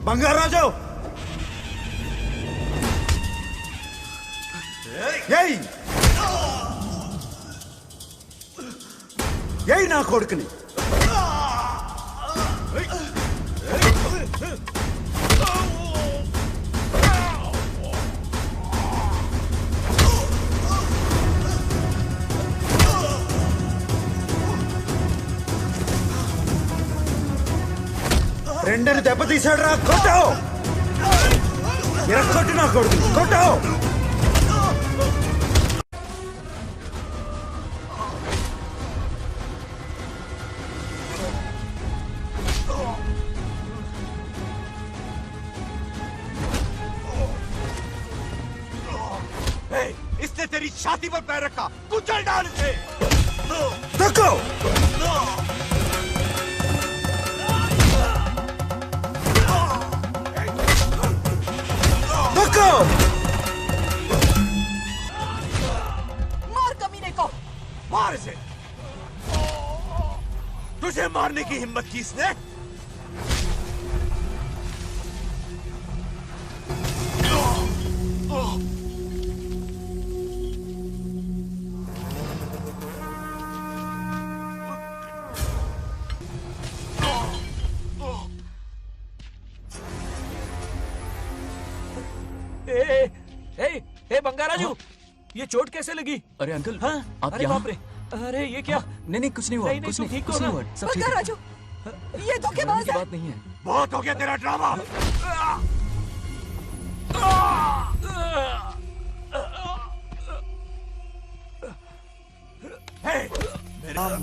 బంగారాజు ఏయ్ ఏయ్ నా కొడుకుని రెండని దెబ్బతీశాడు రా కొట్టావు కొట్టు నా కొడుకు కొట్టావు इसने तेरी छाती पर पैर रखा, कुचल डाल इसे। देखो देखो मार कमीने को। मार इसे। तुझे मारने की हिम्मत की इसने? ए बंगाराजू, ये चोट कैसे लगी? अरे अंकल, हाँ? आप अरे यहाँ? बाप रे, अरे ये क्या? नहीं कुछ नहीं हुआ, नहीं, कुछ तुम नहीं, ठीक हो कुछ ना? नहीं हुआ, सब ठीक है। बंगाराजू, ये धोखेबाज है। बात नहीं है। बहुत हो गया तेरा ड्रामा।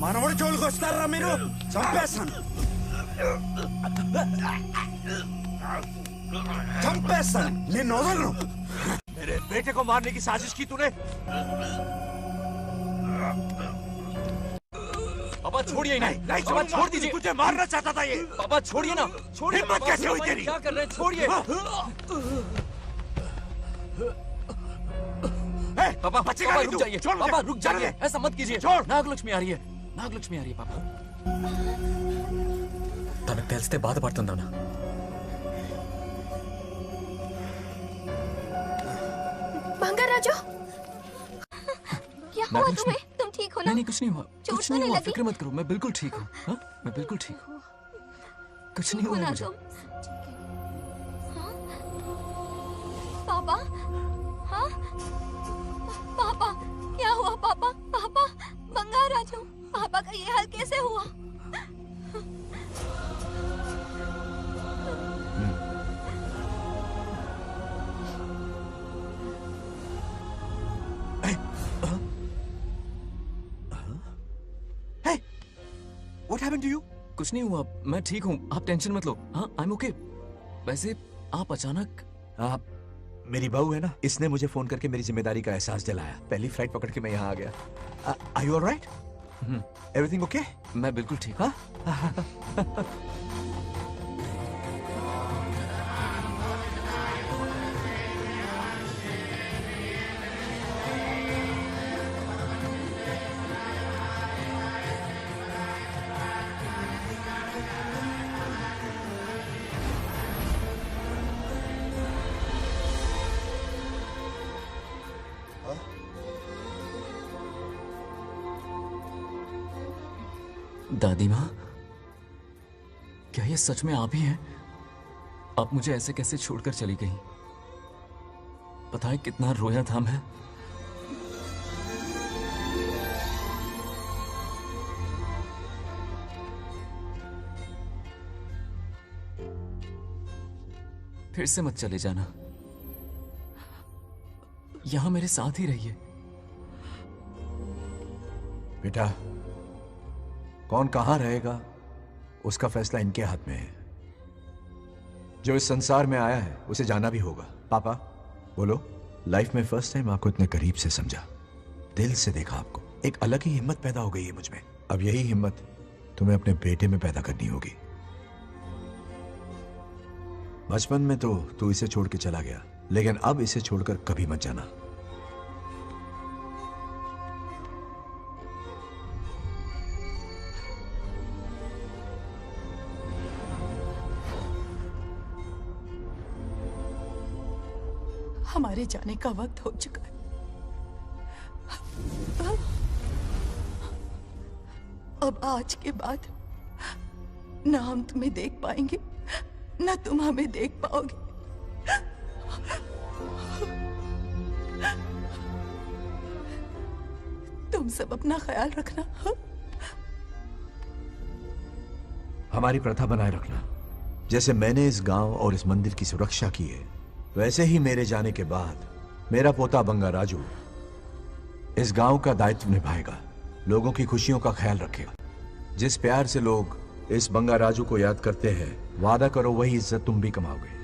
మనవడి జోలికి వస్తారా మీరు చంపేస్తాను చంపేస్తాను నిన్ను వదలను मेरे बेटे को मारने की साजिश की तूने? पापा छोड़िए नहीं, नहीं पापा छोड़ दीजिए। तुझे मारना चाहता था ये। पापा छोड़िए ना, छोड़िए। हिम्मत पापा, कैसे हुई पापा, तेरी? क्या कर रहे हैं? छोड़िए। पापा बचेगा पापा नहीं रुक तू। जाइए, छोड़ मुझे। पापा रुक चल जाइए, दे। ऐसा मत कीजिए। छोड़। नागलक्ष्मी आ रही है, नागलक्ष्मी आ रही है पापा। తనకు తెలిస్తే బాధపడుతుందన్నా बंगाराजू क्या हुआ नागलक्ष्मी। तुम्हें? तुम ठीक हो ना? नहीं कुछ नहीं हुआ, चोट कुछ तो नहीं नहीं हुआ, लगी? फिक्र मत करो, मैं बिल्कुल ठीक हूँ। हाँ? मैं बिल्कुल ठीक हूँ, कुछ नहीं हो हुआ ना मुझे। तुम? हाँ? पापा? हाँ? पापा क्या हुआ पापा? पापा बंगाराजू, पापा का ये हाल कैसे हुआ? What happened to you? कुछ नहीं हुआ, मैं ठीक हूँ, आप टेंशन मत लो। हाँ, I'm okay। वैसे आप अचानक आप मेरी बहू है ना, इसने मुझे फोन करके मेरी जिम्मेदारी का एहसास दिलाया। पहली फ्लाइट पकड़ के मैं यहाँ आ गया। Are you alright? Everything okay? मैं बिल्कुल ठीक हूँ। दादी माँ, क्या ये सच में आप ही हैं? आप मुझे ऐसे कैसे छोड़कर चली गई? पता है कितना रोया था मैं। फिर से मत चले जाना, यहां मेरे साथ ही रहिए। बेटा, कौन कहां रहेगा उसका फैसला इनके हाथ में है। जो इस संसार में आया है उसे जाना भी होगा। पापा बोलो, लाइफ में फर्स्ट टाइम आपको इतने करीब से समझा, दिल से देखा आपको, एक अलग ही हिम्मत पैदा हो गई है मुझ में। अब यही हिम्मत तुम्हें अपने बेटे में पैदा करनी होगी। बचपन में तो तू इसे छोड़ के चला गया, लेकिन अब इसे छोड़कर कभी मत जाना। हमारे जाने का वक्त हो चुका है। अब आज के बाद ना हम तुम्हें देख पाएंगे, ना तुम हमें देख पाओगे। तुम सब अपना ख्याल रखना। हमारी प्रथा बनाए रखना। जैसे मैंने इस गांव और इस मंदिर की सुरक्षा की है, वैसे ही मेरे जाने के बाद मेरा पोता बंगा राजू इस गांव का दायित्व निभाएगा, लोगों की खुशियों का ख्याल रखेगा। जिस प्यार से लोग इस बंगा राजू को याद करते हैं, वादा करो वही इज्जत तुम भी कमाओगे।